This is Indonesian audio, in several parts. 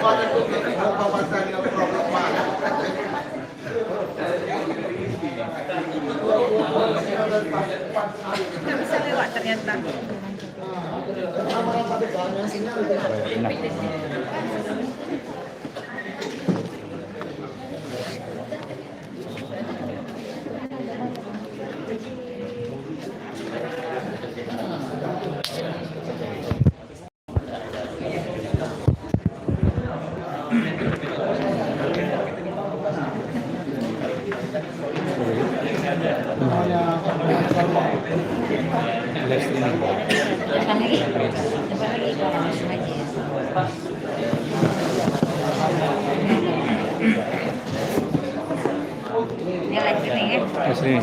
Nggak bisa lewat ternyata. Ini lagi nih ya. Sini.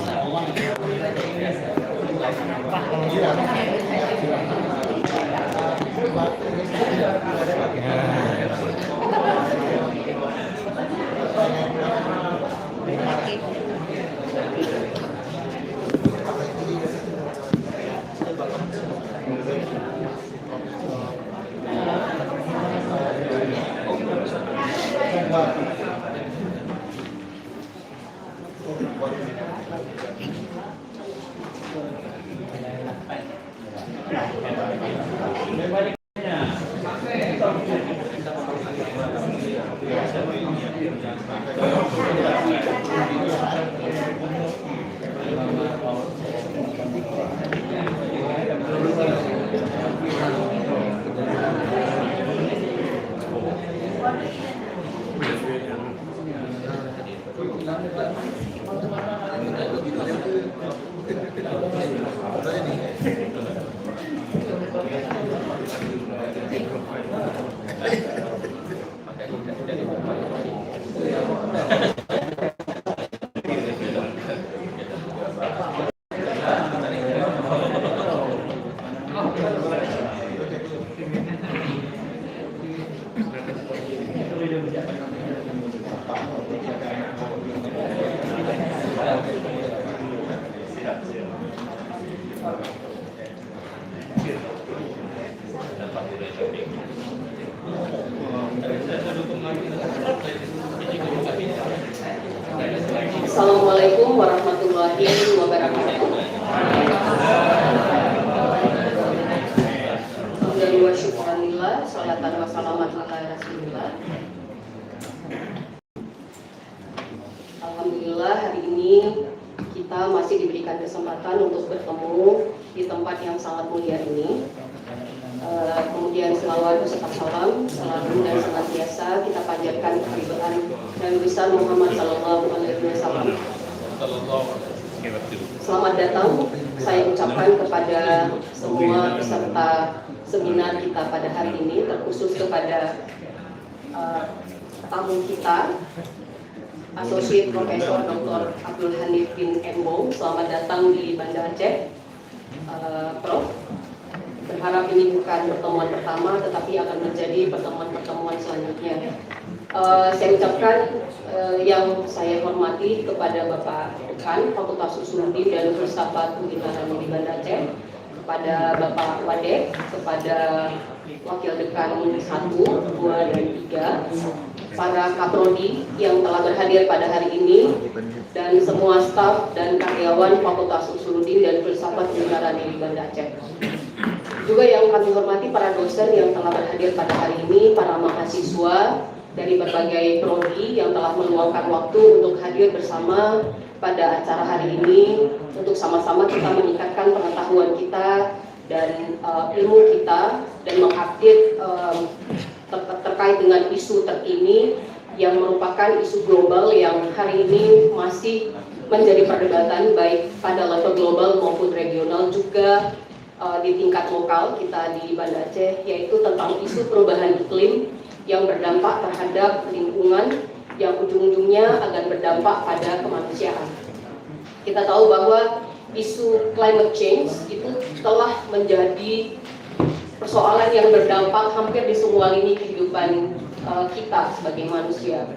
Assalamualaikum warahmatullahi wabarakatuh. Alhamdulillah wa syukurillah, salatan wa salamat ala rasulillah. Alhamdulillah hari ini kita masih diberikan kesempatan untuk bertemu di tempat yang sangat mulia ini. Kemudian selawat beserta salam selalu dan senantiasa kita panjatkan kehadiran Nabi besar Muhammad Sallallahu Alaihi Wasallam. Selamat datang saya ucapkan kepada semua peserta seminar kita pada hari ini, terkhusus kepada tamu kita, Asosiat Profesor Dr. Abdul Hanif bin Embo. Selamat datang di Banda Aceh, Prof. Berharap ini bukan pertemuan pertama, tetapi akan menjadi pertemuan-pertemuan selanjutnya. Saya ucapkan yang saya hormati kepada Bapak Dekan Fakultas Usuluddin dan Filsafat Uniraman di Banda Aceh, kepada Bapak Wadek, kepada Wakil Dekan 1, 2, dan 3, para kaprodi yang telah berhadir pada hari ini, dan semua staf dan karyawan Fakultas Usuluddin dan Filsafat Uniraman di Banda Aceh. Juga yang kami hormati para dosen yang telah berhadir pada hari ini, para mahasiswa dari berbagai prodi yang telah meluangkan waktu untuk hadir bersama pada acara hari ini, untuk sama-sama kita meningkatkan pengetahuan kita dan ilmu kita, dan mengupdate terkait dengan isu terkini yang merupakan isu global yang hari ini masih menjadi perdebatan baik pada level global maupun regional, juga di tingkat lokal kita di Banda Aceh, yaitu tentang isu perubahan iklim yang berdampak terhadap lingkungan yang ujung-ujungnya akan berdampak pada kemanusiaan. Kita tahu bahwa isu climate change itu telah menjadi persoalan yang berdampak hampir di semua lini kehidupan kita sebagai manusia.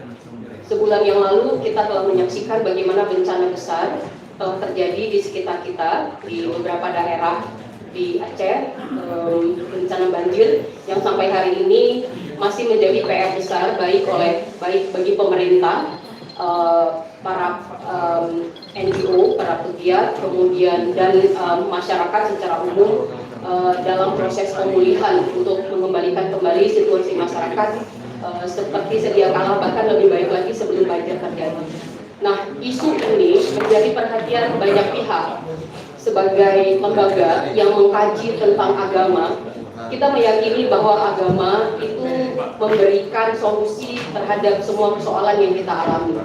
Sebulan yang lalu kita telah menyaksikan bagaimana bencana besar telah terjadi di sekitar kita di beberapa daerah di Aceh, bencana banjir yang sampai hari ini masih menjadi PR besar baik bagi pemerintah, para NGO, para pegiat, kemudian dan masyarakat secara umum dalam proses pemulihan untuk mengembalikan kembali situasi masyarakat seperti sedia kala, bahkan lebih baik lagi sebelum banjir terjadi. Nah, isu ini menjadi perhatian banyak pihak. Sebagai lembaga yang mengkaji tentang agama, kita meyakini bahwa agama itu memberikan solusi terhadap semua persoalan yang kita alami.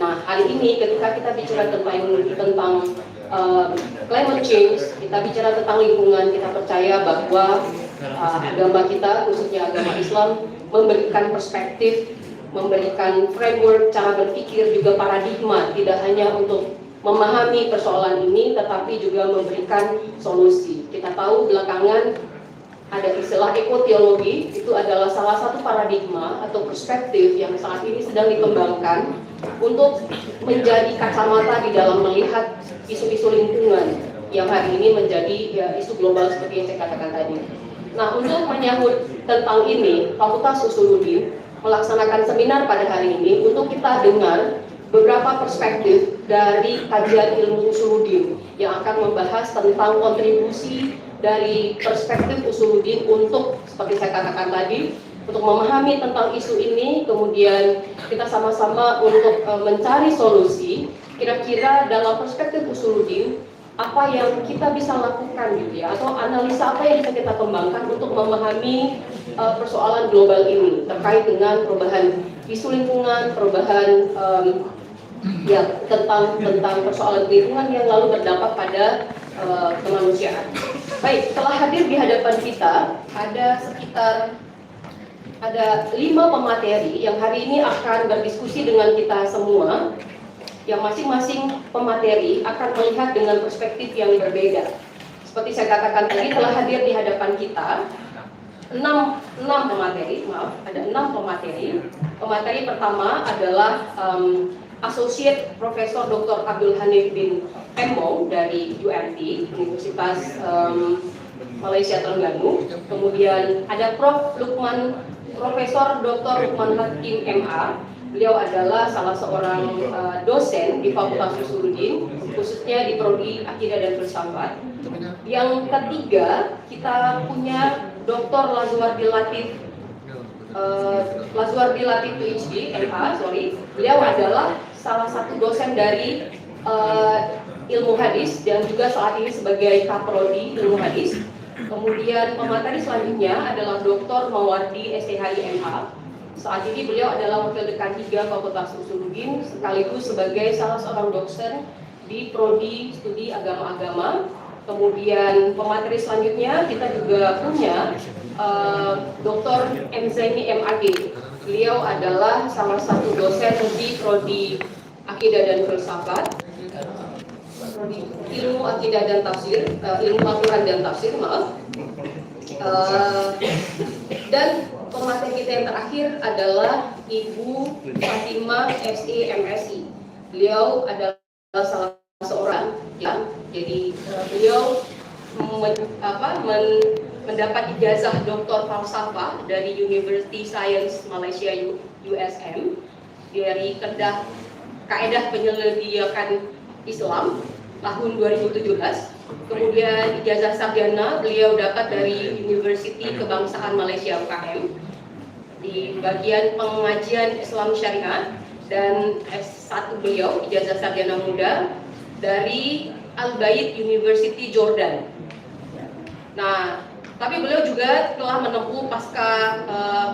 Nah, hari ini ketika kita bicara tentang climate change, kita bicara tentang lingkungan, kita percaya bahwa agama kita, khususnya agama Islam, memberikan perspektif, memberikan framework, cara berpikir, juga paradigma, tidak hanya untuk memahami persoalan ini, tetapi juga memberikan solusi. Kita tahu belakangan ada istilah ekoteologi, itu adalah salah satu paradigma atau perspektif yang saat ini sedang dikembangkan untuk menjadi kacamata di dalam melihat isu-isu lingkungan yang hari ini menjadi isu global seperti yang saya katakan tadi. Nah, untuk menyambut tentang ini, Fakultas Usuluddin melaksanakan seminar pada hari ini untuk kita dengar beberapa perspektif dari kajian ilmu Usuluddin yang akan membahas tentang kontribusi dari perspektif Usuluddin untuk, seperti saya katakan tadi, untuk memahami tentang isu ini, kemudian kita sama-sama untuk mencari solusi. Kira-kira dalam perspektif Usuluddin, apa yang kita bisa lakukan gitu ya, atau analisa apa yang bisa kita kembangkan untuk memahami persoalan global ini terkait dengan perubahan isu lingkungan, perubahan tentang persoalan lingkungan yang lalu berdampak pada kemanusiaan. Baik, telah hadir di hadapan kita ada 5 pemateri yang hari ini akan berdiskusi dengan kita semua, yang masing-masing pemateri akan melihat dengan perspektif yang berbeda. Seperti saya katakan tadi, telah hadir di hadapan kita 6 pemateri. Pemateri pertama adalah Associate Profesor Dr. Abdul Hanif bin Embong dari UMT, Universitas Malaysia Terengganu. Kemudian ada Profesor Dr. Lukman Hakim MA. Beliau adalah salah seorang dosen di Fakultas Usuluddin, khususnya di Prodi Akidah dan Filsafat. Yang ketiga, kita punya Dr. Lazuardi Latif PhD, MA, Beliau adalah salah satu dosen dari ilmu hadis dan juga saat ini sebagai kaprodi ilmu hadis. Kemudian pemateri selanjutnya adalah Dr. Mawardi STHI MA. Saat ini beliau adalah wakil dekan 3 Fakultas Usuluddin sekaligus sebagai salah seorang dosen di Prodi Studi Agama-Agama. Kemudian pemateri selanjutnya kita juga punya Dr. M. Zaini MAD. Beliau adalah salah satu dosen di Prodi Akidah dan Filsafat, Ilmu Akidah dan Tafsir, Ilmu Al-Quran dan Tafsir, dan pemateri kita yang terakhir adalah Ibu Fatimah SE MSI. Beliau adalah salah seorang jadi beliau mendapat ijazah doktor falsafah dari University Science Malaysia USM dari Kaedah Penyelidikan Islam tahun 2017. Kemudian ijazah sarjana beliau dapat dari University Kebangsaan Malaysia UKM di bagian pengajian Islam Syariah, dan S1 beliau ijazah sarjana muda dari Al-Bait University Jordan. Nah, tapi beliau juga telah menempuh pasca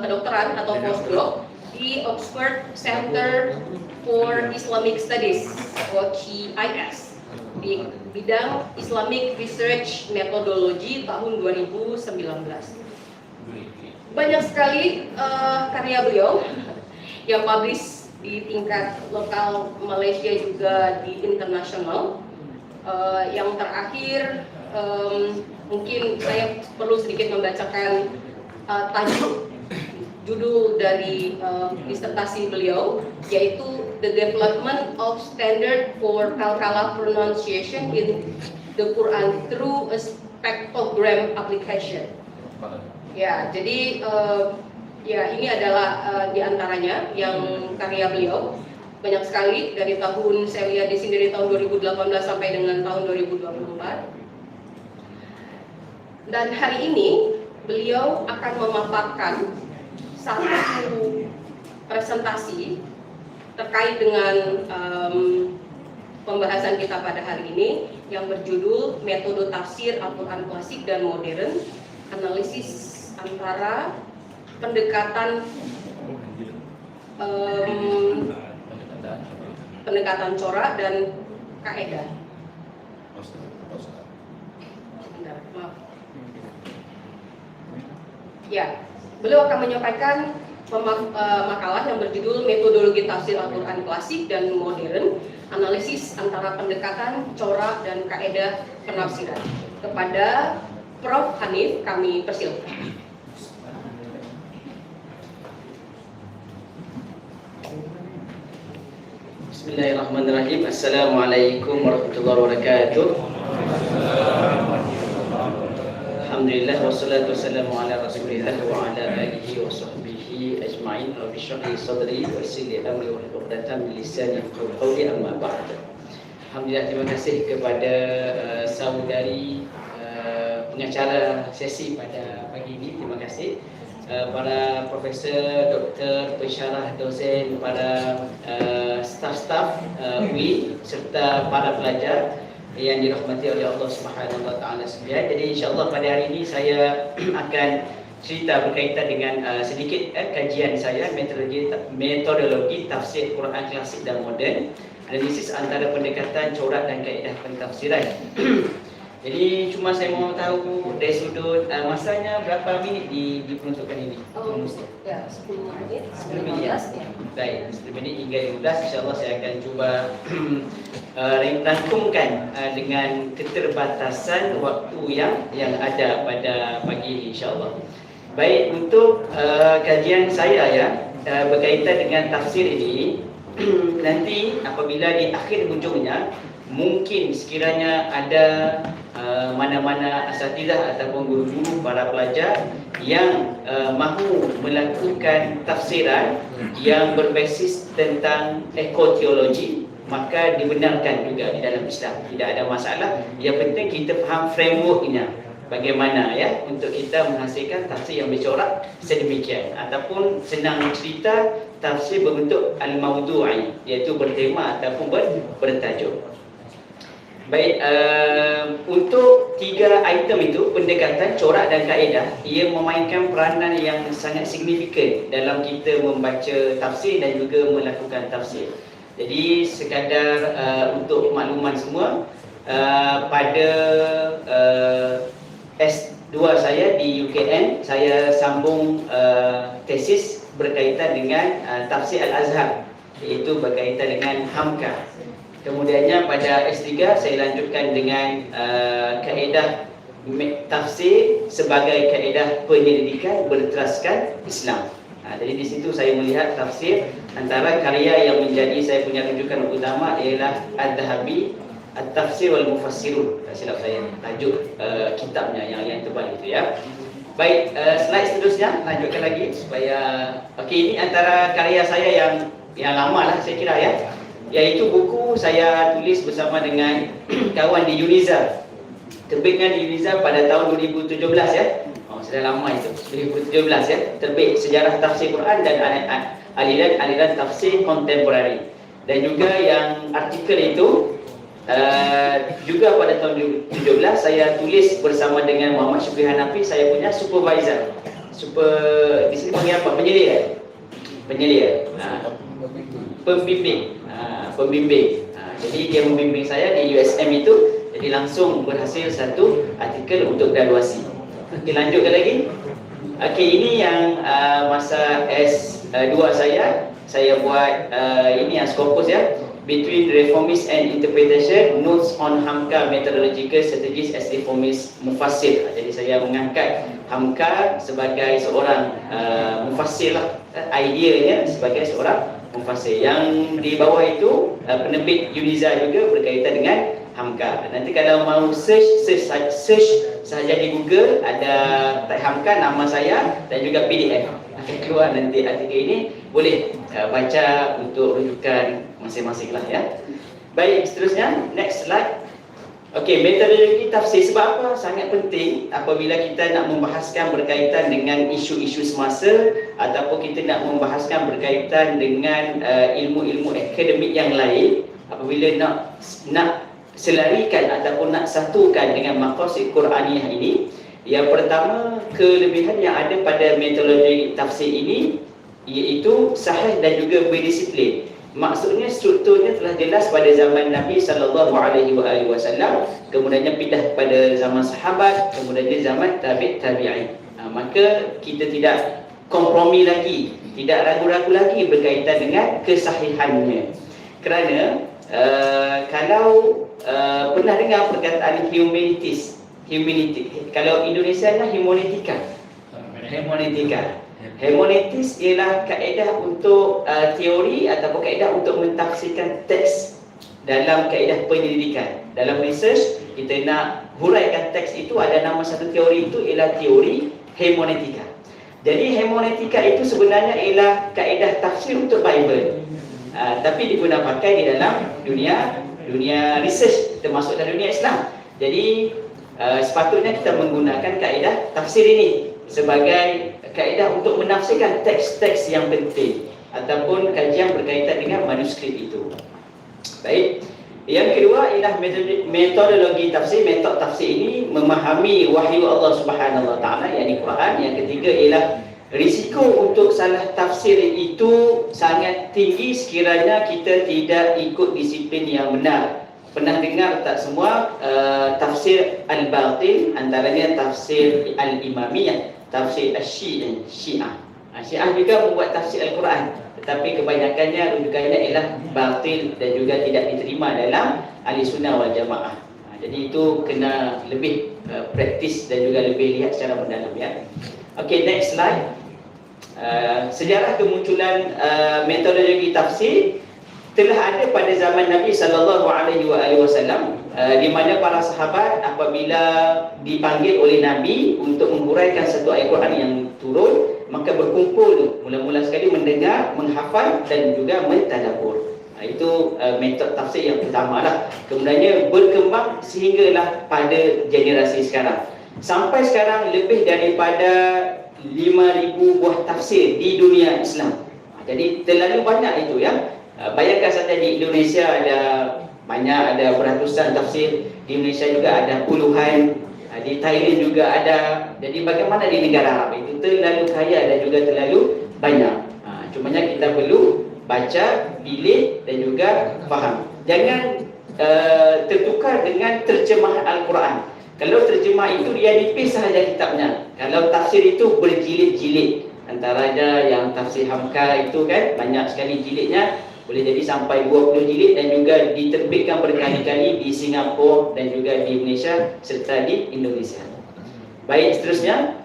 kedokteran atau postdoc di Oxford Center for Islamic Studies (OCIS) di bidang Islamic Research Methodology tahun 2019. Banyak sekali karya beliau yang publish di tingkat lokal Malaysia juga di internasional. Yang terakhir mungkin saya perlu sedikit membacakan tajuk judul dari disertasi beliau, yaitu The Development of Standard for Qalqalah Pronunciation in the Quran Through a Spectrogram Application. Ya, jadi Ya, ini adalah di antaranya yang karya beliau. Banyak sekali dari tahun, saya lihat di sini dari tahun 2018 sampai dengan tahun 2024. Dan hari ini beliau akan memaparkan satu presentasi terkait dengan pembahasan kita pada hari ini yang berjudul Metode Tafsir Al-Quran Klasik dan Modern, analisis antara pendekatan corak dan kaedah. Maaf. Ya, beliau akan menyampaikan makalah yang berjudul Metodologi Tafsir Al-Quran Klasik dan Modern, analisis antara pendekatan corak dan kaedah penafsiran. Kepada Prof. Hanif kami persilakan. Bismillahirrahmanirrahim. Assalamualaikum warahmatullahi wabarakatuh. Alhamdulillah wassalatu wassalamu ala Rasulillah wa ala alihi wa sahbihi ajma'in. Rabbi shrah li sadri wa yassir li amri wa hlul 'uqdatam min lisani yafqahu qawli, amma ba'd. Alhamdulillah, terima kasih kepada saudari pengacara sesi pada pagi ini. Terima kasih para profesor, doktor, pensyarah, dosen, para staf-staf UI serta para pelajar yang dirahmati oleh Allah Subhanahu wa taala sekalian. Jadi insya-Allah pada hari ini saya akan cerita berkaitan dengan sedikit kajian saya metodologi tafsir Quran klasik dan moden, analisis antara pendekatan corak dan kaedah pentafsiran. Jadi cuma saya mau tahu dari sudut masanya berapa minit diperuntukkan ini? Ya, 10 menit, 10 minit. ya. Baik, 10 minit hingga 15, insyaAllah saya akan cuba rangkumkan dengan keterbatasan waktu yang ada pada pagi ini, insyaAllah. Baik, untuk kajian saya ya berkaitan dengan tafsir ini, nanti apabila di akhir hujungnya mungkin sekiranya ada mana-mana asatidah ataupun guru-guru para pelajar yang mahu melakukan tafsiran yang berbasis tentang ekoteologi, maka dibenarkan juga di dalam Islam, tidak ada masalah. Yang penting kita faham frameworknya, bagaimana ya untuk kita menghasilkan tafsir yang bercorak sedemikian, ataupun senang cerita tafsir berbentuk al-mawdu'i, iaitu bertema ataupun bertajuk. Baik, untuk 3 item itu, pendekatan, corak dan kaedah, ia memainkan peranan yang sangat signifikan dalam kita membaca tafsir dan juga melakukan tafsir. Jadi sekadar untuk makluman semua, pada S2 saya di UKN, saya sambung tesis berkaitan dengan tafsir Al-Azhar, iaitu berkaitan dengan Hamka. Kemudiannya pada S3 saya lanjutkan dengan kaedah tafsir sebagai kaedah penyelidikan berteraskan Islam. Jadi di situ saya melihat tafsir antara karya yang menjadi saya punya rujukan utama ialah Al-Dhahabi, At-Tafsir wal Mufassirun. Tak silap saya tajuk kitabnya yang tebal itu ya. Baik, slide seterusnya lanjutkan lagi supaya ini antara karya saya yang lama lah saya kira ya. Iaitu buku saya tulis bersama dengan kawan di Uniza. Terbitkan di Uniza pada tahun 2017 ya. Sudah lama itu, 2017 ya. Terbit Sejarah Tafsir Quran dan aliran tafsir kontemporari. Dan juga yang artikel itu juga pada tahun 2017 saya tulis bersama dengan Muhammad Syukri Hanafi, saya punya supervisor. Di sini panggil apa? Penyelia. Pembimbing. Jadi dia membimbing saya di USM itu, jadi langsung berhasil satu artikel untuk graduasi. Okey, lanjutkan lagi. Okey, ini yang masa S2 saya buat ini yang Scopus ya, Between Reformist and Interpretation, Notes on Hamka Methodological Strategies as Reformist Mufassir. Jadi saya mengangkat Hamka sebagai seorang mufassir lah, ideanya sebagai seorang mufassir. Yang di bawah itu penerbit Uniza juga berkaitan dengan Hamka. Nanti kalau mau search sahaja di Google, ada tag Hamka, nama saya dan juga PDF. akan keluar nanti artikel ini, boleh baca untuk rujukan masing-masing lah ya. Baik, seterusnya next slide. Okey, metodologi tafsir. Sebab apa sangat penting apabila kita nak membahaskan berkaitan dengan isu-isu semasa ataupun kita nak membahaskan berkaitan dengan ilmu-ilmu akademik yang lain, apabila nak selarikan ataupun nak satukan dengan maqasid Qur'aniyah ini. Yang pertama, kelebihan yang ada pada metodologi tafsir ini iaitu sahih dan juga berdisiplin. Maksudnya strukturnya telah jelas pada zaman Nabi SAW, kemudiannya pindah pada zaman sahabat, kemudiannya zaman tabi'in. Maka kita tidak kompromi lagi, tidak ragu-ragu lagi berkaitan dengan kesahihannya. Kerana kalau pernah dengar perkataan humanities, kalau Indonesia adalah humanetika. Hermeneutis ialah kaedah untuk teori ataupun kaedah untuk mentafsirkan teks dalam kaedah penyelidikan. Dalam research, kita nak huraikan teks itu, ada nama satu teori itu ialah teori hermeneutika. Jadi hermeneutika itu sebenarnya ialah kaedah tafsir untuk Bible. Tapi diguna pakai di dalam dunia research, termasuk dalam dunia Islam. Jadi sepatutnya kita menggunakan kaedah tafsir ini sebagai kaedah untuk menafsirkan teks-teks yang penting ataupun kajian berkaitan dengan manuskrip itu. Baik. Yang kedua ialah metodologi tafsir. Metod tafsir ini memahami wahyu Allah Subhanahu Wa Taala, yakni Quran. Yang ketiga ialah risiko untuk salah tafsir itu sangat tinggi sekiranya kita tidak ikut disiplin yang benar. Pernah dengar tak semua tafsir al-batil, antaranya tafsir al-imamiyah, tafsir Syiah. Syiah juga membuat tafsir Al-Quran, tetapi kebanyakannya rujukannya ialah batil dan juga tidak diterima dalam ahli sunnah wal jamaah. Jadi itu kena lebih praktis dan juga lebih lihat secara mendalam ya. Okey, next slide. Sejarah kemunculan metodologi tafsir telah ada pada zaman Nabi SAW, di mana para sahabat apabila dipanggil oleh Nabi untuk menghuraikan satu ayat Quran yang turun, maka berkumpul mula-mula sekali mendengar, menghafal dan juga mentadabbur. Itu metod tafsir yang pertama lah. Kemudiannya berkembang sehinggalah pada generasi sekarang. Sampai sekarang lebih daripada 5,000 buah tafsir di dunia Islam. Jadi terlalu banyak itu ya. Bayangkan saja di Indonesia ada banyak, ada beratusan tafsir, di Indonesia juga ada puluhan, di Thailand juga ada. Jadi bagaimana di negara Arab itu terlalu kaya dan juga terlalu banyak. Cumanya kita perlu baca, pilih dan juga faham. Jangan tertukar dengan terjemahan Al-Quran. Kalau terjemah itu dia nipis sahaja kitabnya. Kalau tafsir itu berjilid-jilid. Antaranya yang tafsir Hamka itu kan banyak sekali jilidnya. Boleh jadi sampai 20 jilid dan juga diterbitkan berkali-kali di Singapura dan juga di Malaysia serta di Indonesia. Baik, seterusnya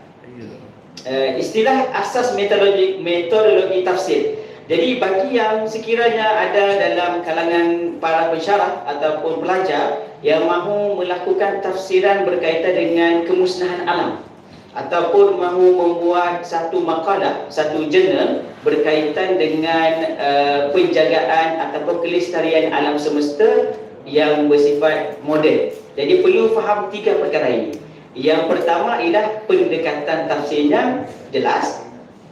istilah asas metodologi tafsir. Jadi bagi yang sekiranya ada dalam kalangan para pensyarah ataupun pelajar yang mahu melakukan tafsiran berkaitan dengan kemusnahan alam ataupun mahu membuat satu makalah, satu jurnal berkaitan dengan penjagaan ataupun kelestarian alam semesta yang bersifat moden. Jadi perlu faham 3 perkara ini. Yang pertama ialah pendekatan tafsirnya jelas,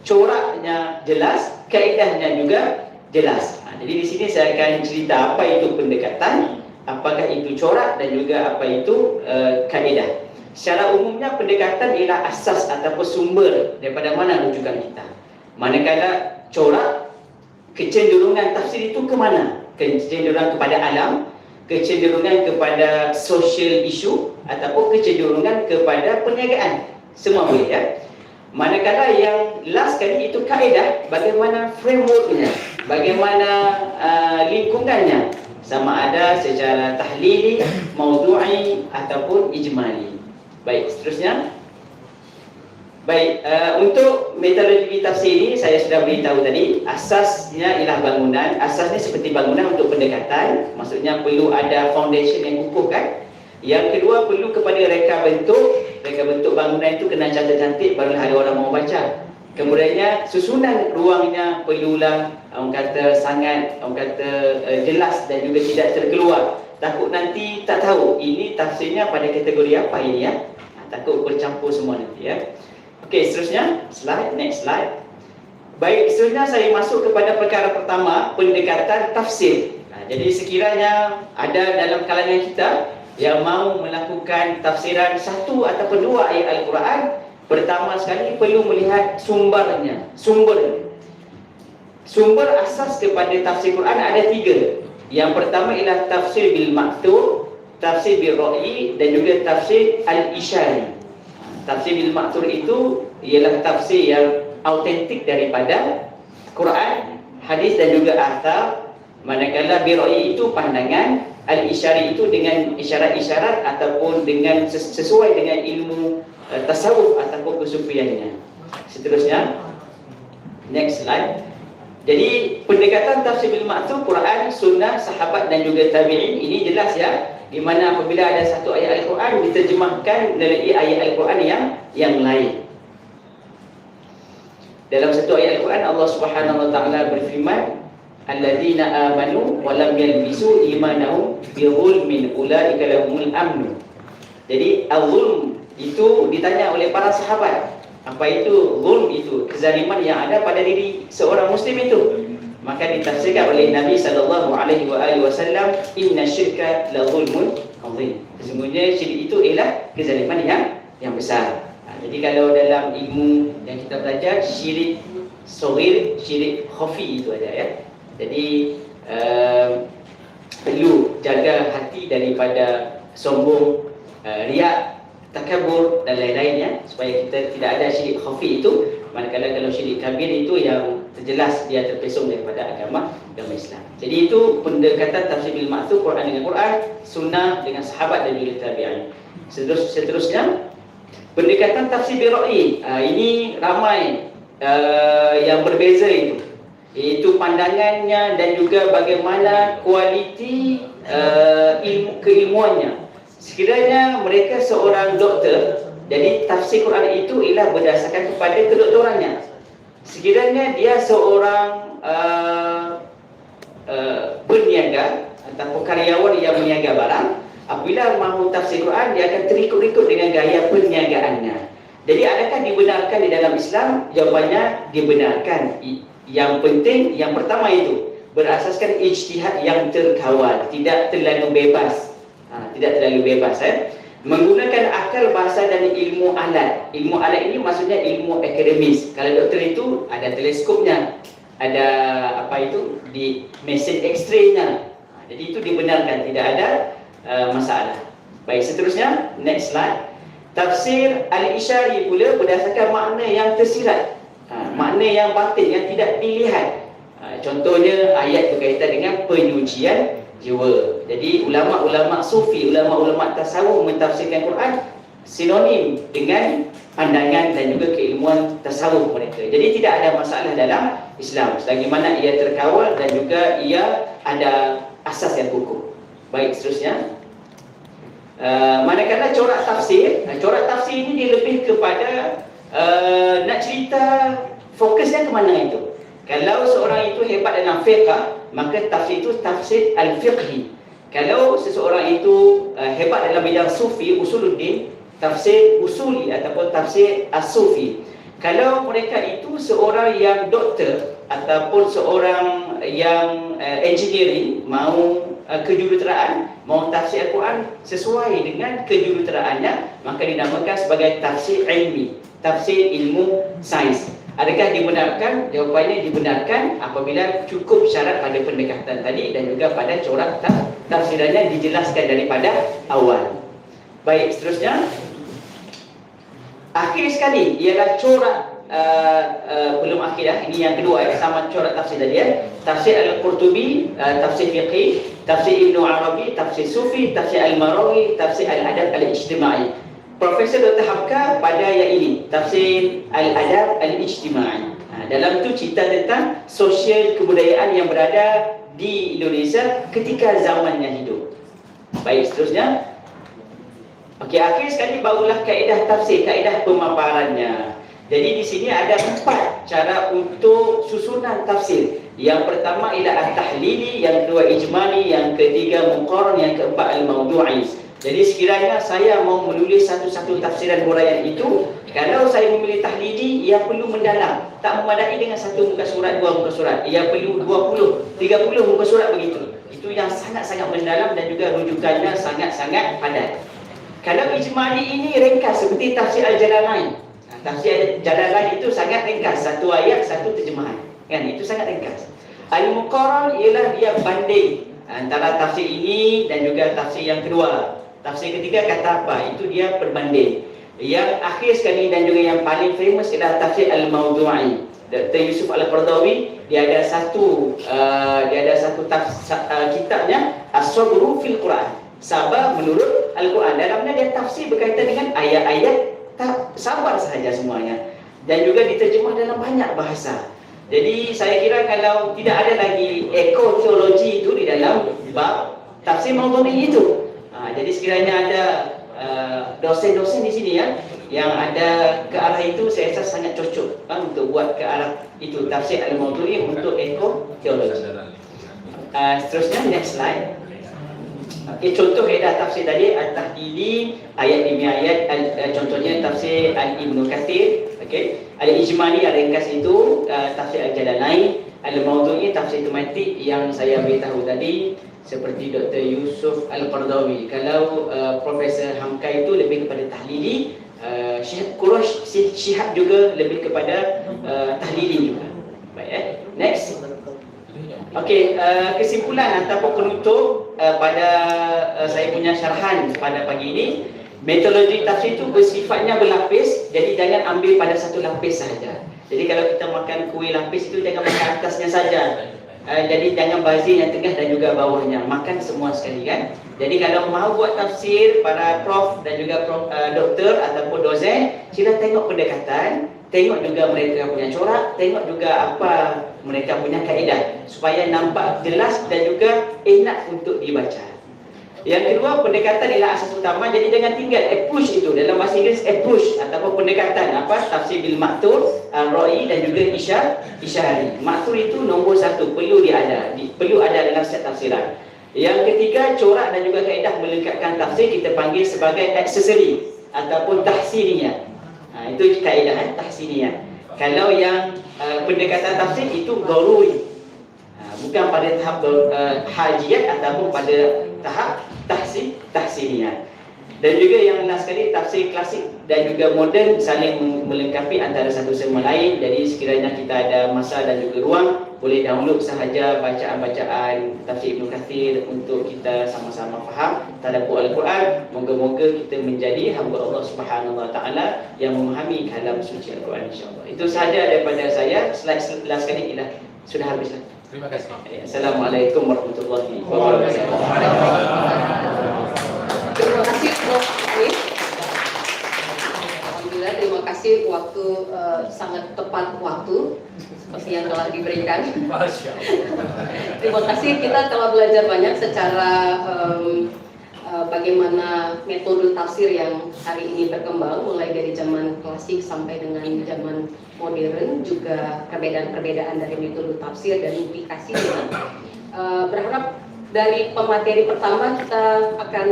coraknya jelas, kaedahnya juga jelas. Jadi di sini saya akan cerita apa itu pendekatan, apakah itu corak dan juga apa itu kaedah. Secara umumnya pendekatan ialah asas ataupun sumber daripada mana rujukan kita. Manakala corak, kecenderungan tafsir itu ke mana? Kecenderungan kepada alam, kecenderungan kepada social issue ataupun kecenderungan kepada perniagaan. Semua boleh ya. Manakala yang last kali itu kaedah, bagaimana frameworknya, bagaimana lingkungannya, sama ada secara tahlili, maudu'i ataupun ijmali. Baik, seterusnya. Baik, untuk metodologi tafsir ini saya sudah beritahu tadi, asasnya ialah bangunan. Asasnya seperti bangunan untuk pendekatan, maksudnya perlu ada foundation yang kukuh kan. Yang kedua, perlu kepada reka bentuk. Reka bentuk bangunan itu kena cantik-cantik barulah ada orang mau baca. Kemudiannya susunan ruangnya perlulah orang kata sangat, orang kata jelas dan juga tidak terkeluar. Takut nanti tak tahu ini tafsirnya pada kategori apa ini ya. Takut bercampur semua nanti ya. Okey, seterusnya next slide. Baik, seterusnya saya masuk kepada perkara pertama, pendekatan tafsir. Jadi sekiranya ada dalam kalangan kita yang mahu melakukan tafsiran satu ataupun dua ayat Al-Quran, pertama sekali perlu melihat sumbernya. Sumber asas kepada tafsir Quran ada 3. Yang pertama ialah tafsir bil ma'thur, tafsir bil ra'yi dan juga tafsir al-isyari. Tafsir bil ma'thur itu ialah tafsir yang autentik daripada Quran, hadis dan juga athar. Manakala bil ra'yi itu pandangan, al-isyari itu dengan isyarat-isyarat ataupun dengan sesuai dengan ilmu tasawuf ataupun kesufiannya. Seterusnya, next slide. Jadi pendekatan tafsir bil ma'thur, Quran, sunnah, sahabat dan juga tabi'in, ini jelas ya, di mana apabila ada satu ayat Al-Quran diterjemahkan dari ayat Al-Quran yang lain. Dalam satu ayat Al-Quran Allah Subhanahu wa taala berfirman, alladzina amanu wa lam yalbisu imanahum bizulmin ulaika lahumul amnu. Jadi al-zulm itu ditanya oleh para sahabat, apa itu zulm? Itu kezaliman yang ada pada diri seorang muslim itu. Maka ditafsirkan oleh Nabi sallallahu alaihi wasallam, inna syirka la zulmun azim. Sesungguhnya syirik itu ialah kezaliman yang besar. Jadi kalau dalam ilmu yang kita belajar, syirik saghir, syirik khafi itu ada ya. Jadi perlu jaga hati daripada sombong, riak, takabur dan lain-lainnya, supaya kita tidak ada syirik khafi itu. Manakala kalau syirik kabir itu yang terjelas dia terpesong daripada agama Islam. Jadi itu pendekatan tafsir bil ma'thur, Quran dengan Quran, sunnah dengan sahabat dan juga tabi'in. Seterusnya pendekatan tafsir bil ra'yi. Ini ramai yang berbeza itu. Iaitu pandangannya dan juga bagaimana kualiti keilmuannya. Sekiranya mereka seorang doktor, jadi tafsir Quran itu ialah berdasarkan kepada kedoktorannya. Sekiranya dia seorang berniaga atau karyawan yang berniaga barang, apabila mahu tafsir Quran dia akan terikut-ikut dengan gaya perniagaannya. Jadi adakah dibenarkan di dalam Islam? Jawapannya dibenarkan. Yang penting yang pertama itu berasaskan ijtihad yang terkawal, tidak terlalu bebas. Tidak terlalu bebas menggunakan akal, bahasa dan ilmu alat. Ilmu alat ini maksudnya ilmu akademis. Kalau doktor itu ada teleskopnya, ada apa itu di mesin X-ray-nya. Jadi itu dibenarkan, tidak ada masalah. Baik, seterusnya next slide. Tafsir al-isyari pula berdasarkan makna yang tersirat, makna yang batin yang tidak dilihat. Contohnya ayat berkaitan dengan penyucian jiwa. Jadi ulama-ulama sufi, ulama-ulama tasawuf mentafsirkan Quran sinonim dengan pandangan dan juga keilmuan tasawuf mereka. Jadi tidak ada masalah dalam Islam selagi mana ia terkawal dan juga ia ada asas yang kukuh. Baik, seterusnya. Manakala corak tafsir ini dia lebih kepada nak cerita fokusnya ke mana itu. Kalau seorang itu hebat dalam fiqh, maka tafsir itu tafsir al-fiqhi. Kalau seseorang itu hebat dalam bidang sufi, usuluddin, tafsir usuli ataupun tafsir as-sufi. Kalau mereka itu seorang yang doktor ataupun seorang yang engineering, mau kejuruteraan, mau tafsir Al-Quran sesuai dengan kejuruteraannya, maka dinamakan sebagai tafsir ilmi, tafsir ilmu sains. Adakah dibenarkan? Jawapannya dibenarkan apabila cukup syarat pada pendekatan tadi dan juga pada corak tafsirannya dijelaskan daripada awal. Baik, seterusnya. Akhir sekali ialah corak belum akhir ini yang kedua sama corak tafsir tadi Tafsir Al-Qurtubi, tafsir fiqhi, tafsir Ibnu Arabi, tafsir Sufi, tafsir Al-Marawi, tafsir Al-Adab Al-Ijtimai. Profesor Dr. Hamka pada yang ini, tafsir Al-Adab Al-Ijtimai. Dalam itu cerita tentang sosial kebudayaan yang berada di Indonesia ketika zamannya hidup. Baik, seterusnya. Okey, akhir sekali barulah kaedah tafsir, kaedah pemaparannya. Jadi di sini ada 4 cara untuk susunan tafsir. Yang pertama ialah at-tahlili, yang kedua ijmali, yang ketiga muqarran, yang keempat al-mawdu'i. Jadi sekiranya saya mau menulis satu-satu tafsiran huraian itu, kalau saya memilih tahlili, ia perlu mendalam. Tak memadai dengan satu muka surat, 2 muka surat. Ia perlu 20, 30 muka surat begitu. Itu yang sangat-sangat mendalam dan juga rujukannya sangat-sangat padat. Kalau ijmali ini ringkas seperti tafsir Al-Jalalain. Tafsir Jalalain itu sangat ringkas, satu ayat, satu terjemahan. Kan, itu sangat ringkas. Al-Muqarran ialah dia banding antara tafsir ini dan juga tafsir yang kedua. Tafsir ketiga kata apa? Itu dia perbanding. Yang akhir sekali dan juga yang paling famous ialah tafsir Al-Mawdu'i. Dr. Yusuf Al-Qaradawi, dia ada satu kitabnya As-Sabru fil Quran. Sabar menurut Al-Quran. Dalamnya dia tafsir berkaitan dengan ayat-ayat sabar sahaja semuanya. Dan juga diterjemah dalam banyak bahasa. Jadi saya kira kalau tidak ada lagi ekoteologi itu di dalam bab tafsir Mawdu'i itu. Jadi sekiranya ada dosen-dosen di sini ya yang ada ke arah itu, saya rasa sangat cocok untuk buat ke arah itu tafsir Al-Mawdu'i untuk ekoteologi. Seterusnya next slide. Okey, contoh kaedah tafsir tadi at-tahlili ayat demi ayat, contohnya tafsir Al-Ibnu Katsir. Okey, al-ijmali ringkas itu tafsir Al-Jalalain, al-mawdu'i tafsir tematik yang saya beritahu tadi seperti Dr. Yusuf Al-Qaradawi. Kalau Profesor Hamka itu lebih kepada tahlili, Syekh Quresh Syihab juga lebih kepada tahlili juga. Baik, next. Okey, kesimpulan ataupun penutup pada saya punya syarahan pada pagi ini, metodologi tafsir itu bersifatnya berlapis, jadi jangan ambil pada satu lapis sahaja. Jadi kalau kita makan kuih lapis itu jangan makan atasnya saja. Jadi jangan bazir yang tengah dan juga bawahnya, makan semua sekali kan. Jadi kalau mahu buat tafsir para prof dan juga doktor ataupun dosen, sila tengok pendekatan, tengok juga mereka punya corak, tengok juga apa mereka punya kaedah supaya nampak jelas dan juga enak untuk dibaca. Yang kedua, pendekatan ialah asas utama. Jadi jangan tinggal approach itu. Dalam bahasa Inggeris approach ataupun pendekatan tafsir bil ma'thur, ra'i dan juga isyari. Ma'thur itu nombor 1, perlu ada dalam setiap tafsiran. Yang ketiga, corak dan juga kaedah melengkapkan tafsir kita panggil sebagai aksesori ataupun tahsiniah. Itu kaedah tahsiniah. Kalau yang pendekatan tafsir itu daruri, bukan pada tahap hajiat ataupun pada tahap tahsiniah. Dan juga yang last sekali, tafsir klasik dan juga moden saling melengkapi antara satu sama lain. Jadi sekiranya kita ada masa dan juga ruang, boleh download sahaja bacaan-bacaan tafsir Ibnu Katsir untuk kita sama-sama faham tadabbur Al-Quran. Moga-moga kita menjadi hamba Allah Subhanahu Wa Taala yang memahami kalam suci Al-Quran, insya-Allah. Itu sahaja daripada saya. Slide last sekali ialah sudah habislah. Terima kasih. Assalamualaikum warahmatullahi wabarakatuh. Terima kasih Prof. Hanif. Alhamdulillah, terima kasih, waktu sangat tepat waktu seperti yang telah diberikan. Terima kasih, kita telah belajar banyak secara bagaimana metode tafsir yang hari ini berkembang mulai dari zaman klasik sampai dengan zaman modern, juga perbedaan-perbedaan dari metode tafsir dan implikasinya. Berharap dari pemateri pertama kita akan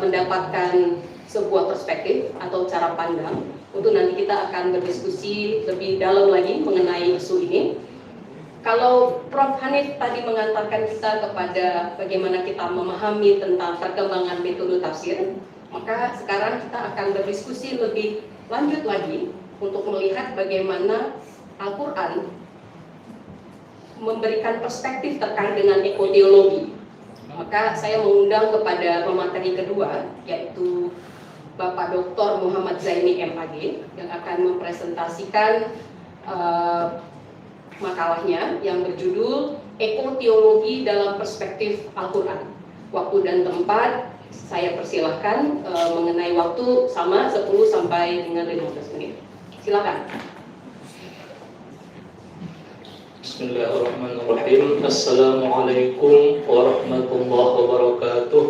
mendapatkan sebuah perspektif atau cara pandang untuk nanti kita akan berdiskusi lebih dalam lagi mengenai isu ini. Kalau Prof. Hanif tadi mengantarkan kita kepada bagaimana kita memahami tentang perkembangan metode tafsir, maka sekarang kita akan berdiskusi lebih lanjut lagi untuk melihat bagaimana Al-Quran memberikan perspektif terkait dengan ekoteologi. Maka saya mengundang kepada pemateri kedua, yaitu Bapak Dr. Muhammad Zaini MAG, yang akan mempresentasikan makalahnya yang berjudul Ekoteologi dalam Perspektif Al-Quran. Waktu dan tempat saya persilahkan, mengenai waktu sama 10 sampai dengan 15 menit. Silakan. Bismillahirrahmanirrahim. Assalamualaikum warahmatullahi wabarakatuh.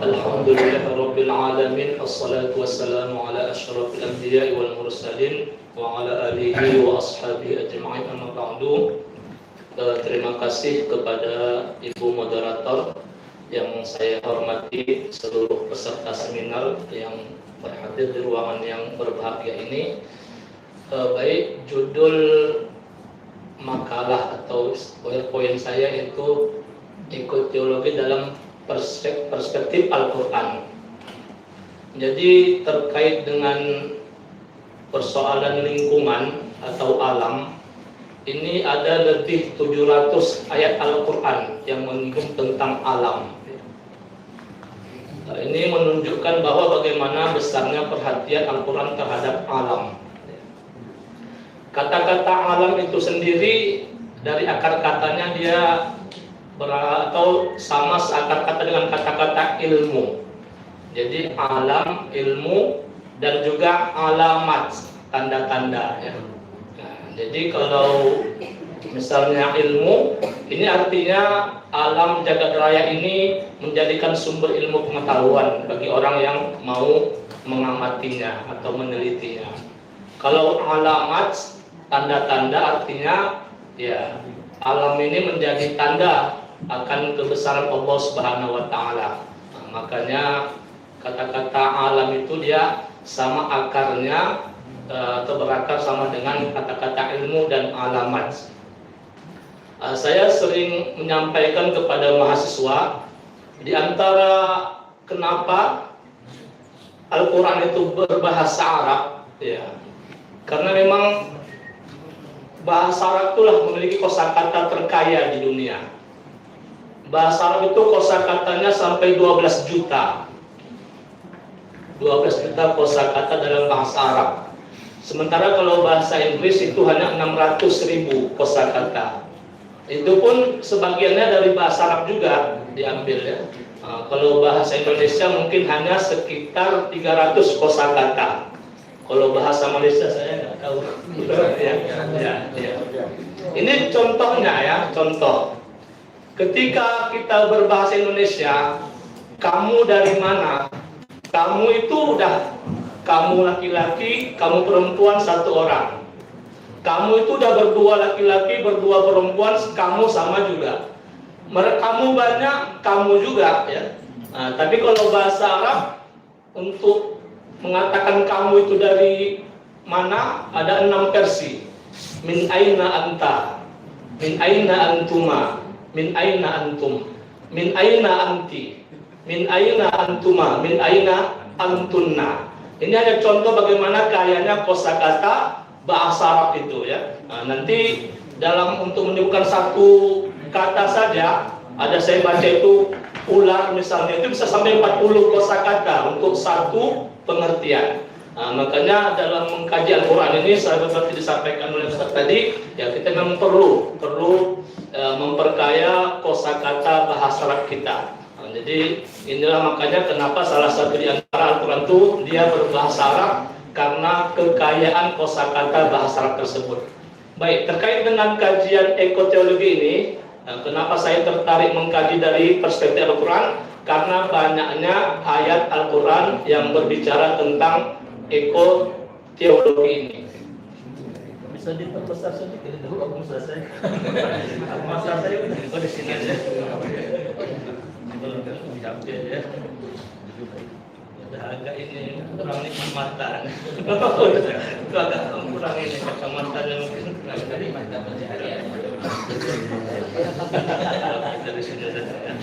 Alhamdulillah rabbil alamin. Assalatu wassalamu ala asyrafil anbiya'i wal mursalin wa ala alihi wa ashabihi ajma'in, amma ba'du. Terima kasih kepada Ibu Moderator yang saya hormati, seluruh peserta seminar yang berhadir di ruangan yang berbahagia ini. Baik, judul makalah atau poin saya itu ekoteologi dalam perspektif Al-Quran. Jadi terkait dengan persoalan lingkungan atau alam, ini ada lebih 700 ayat Al-Quran yang menyinggung tentang alam. Ini menunjukkan bahwa bagaimana besarnya perhatian Al-Quran terhadap alam. Kata-kata alam itu sendiri dari akar katanya dia atau sama seakar kata dengan kata-kata ilmu. Jadi alam, ilmu, dan juga alamat, tanda-tanda ya. Jadi kalau misalnya ilmu, ini artinya alam jagat raya ini menjadikan sumber ilmu pengetahuan bagi orang yang mau mengamatinya atau menelitinya. Kalau alamat, tanda-tanda artinya ya alam ini menjadi tanda akan kebesaran Allah Subhanahu wa taala. Nah, makanya kata-kata alam itu dia sama akarnya atau berakar sama dengan kata-kata ilmu dan alamat. Saya sering menyampaikan kepada mahasiswa di antara kenapa Al-Quran itu berbahasa Arab ya, karena memang bahasa Arab itulah memiliki kosakata terkaya di dunia. Bahasa Arab itu kosakatanya sampai 12 juta. 12 juta kosakata dalam bahasa Arab. Sementara kalau bahasa Inggris itu hanya 600.000 kosakata. Itu pun sebagiannya dari bahasa Arab juga diambil ya. Kalau bahasa Indonesia mungkin hanya sekitar 300 kosakata. Kalau bahasa Malaysia saya nggak tahu. Ya. Ini contohnya ya, contoh. Ketika kita berbahasa Indonesia, kamu dari mana? Kamu itu udah, kamu laki-laki, kamu perempuan satu orang. Kamu itu udah berdua laki-laki, berdua perempuan, kamu sama juga. Kamu banyak, kamu juga ya. Nah, tapi kalau bahasa Arab untuk mengatakan kamu itu dari mana, ada 6 versi. Min aina anta, min aina antuma, min aina antum, min aina anti, min aina antuma, min aina antunna. Ini hanya contoh bagaimana kayanya kosakata bahasa Arab itu ya. Nah, nanti dalam untuk menyebutkan satu kata saja, ada saya baca itu ular misalnya, itu bisa sampai 40 kosakata untuk satu pengertian. Nah, makanya dalam mengkaji Al-Quran ini seperti disampaikan oleh Ustaz tadi, ya kita memang perlu memperkaya kosakata bahasa Arab kita. Nah, jadi inilah makanya kenapa salah satu di antara Al-Quran itu dia berbahasa Arab, karena kekayaan kosakata bahasa Arab tersebut. Baik, terkait dengan kajian ekoteologi ini, kenapa saya tertarik mengkaji dari perspektif Al-Quran? Karena banyaknya ayat Al-Quran yang berbicara tentang ekoteologi ini. Bisa diperbesar sedikit dulu, aku selesai. Masalah saya udah di sini aja. Diambil ya. Udah agak ini kurang nikmat mata. Itu agak kurang ini kacamatanya mungkin. Dari mata pencaharian. Dari sini saja.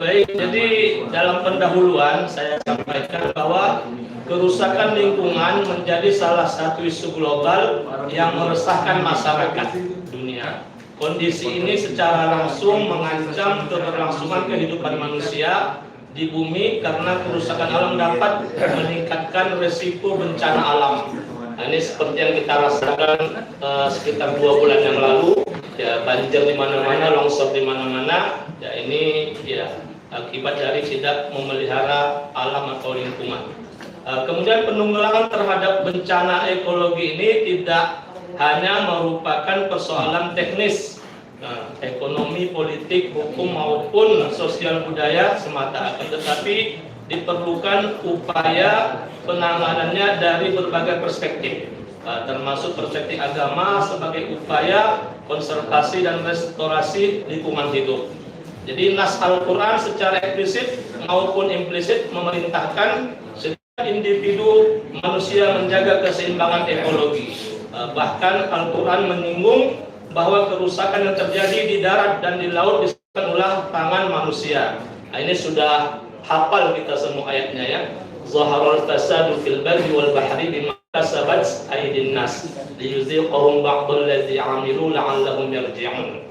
Baik, jadi dalam pendahuluan saya sampaikan bahwa kerusakan lingkungan menjadi salah satu isu global yang meresahkan masyarakat dunia. Kondisi ini secara langsung mengancam keberlangsungan kehidupan manusia di bumi karena kerusakan alam dapat meningkatkan resiko bencana alam. Nah, ini seperti yang kita rasakan sekitar 2 bulan yang lalu, ya banjir di mana-mana, longsor di mana-mana. Ya ini ya akibat dari tidak memelihara alam atau lingkungan. Kemudian penanggulangan terhadap bencana ekologi ini tidak hanya merupakan persoalan teknis, ekonomi, politik, hukum maupun sosial budaya semata, akan tetapi diperlukan upaya penanganannya dari berbagai perspektif, termasuk perspektif agama sebagai upaya konservasi dan restorasi lingkungan hidup. Jadi nas Al-Quran secara eksplisit maupun implisit memerintahkan setiap individu manusia menjaga keseimbangan ekologi. Bahkan Al-Quran menyinggung bahwa kerusakan yang terjadi di darat dan di laut disebabkan ulah tangan manusia. Nah, ini sudah hafal kita semua ayatnya ya. Zaharal fasadu fil barri wal bahri bima kasabat aydin nas liyuziqahum ba'dal ladzi 'amilu la'allahum yarji'un.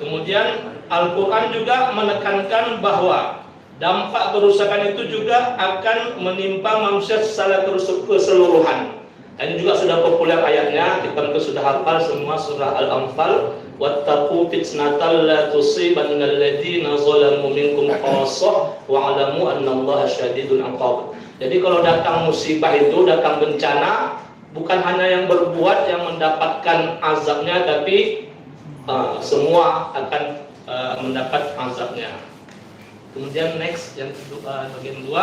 Kemudian Al-Quran juga menekankan bahwa dampak kerusakan itu juga akan menimpa manusia secara keseluruhan. Ini juga sudah populer ayatnya, kita mungkin sudah hafal semua surah Al-Anfal. Wattaqu fitnatan la tusibanna alladziina zalamu minkum khassah wa'lamu annallaha syadidul 'iqab. Jadi kalau datang musibah itu, datang bencana, bukan hanya yang berbuat yang mendapatkan azabnya, tapi semua akan mendapat azabnya. Kemudian next yang kedua, bagian 2.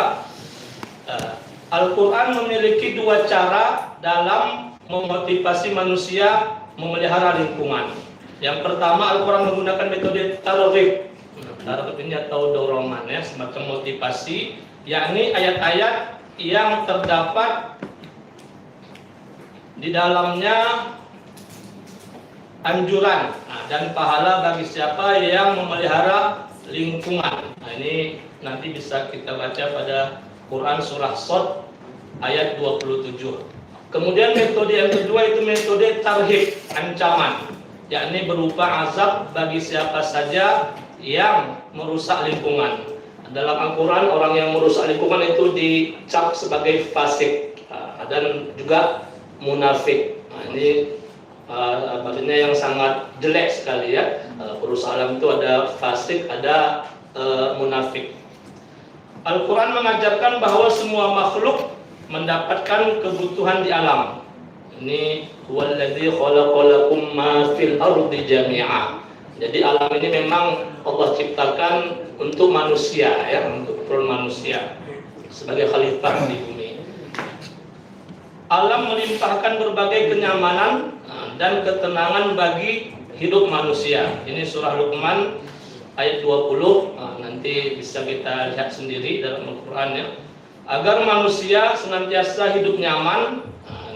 Al-Quran memiliki 2 cara dalam memotivasi manusia memelihara lingkungan. Yang pertama, Al-Quran menggunakan metode targhib. Targhib ini atau dorongan ya, semacam motivasi, yakni ayat-ayat yang terdapat di dalamnya anjuran dan pahala bagi siapa yang memelihara lingkungan. Nah, ini nanti bisa kita baca pada Quran surah Shad ayat 27. Kemudian metode yang kedua itu metode tarhib, ancaman, yakni berupa azab bagi siapa saja yang merusak lingkungan. Dalam Al-Quran orang yang merusak lingkungan itu dicap sebagai fasik dan juga munafik. Nah, ini maksudnya yang sangat jelek sekali ya. Perusak alam itu ada fasik, ada munafik. Al-Quran mengajarkan bahwa semua makhluk mendapatkan kebutuhan di alam. Ini huwallazi khalaqalakum ma fil ardi jami'a. Jadi alam ini memang Allah ciptakan untuk manusia ya, untuk keperluan manusia sebagai khalifah di bumi. Alam melimpahkan berbagai kenyamanan dan ketenangan bagi hidup manusia. Ini surah Luqman ayat 20. Nanti bisa kita lihat sendiri dalam Al-Quran ya. Agar manusia senantiasa hidup nyaman,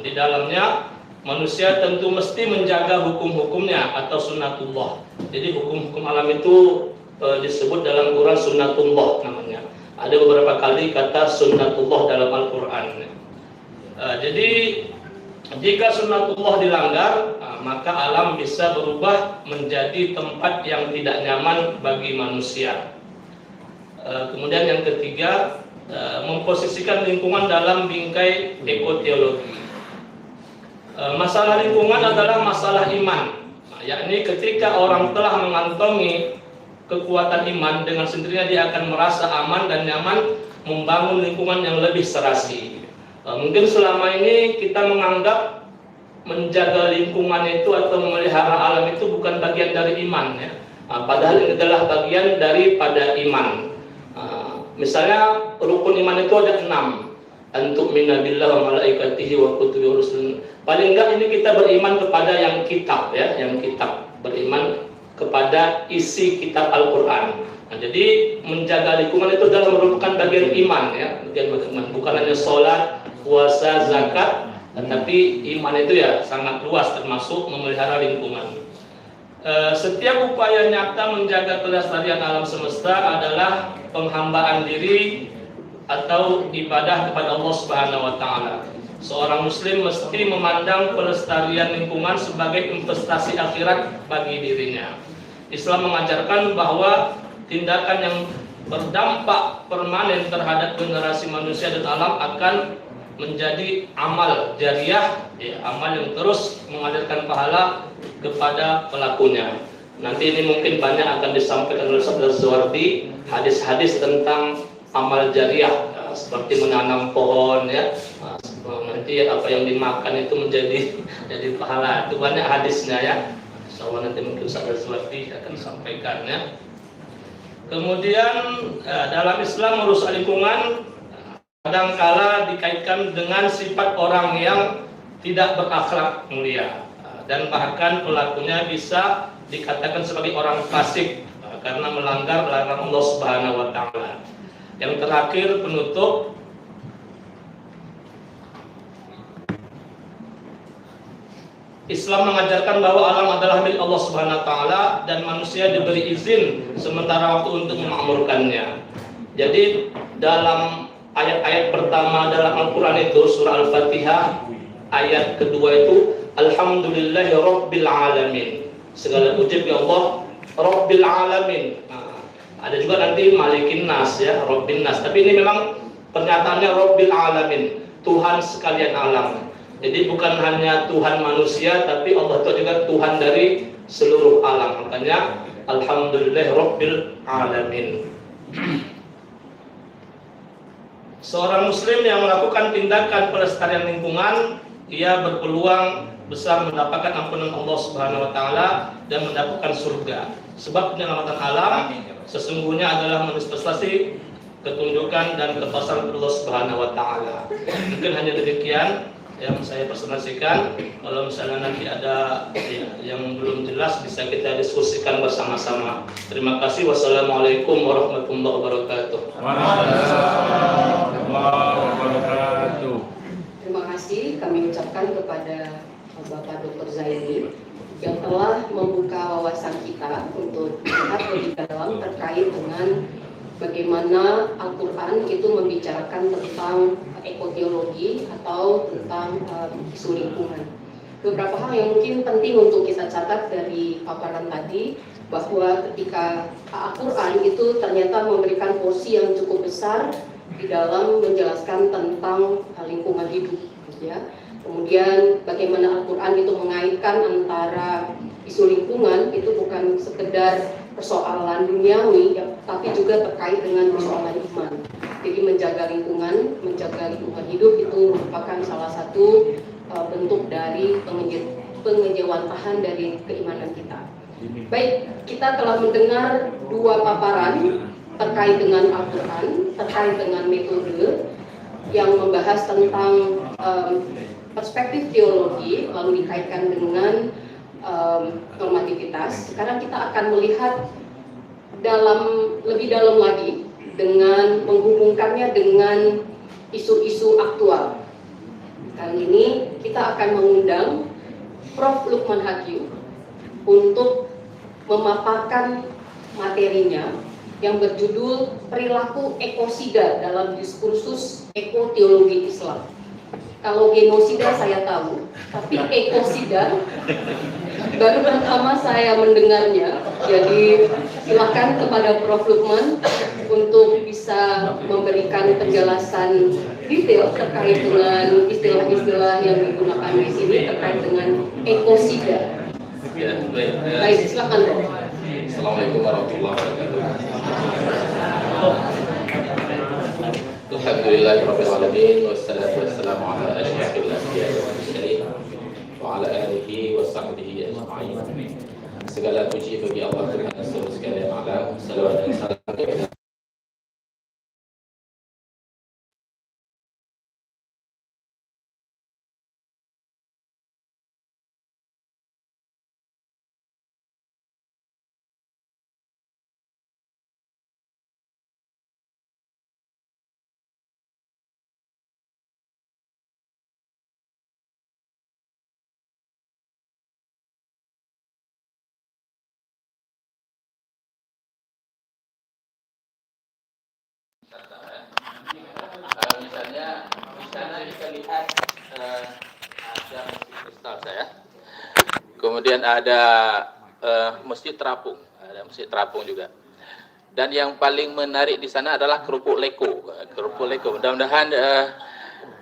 di dalamnya manusia tentu mesti menjaga hukum-hukumnya atau sunnatullah. Jadi hukum-hukum alam itu disebut dalam Quran sunnatullah namanya. Ada beberapa kali kata sunnatullah dalam Al-Quran. Jadi jika sunnatullah dilanggar, maka alam bisa berubah menjadi tempat yang tidak nyaman bagi manusia. Kemudian yang ketiga, memposisikan lingkungan dalam bingkai ekoteologi. Masalah lingkungan adalah masalah iman, yakni ketika orang telah mengantongi kekuatan iman, dengan sendirinya dia akan merasa aman dan nyaman membangun lingkungan yang lebih serasi. Mungkin selama ini kita menganggap menjaga lingkungan itu atau memelihara alam itu bukan bagian dari iman ya. Padahal ini adalah bagian daripada iman. Misalnya rukun iman itu ada 6. Antuk minabillah wa malaikatihi wa kutubi wa rusulun. Paling enggak ini kita beriman kepada yang kitab ya, yang kitab. Beriman kepada isi kitab Al-Quran. Nah, jadi menjaga lingkungan itu adalah merupakan bagian iman ya, bagian iman. Bukan hanya sholat, puasa, zakat, tetapi iman itu ya sangat luas, termasuk memelihara lingkungan. Setiap upaya nyata menjaga kelestarian alam semesta adalah penghambaan diri atau ibadah kepada Allah Subhanahu wa taala. Seorang muslim mesti memandang pelestarian lingkungan sebagai investasi akhirat bagi dirinya. Islam mengajarkan bahwa tindakan yang berdampak permanen terhadap generasi manusia dan alam akan menjadi amal jariah, ya, amal yang terus mengalirkan pahala kepada pelakunya. Nanti ini mungkin banyak akan disampaikan oleh Sabda Zuwardi, hadis-hadis tentang amal jariah, seperti menanam pohon ya. Nanti apa yang dimakan itu menjadi pahala. Itu banyak hadisnya ya. Insyaallah nanti mungkin Ustaz Suwardi akan sampaikannya. Kemudian dalam Islam urus lingkungan kadangkala dikaitkan dengan sifat orang yang tidak berakhlak mulia, dan bahkan pelakunya bisa dikatakan sebagai orang fasik karena melanggar larangan Allah Subhanahu wa taala. Yang terakhir penutup, Islam mengajarkan bahwa alam adalah milik Allah Subhanahu wa taala dan manusia diberi izin sementara waktu untuk memakmurkannya. Jadi dalam ayat-ayat pertama dalam Al-Qur'an itu surah Al-Fatihah, ayat kedua itu Alhamdulillahi Rabbil Alamin. Segala puji bagi Allah Rabbil Alamin. Ada juga nanti Malikin Nas ya, Rabbin Nas. Tapi ini memang pernyataannya Rabbil Alamin, Tuhan sekalian alam. Jadi bukan hanya Tuhan manusia, tapi Allah itu juga Tuhan dari seluruh alam. Makanya Alhamdulillah Rabbil Alamin. Seorang muslim yang melakukan tindakan pelestarian lingkungan, ia berpeluang besar mendapatkan ampunan Allah Subhanahu wa taala dan mendapatkan surga. Sebab penyelamatan alam sesungguhnya adalah manifestasi ketundukan dan kebesaran Allah Subhanahu wa taala. Mungkin hanya demikian yang saya presentasikan. Kalau misalnya nanti ada yang belum jelas bisa kita diskusikan bersama-sama. Terima kasih. Wassalamualaikum warahmatullahi wabarakatuh. Terima kasih kami ucapkan kepada Bapak Dr. Zaini yang telah membuka wawasan kita untuk melihat lebih dalam terkait dengan bagaimana Al-Quran itu membicarakan tentang ekoteologi atau tentang isu lingkungan. Beberapa hal yang mungkin penting untuk kita catat dari paparan tadi, bahwa ketika Al-Quran itu ternyata memberikan porsi yang cukup besar di dalam menjelaskan tentang lingkungan hidup, ya. Kemudian bagaimana Al-Quran itu mengaitkan antara isu lingkungan itu bukan sekedar persoalan duniawi, ya, tapi juga terkait dengan persoalan iman. Jadi menjaga lingkungan hidup itu merupakan salah satu bentuk dari pengejawantahan dari keimanan kita. Baik, kita telah mendengar dua paparan terkait dengan Al-Quran, terkait dengan metode yang membahas tentang perspektif teologi, lalu dikaitkan dengan normativitas. Sekarang kita akan melihat lebih dalam lagi dengan menghubungkannya dengan isu-isu aktual. Kali ini kita akan mengundang Prof. Lukman Hakim untuk memaparkan materinya yang berjudul Perilaku Ekosida dalam Diskursus Ekoteologi Islam. Kalau genosida saya tahu, tapi ekosida baru pertama saya mendengarnya. Jadi silakan kepada Prof. Lukman untuk bisa memberikan penjelasan detail terkait dengan istilah-istilah yang digunakan di sini terkait dengan ekosida. Ya, baik, silakan Prof. Assalamualaikum warahmatullahi wabarakatuh. Alhamdulillahirabbil alamin wassalatu wassalamu ala asyrafil anbiya'i wal mursalin wa ala alihi wa sahbihi ajma'in. Segala puji bagi Allah Tuhan seluruh sekalian alam. Salawat dan salam kepada misalnya di sana kita lihat ada masjid kristal saya, kemudian ada masjid terapung, ada masjid terapung juga. Dan yang paling menarik di sana adalah kerupuk leko. Kerupuk leko. Mudah-mudahan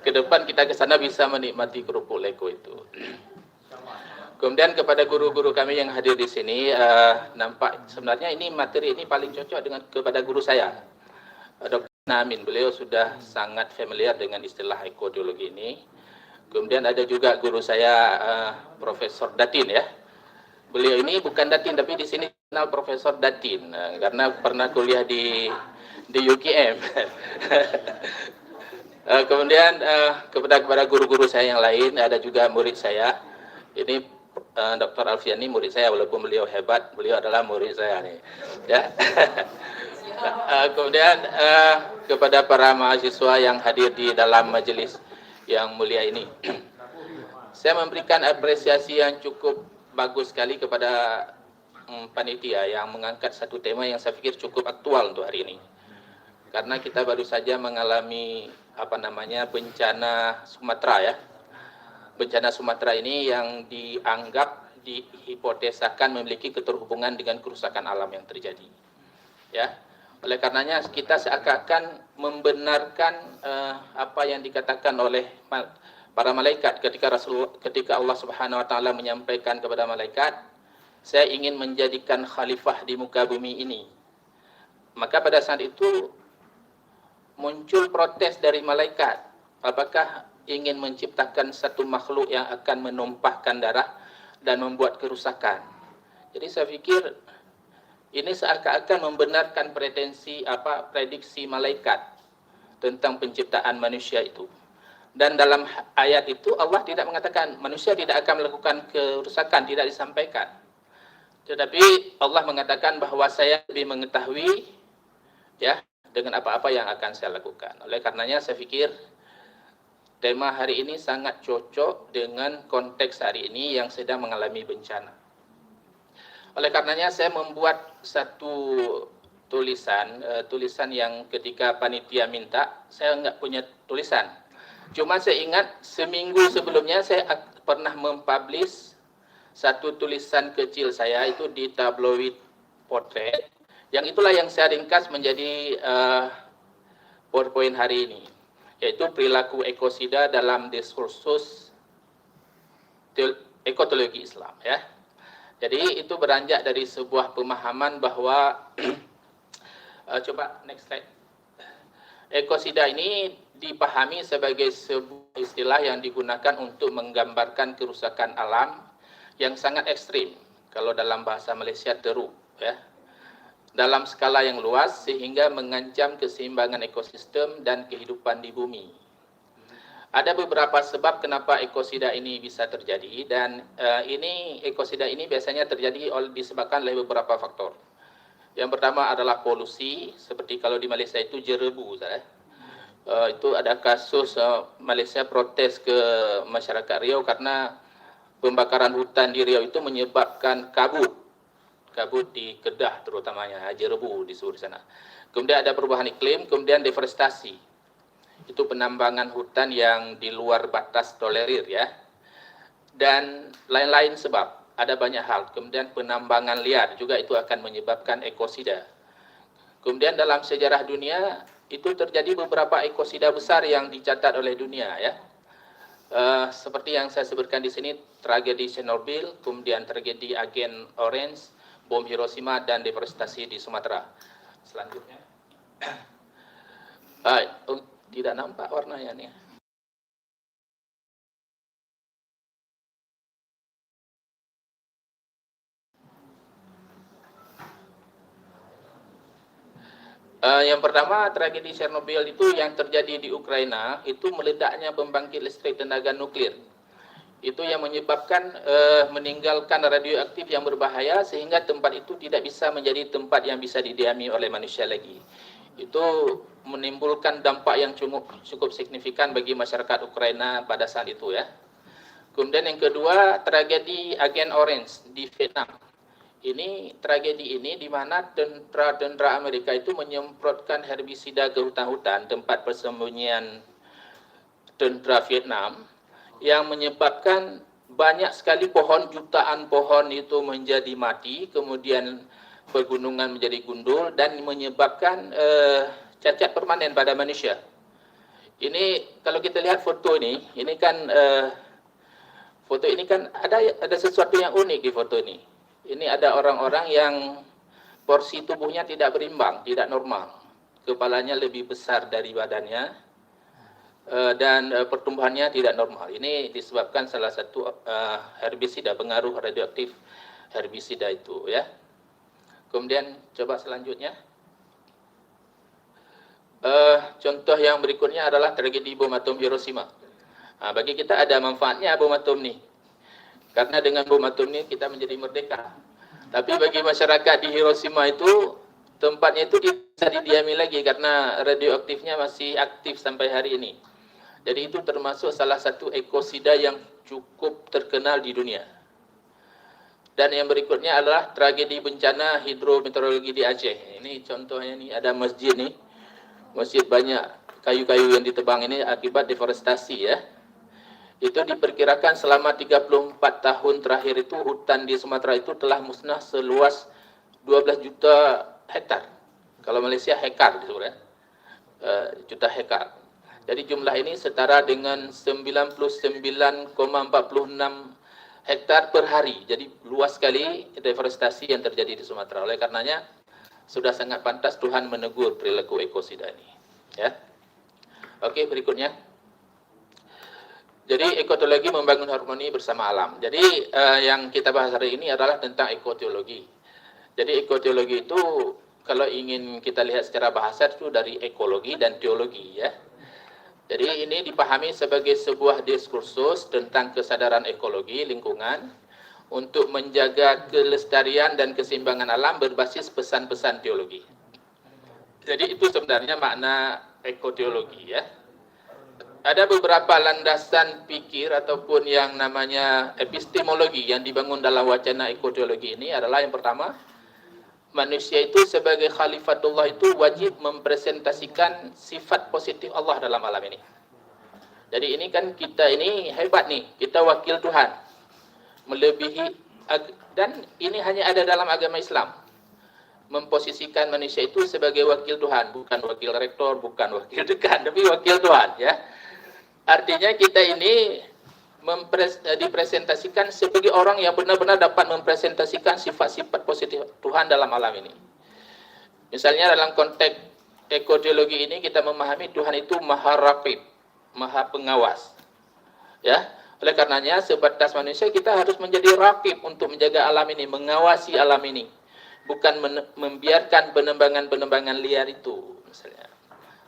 ke depan kita ke sana bisa menikmati kerupuk leko itu. Kemudian kepada guru-guru kami yang hadir di sini, nampak sebenarnya ini materi ini paling cocok dengan kepada guru saya, Dr. Namin. Beliau sudah sangat familiar dengan istilah ekoteologi ini. Kemudian ada juga guru saya, Profesor Datin ya. Beliau ini bukan Datin, tapi di sini kenal Profesor Datin, karena pernah kuliah di UKM. Kemudian kepada guru-guru saya yang lain, ada juga murid saya. Ini Dr. Alfiani murid saya, walaupun beliau hebat, beliau adalah murid saya nih. Ya. Kemudian kepada para mahasiswa yang hadir di dalam majelis yang mulia ini, saya memberikan apresiasi yang cukup bagus sekali kepada panitia yang mengangkat satu tema yang saya pikir cukup aktual untuk hari ini. Karena kita baru saja mengalami bencana Sumatera ya. Bencana Sumatera ini yang dianggap dihipotesakan memiliki keterhubungan dengan kerusakan alam yang terjadi. Ya. Oleh karenanya kita seakan-akan membenarkan apa yang dikatakan oleh para malaikat ketika Allah Subhanahu wa taala menyampaikan kepada malaikat, saya ingin menjadikan khalifah di muka bumi ini. Maka pada saat itu muncul protes dari malaikat. Apakah ingin menciptakan satu makhluk yang akan menumpahkan darah dan membuat kerusakan? Jadi saya pikir ini seakan-akan membenarkan prediksi malaikat tentang penciptaan manusia itu. Dan dalam ayat itu Allah tidak mengatakan manusia tidak akan melakukan kerusakan, tidak disampaikan. Tetapi Allah mengatakan bahwa saya lebih mengetahui ya dengan apa-apa yang akan saya lakukan. Oleh karenanya saya pikir tema hari ini sangat cocok dengan konteks hari ini yang sedang mengalami bencana. Oleh karenanya saya membuat satu tulisan yang ketika panitia minta, saya enggak punya tulisan. Cuma saya ingat seminggu sebelumnya saya pernah mempublish satu tulisan kecil saya itu di tabloid Potret. Yang itulah yang saya ringkas menjadi PowerPoint hari ini. Yaitu perilaku ekosida dalam diskursus ekologi Islam. Ya. Jadi itu beranjak dari sebuah pemahaman bahwa coba next slide. Ekosida ini dipahami sebagai sebuah istilah yang digunakan untuk menggambarkan kerusakan alam yang sangat ekstrim. Kalau dalam bahasa Malaysia teruk, ya, dalam skala yang luas sehingga mengancam keseimbangan ekosistem dan kehidupan di bumi. Ada beberapa sebab kenapa ekosida ini bisa terjadi dan ekosida ini biasanya terjadi disebabkan oleh beberapa faktor. Yang pertama adalah polusi, seperti kalau di Malaysia itu jerebu, itu ada kasus Malaysia protes ke masyarakat Riau karena pembakaran hutan di Riau itu menyebabkan kabut di Kedah terutamanya, jerebu di seluruh sana. Kemudian ada perubahan iklim, kemudian deforestasi. Itu penambangan hutan yang di luar batas tolerir ya. Dan lain-lain sebab. Ada banyak hal. Kemudian penambangan liar juga itu akan menyebabkan ekosida. Kemudian dalam sejarah dunia itu terjadi beberapa ekosida besar yang dicatat oleh dunia ya. Seperti yang saya sebutkan di sini, tragedi Chernobyl, kemudian tragedi Agen Orange, bom Hiroshima dan deforestasi di Sumatera. Selanjutnya. Tidak nampak warnanya nih. Yang pertama, tragedi Chernobyl itu yang terjadi di Ukraina, itu meledaknya pembangkit listrik tenaga nuklir. Itu yang menyebabkan meninggalkan radioaktif yang berbahaya sehingga tempat itu tidak bisa menjadi tempat yang bisa didiami oleh manusia lagi. Itu menimbulkan dampak yang cukup signifikan bagi masyarakat Ukraina pada saat itu ya. Kemudian yang kedua, tragedi Agen Orange di Vietnam. Ini tragedi ini di mana tentara Amerika itu menyemprotkan herbisida ke hutan-hutan tempat persembunyian tentara Vietnam yang menyebabkan banyak sekali pohon, jutaan pohon itu menjadi mati, kemudian pegunungan menjadi gundul dan menyebabkan cacat permanen pada manusia. Ini kalau kita lihat foto ini kan foto ini kan ada sesuatu yang unik di foto ini. Ini ada orang-orang yang porsi tubuhnya tidak berimbang, tidak normal. Kepalanya lebih besar dari badannya dan pertumbuhannya tidak normal. Ini disebabkan salah satu herbisida pengaruh radioaktif herbisida itu ya. Kemudian coba selanjutnya. Contoh yang berikutnya adalah tragedi bom atom Hiroshima. Bagi kita ada manfaatnya bom atom nih. Karena dengan bom atom ini kita menjadi merdeka. Tapi bagi masyarakat di Hiroshima itu tempatnya itu bisa didiami lagi karena radioaktifnya masih aktif sampai hari ini. Jadi itu termasuk salah satu ekosida yang cukup terkenal di dunia. Dan yang berikutnya adalah tragedi bencana hidrometeorologi di Aceh. Ini contohnya nih, ada masjid nih. Masjid banyak kayu-kayu yang ditebang ini akibat deforestasi ya. Itu diperkirakan selama 34 tahun terakhir itu hutan di Sumatera itu telah musnah seluas 12 juta hektar. Kalau Malaysia hektar sebenarnya. Juta hektar. Jadi jumlah ini setara dengan 99,46 hektar per hari. Jadi luas sekali deforestasi yang terjadi di Sumatera. Oleh karenanya sudah sangat pantas Tuhan menegur perilaku ekosida ini. Ya. Oke, berikutnya. Jadi ekoteologi membangun harmoni bersama alam. Jadi yang kita bahas hari ini adalah tentang ekoteologi. Jadi ekoteologi itu kalau ingin kita lihat secara bahasa itu dari ekologi dan teologi ya. Jadi ini dipahami sebagai sebuah diskursus tentang kesadaran ekologi lingkungan untuk menjaga kelestarian dan keseimbangan alam berbasis pesan-pesan teologi. Jadi itu sebenarnya makna ekoteologi ya. Ada beberapa landasan pikir ataupun yang namanya epistemologi yang dibangun dalam wacana ekoteologi ini adalah yang pertama, manusia itu sebagai khalifatullah itu wajib mempresentasikan sifat positif Allah dalam alam ini. Jadi ini kan kita ini hebat nih, kita wakil Tuhan. Melebihi, dan ini hanya ada dalam agama Islam. Memposisikan manusia itu sebagai wakil Tuhan, bukan wakil rektor, bukan wakil dekan, tapi wakil Tuhan ya. Artinya kita ini dipresentasikan sebagai orang yang benar-benar dapat mempresentasikan sifat-sifat positif Tuhan dalam alam ini. Misalnya dalam konteks ekoteologi ini kita memahami Tuhan itu maha raqib, maha pengawas. Ya, oleh karenanya sebatas manusia kita harus menjadi raqib untuk menjaga alam ini, mengawasi alam ini. Bukan membiarkan penembangan-penembangan liar itu misalnya.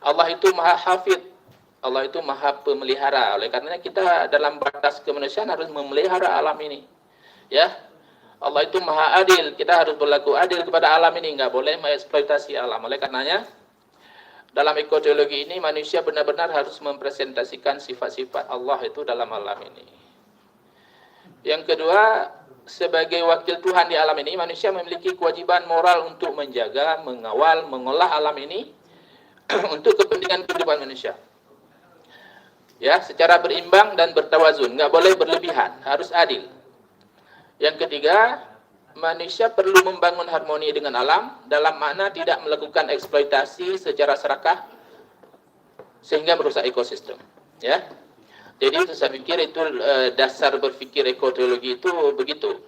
Allah itu maha hafidh. Allah itu maha pemelihara. Oleh karenanya kita dalam batas kemanusiaan harus memelihara alam ini. Ya. Allah itu maha adil. Kita harus berlaku adil kepada alam ini. Enggak boleh mengeksploitasi alam. Oleh karenanya dalam ekoteologi ini manusia benar-benar harus mempresentasikan sifat-sifat Allah itu dalam alam ini. Yang kedua, sebagai wakil Tuhan di alam ini, manusia memiliki kewajiban moral untuk menjaga, mengawal, mengolah alam ini untuk kepentingan kehidupan manusia. Ya, secara berimbang dan bertawazun, nggak boleh berlebihan, harus adil. Yang ketiga, manusia perlu membangun harmoni dengan alam dalam makna tidak melakukan eksploitasi secara serakah sehingga merusak ekosistem. Ya, jadi itu saya pikir itu dasar berpikir ekoteologi itu begitu.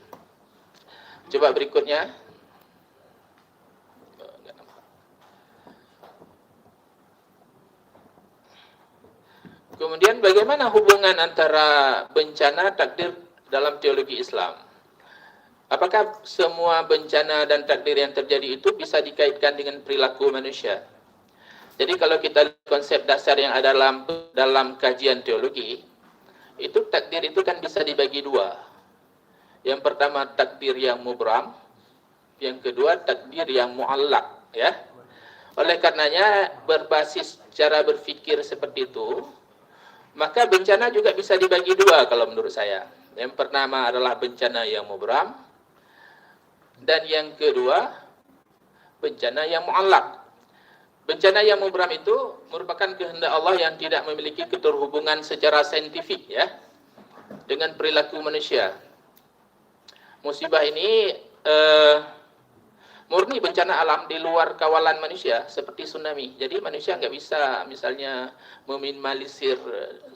Coba berikutnya. Kemudian bagaimana hubungan antara bencana takdir dalam teologi Islam? Apakah semua bencana dan takdir yang terjadi itu bisa dikaitkan dengan perilaku manusia? Jadi kalau kita lihat konsep dasar yang ada dalam kajian teologi, itu takdir itu kan bisa dibagi dua. Yang pertama takdir yang mubram, yang kedua takdir yang muallaq, ya. Oleh karenanya berbasis cara berfikir seperti itu, maka bencana juga bisa dibagi dua kalau menurut saya. Yang pertama adalah bencana yang mubram, dan yang kedua bencana yang muallaq. Bencana yang mubram itu merupakan kehendak Allah yang tidak memiliki keterhubungan secara saintifik ya dengan perilaku manusia. Musibah ini murni bencana alam di luar kawalan manusia seperti tsunami. Jadi manusia nggak bisa misalnya meminimalisir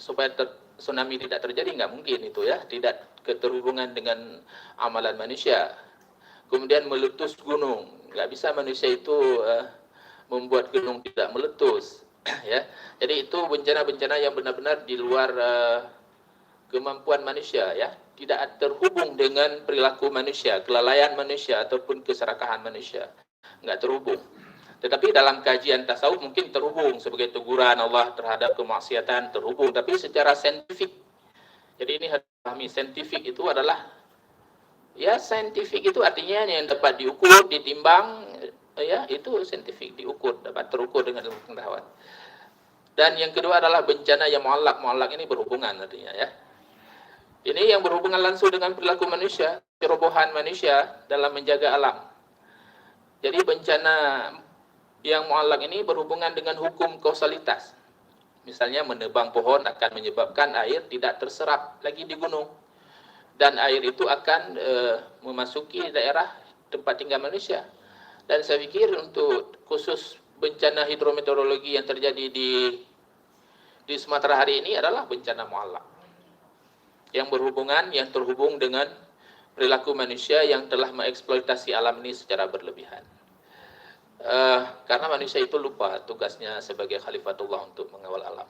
supaya tsunami tidak terjadi, nggak mungkin itu ya, tidak keterhubungan dengan amalan manusia. Kemudian meletus gunung, nggak bisa manusia itu membuat gunung tidak meletus ya. Jadi itu bencana-bencana yang benar-benar di luar kemampuan manusia, ya, tidak terhubung dengan perilaku manusia, kelalaian manusia ataupun keserakahan manusia, nggak terhubung. Tetapi dalam kajian tasawuf mungkin terhubung sebagai teguran Allah terhadap kemaksiatan, terhubung, tapi secara saintifik. Jadi ini harus dipahami, saintifik itu adalah, ya, saintifik itu artinya yang dapat diukur, ditimbang, ya, itu saintifik, diukur, dapat terukur dengan ilmu pengetahuan. Dan yang kedua adalah bencana yang muallak. Muallak ini berhubungan artinya, ya. Ini yang berhubungan langsung dengan perilaku manusia, cerobohan manusia dalam menjaga alam. Jadi bencana yang muallak ini berhubungan dengan hukum kausalitas. Misalnya menebang pohon akan menyebabkan air tidak terserap lagi di gunung. Dan air itu akan memasuki daerah tempat tinggal manusia. Dan saya pikir untuk khusus bencana hidrometeorologi yang terjadi di Sumatera hari ini adalah bencana muallak. Yang berhubungan, yang terhubung dengan perilaku manusia yang telah mengeksploitasi alam ini secara berlebihan. Karena manusia itu lupa tugasnya sebagai khalifatullah untuk mengawal alam.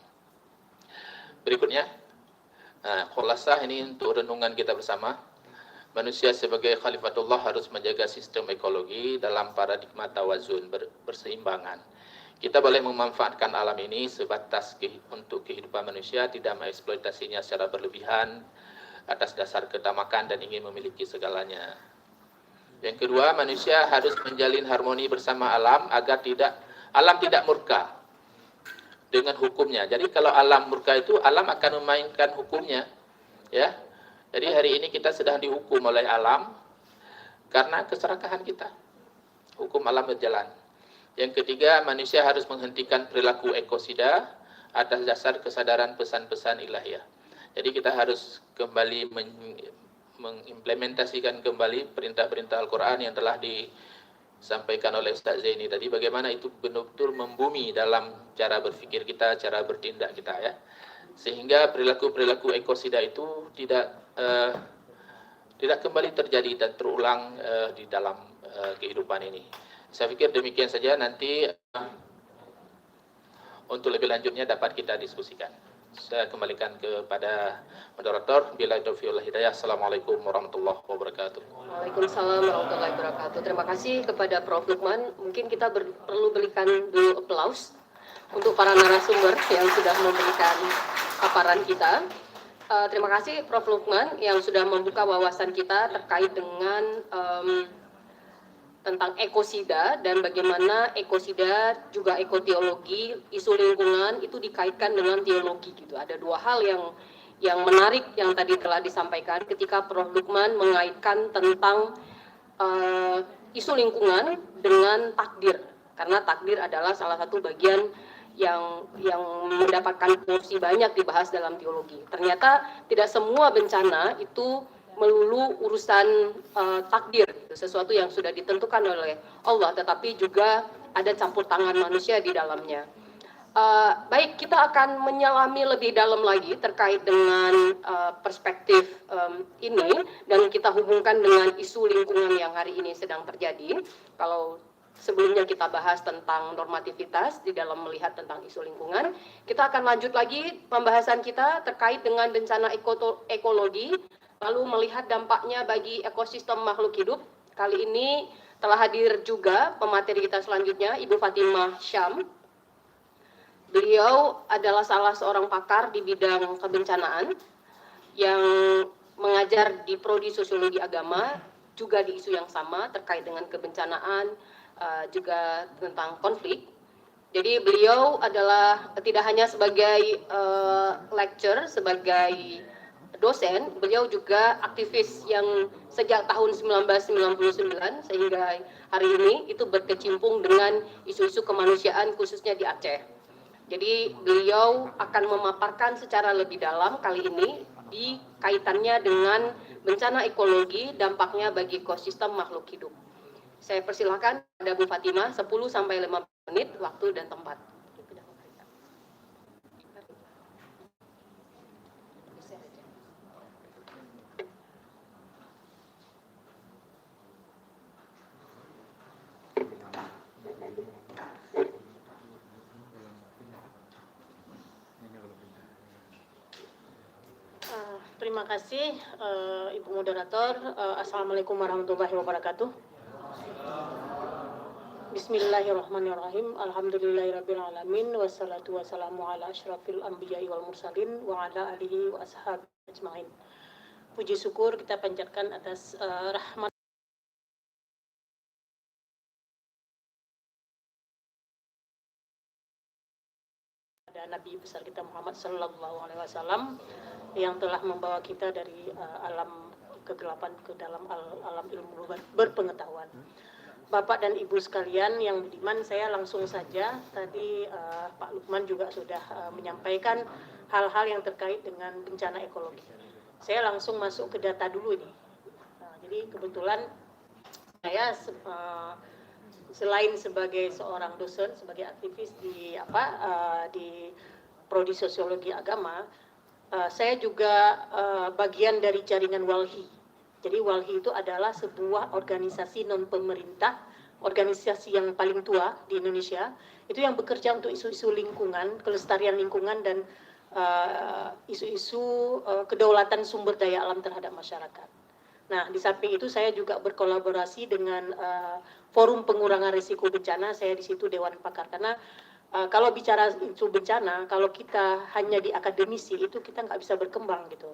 Berikutnya, khulasah ini untuk renungan kita bersama. Manusia sebagai khalifatullah harus menjaga sistem ekologi dalam paradigma tawazun, berseimbangan. Kita boleh memanfaatkan alam ini sebatas untuk kehidupan manusia, tidak mengeksploitasinya secara berlebihan atas dasar ketamakan dan ingin memiliki segalanya. Yang kedua, manusia harus menjalin harmoni bersama alam agar alam tidak murka dengan hukumnya. Jadi kalau alam murka itu, alam akan memainkan hukumnya, ya. Jadi hari ini kita sedang dihukum oleh alam karena keserakahan kita. Hukum alam berjalan. Yang ketiga, manusia harus menghentikan perilaku ekosida atas dasar kesadaran pesan-pesan ilahiyah. Jadi kita harus kembali mengimplementasikan kembali perintah-perintah Al-Quran yang telah disampaikan oleh Ustaz Zaini tadi. Bagaimana itu betul-betul membumi dalam cara berpikir kita, cara bertindak kita, ya. Sehingga perilaku-perilaku ekosida itu tidak kembali terjadi dan terulang di dalam kehidupan ini. Saya pikir demikian saja, nanti untuk lebih lanjutnya dapat kita diskusikan. Saya kembalikan kepada moderator. Billahi taufiq wal hidayah. Assalamualaikum warahmatullahi wabarakatuh. Waalaikumsalam warahmatullahi wabarakatuh. Terima kasih kepada Prof. Lukman. Mungkin kita perlu berikan dulu aplaus untuk para narasumber yang sudah memberikan paparan kita. Terima kasih Prof. Lukman yang sudah membuka wawasan kita terkait dengan tentang ekosida dan bagaimana ekosida juga ekoteologi, isu lingkungan itu dikaitkan dengan teologi gitu. Ada dua hal yang menarik yang tadi telah disampaikan ketika Prof. Lukman mengaitkan tentang isu lingkungan dengan takdir, karena takdir adalah salah satu bagian yang mendapatkan porsi banyak dibahas dalam teologi. Ternyata tidak semua bencana itu melulu urusan takdir, sesuatu yang sudah ditentukan oleh Allah, tetapi juga ada campur tangan manusia di dalamnya. Baik, kita akan menyelami lebih dalam lagi terkait dengan perspektif ini, dan kita hubungkan dengan isu lingkungan yang hari ini sedang terjadi. Kalau sebelumnya kita bahas tentang normativitas di dalam melihat tentang isu lingkungan, kita akan lanjut lagi pembahasan kita terkait dengan bencana ekologi, lalu melihat dampaknya bagi ekosistem makhluk hidup. Kali ini telah hadir juga pemateri kita selanjutnya, Ibu Fatimah Syam. Beliau adalah salah seorang pakar di bidang kebencanaan yang mengajar di Prodi Sosiologi Agama, juga di isu yang sama terkait dengan kebencanaan, juga tentang konflik. Jadi beliau adalah tidak hanya sebagai lecturer, sebagai dosen, beliau juga aktivis yang sejak tahun 1999 sehingga hari ini itu berkecimpung dengan isu-isu kemanusiaan khususnya di Aceh. Jadi beliau akan memaparkan secara lebih dalam kali ini di kaitannya dengan bencana ekologi, dampaknya bagi ekosistem makhluk hidup. Saya persilahkan pada Bu Fatimah 10-15 menit waktu dan tempat. Terima kasih Ibu Moderator. Assalamualaikum warahmatullahi wabarakatuh. Bismillahirrahmanirrahim. Alhamdulillahirabbil alamin wassalatu wassalamu ala asyrafil anbiya'i wal mursalin wa ala alihi wa ashabihi ajmain. Puji syukur kita panjatkan atas rahmat Nabi besar kita Muhammad Sallallahu Alaihi Wasallam yang telah membawa kita dari alam kegelapan ke dalam alam ilmu berpengetahuan. Bapak dan Ibu sekalian yang budiman, saya langsung saja tadi Pak Lukman juga sudah menyampaikan hal-hal yang terkait dengan bencana ekologi. Saya langsung masuk ke data dulu ini. Jadi kebetulan saya selain sebagai seorang dosen, sebagai aktivis di di Prodi Sosiologi Agama, saya juga bagian dari jaringan WALHI. Jadi WALHI itu adalah sebuah organisasi non pemerintah, organisasi yang paling tua di Indonesia, itu yang bekerja untuk isu-isu lingkungan, kelestarian lingkungan dan isu-isu kedaulatan sumber daya alam terhadap masyarakat. Nah, di samping itu saya juga berkolaborasi dengan Forum Pengurangan Risiko Bencana. Saya di situ Dewan Pakar. Karena kalau bicara isu bencana, kalau kita hanya di akademisi, itu kita nggak bisa berkembang gitu.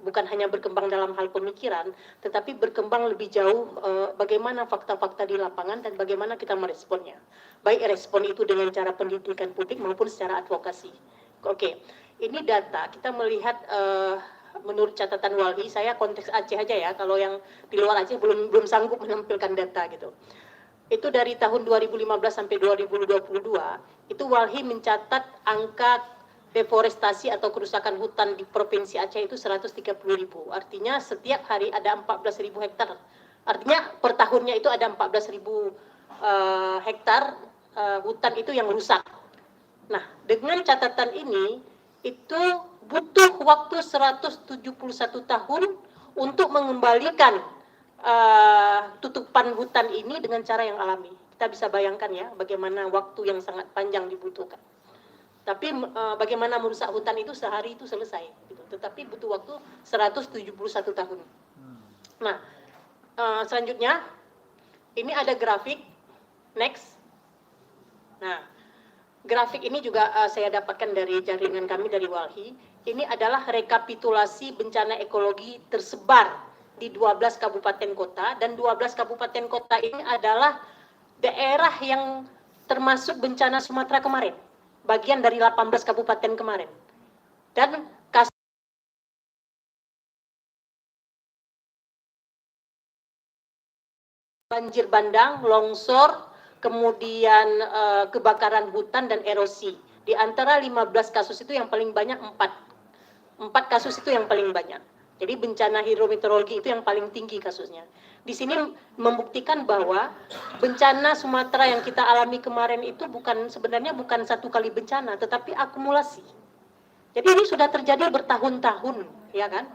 Bukan hanya berkembang dalam hal pemikiran, tetapi berkembang lebih jauh bagaimana fakta-fakta di lapangan dan bagaimana kita meresponnya. Baik respon itu dengan cara pendidikan publik maupun secara advokasi. Oke, ini data, kita melihat menurut catatan WALHI, saya konteks Aceh aja ya, kalau yang di luar Aceh belum sanggup menampilkan data gitu. Itu dari tahun 2015 sampai 2022, itu WALHI mencatat angka deforestasi atau kerusakan hutan di Provinsi Aceh itu 130.000. Artinya setiap hari ada 14.000 hektar. Artinya per tahunnya itu ada 14.000 hektar hutan itu yang rusak. Nah, dengan catatan ini, itu butuh waktu 171 tahun untuk mengembalikan tutupan hutan ini dengan cara yang alami. Kita bisa bayangkan ya, bagaimana waktu yang sangat panjang dibutuhkan. Tapi bagaimana merusak hutan itu sehari itu selesai. Gitu. Tetapi butuh waktu 171 tahun. Nah, selanjutnya, ini ada grafik. Next. Nah, grafik ini juga saya dapatkan dari jaringan kami dari WALHI. Ini adalah rekapitulasi bencana ekologi tersebar di 12 kabupaten kota, dan 12 kabupaten kota ini adalah daerah yang termasuk bencana Sumatera kemarin, bagian dari 18 kabupaten kemarin. Dan banjir bandang, longsor, kemudian kebakaran hutan dan erosi. Di antara 15 kasus itu yang paling banyak 4 kasus itu yang paling banyak. Jadi bencana hidrometeorologi itu yang paling tinggi kasusnya. Di sini membuktikan bahwa bencana Sumatera yang kita alami kemarin itu sebenarnya bukan satu kali bencana, tetapi akumulasi. Jadi ini sudah terjadi bertahun-tahun, ya kan?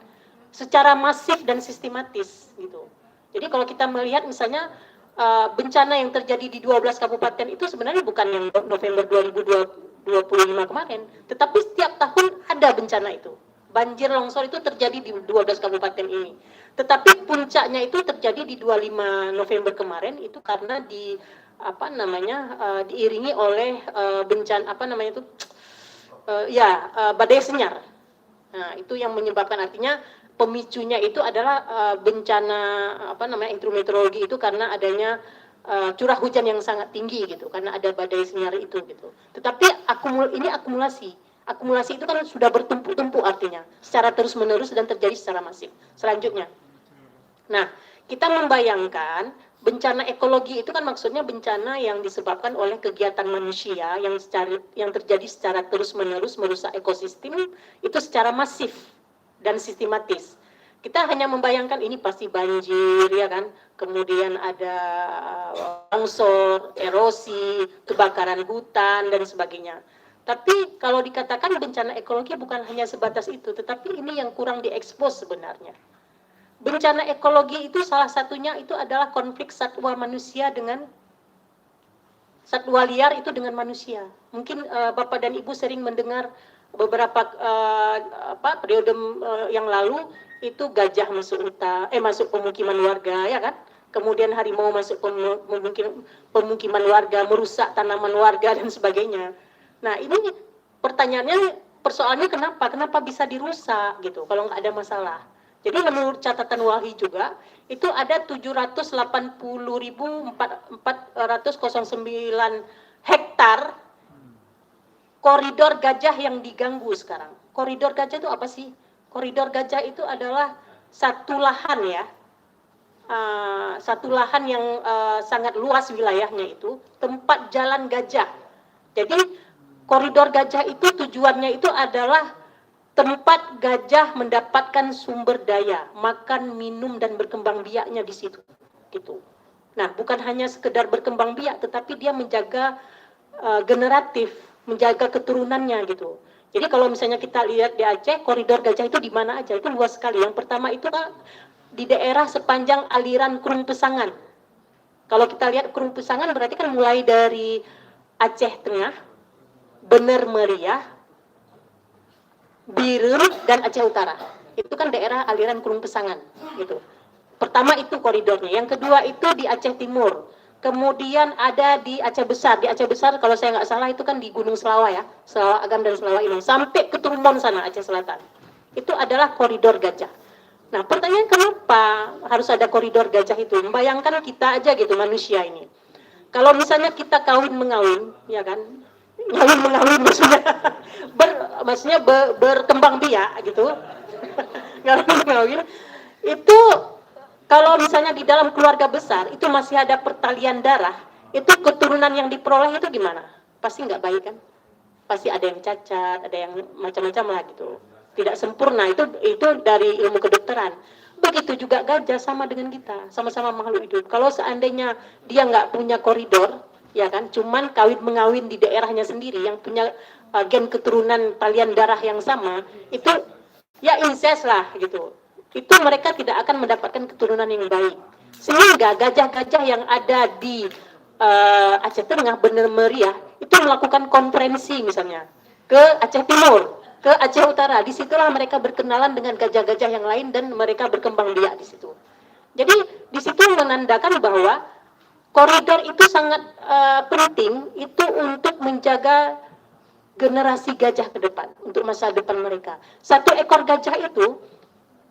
Secara masif dan sistematis gitu. Jadi kalau kita melihat misalnya bencana yang terjadi di 12 kabupaten itu sebenarnya bukan yang November 2025 kemarin, tetapi setiap tahun ada bencana itu. Banjir longsor itu terjadi di 12 kabupaten ini. Tetapi puncaknya itu terjadi di 25 November kemarin itu karena diiringi oleh bencana badai senyar. Nah, itu yang menyebabkan, artinya pemicunya itu adalah bencana hidrometeorologi itu karena adanya curah hujan yang sangat tinggi gitu, karena ada badai senyar itu gitu. Tetapi ini akumulasi itu kan sudah bertumpuk-tumpuk, artinya secara terus-menerus dan terjadi secara masif. Selanjutnya, nah kita membayangkan bencana ekologi itu kan maksudnya bencana yang disebabkan oleh kegiatan manusia yang terjadi secara terus-menerus merusak ekosistem itu secara masif dan sistematis. Kita hanya membayangkan ini pasti banjir, ya kan? Kemudian ada longsor, erosi, kebakaran hutan dan sebagainya. Tapi kalau dikatakan bencana ekologi bukan hanya sebatas itu, tetapi ini yang kurang diekspos sebenarnya. Bencana ekologi itu salah satunya itu adalah konflik satwa manusia dengan satwa liar itu dengan manusia. Mungkin Bapak dan Ibu sering mendengar beberapa periode yang lalu itu gajah masuk masuk pemukiman warga, ya kan? Kemudian harimau masuk pemukiman warga, merusak tanaman warga dan sebagainya. Nah, ini persoalannya kenapa bisa dirusak gitu kalau nggak ada masalah. Jadi menurut catatan WALHI juga itu ada 780.409 hektar koridor gajah yang diganggu sekarang. Koridor gajah itu apa sih? Koridor gajah itu adalah satu lahan ya, satu lahan yang sangat luas wilayahnya itu, tempat jalan gajah. Jadi koridor gajah itu tujuannya itu adalah tempat gajah mendapatkan sumber daya, makan, minum, dan berkembang biaknya di situ. Gitu. Nah, bukan hanya sekedar berkembang biak, tetapi dia menjaga generatif, menjaga keturunannya gitu. Jadi kalau misalnya kita lihat di Aceh, koridor gajah itu di mana aja, itu luas sekali. Yang pertama itu di daerah sepanjang aliran Krung Pesangan. Kalau kita lihat Krung Pesangan berarti kan mulai dari Aceh Tengah, Bener Meriah, Biren, dan Aceh Utara. Itu kan daerah aliran Krung Pesangan gitu. Pertama itu koridornya. Yang kedua itu di Aceh Timur. Kemudian ada di Aceh Besar. Di Aceh Besar kalau saya nggak salah itu kan di Gunung Selawa ya, Selawa Agam dan Selawa Ilung, sampai ke Turumbon sana, Aceh Selatan. Itu adalah koridor gajah. Nah, pertanyaan kenapa harus ada koridor gajah itu? Membayangkan kita aja gitu, manusia ini. Kalau misalnya kita kawin mengawin, ya kan? Kawin mengawin maksudnya berkembang biak gitu. Kawin mengawin itu kalau misalnya di dalam keluarga besar itu masih ada pertalian darah, itu keturunan yang diperoleh itu gimana? Pasti nggak baik kan? Pasti ada yang cacat, ada yang macam-macam lah gitu. Tidak sempurna, itu dari ilmu kedokteran. Begitu juga gajah sama dengan kita, sama-sama makhluk hidup. Kalau seandainya dia nggak punya koridor, ya kan, cuman kawin mengawin di daerahnya sendiri yang punya gen keturunan talian darah yang sama, itu ya incest lah gitu. Itu mereka tidak akan mendapatkan keturunan yang baik. Sehingga gajah-gajah yang ada di Aceh Tengah, Bener Meriah, itu melakukan konferensi misalnya ke Aceh Timur, ke Aceh Utara. Disitulah mereka berkenalan dengan gajah-gajah yang lain dan mereka berkembang biak di situ. Jadi di situ menandakan bahwa koridor itu sangat penting itu untuk menjaga generasi gajah ke depan, untuk masa depan mereka. Satu ekor gajah itu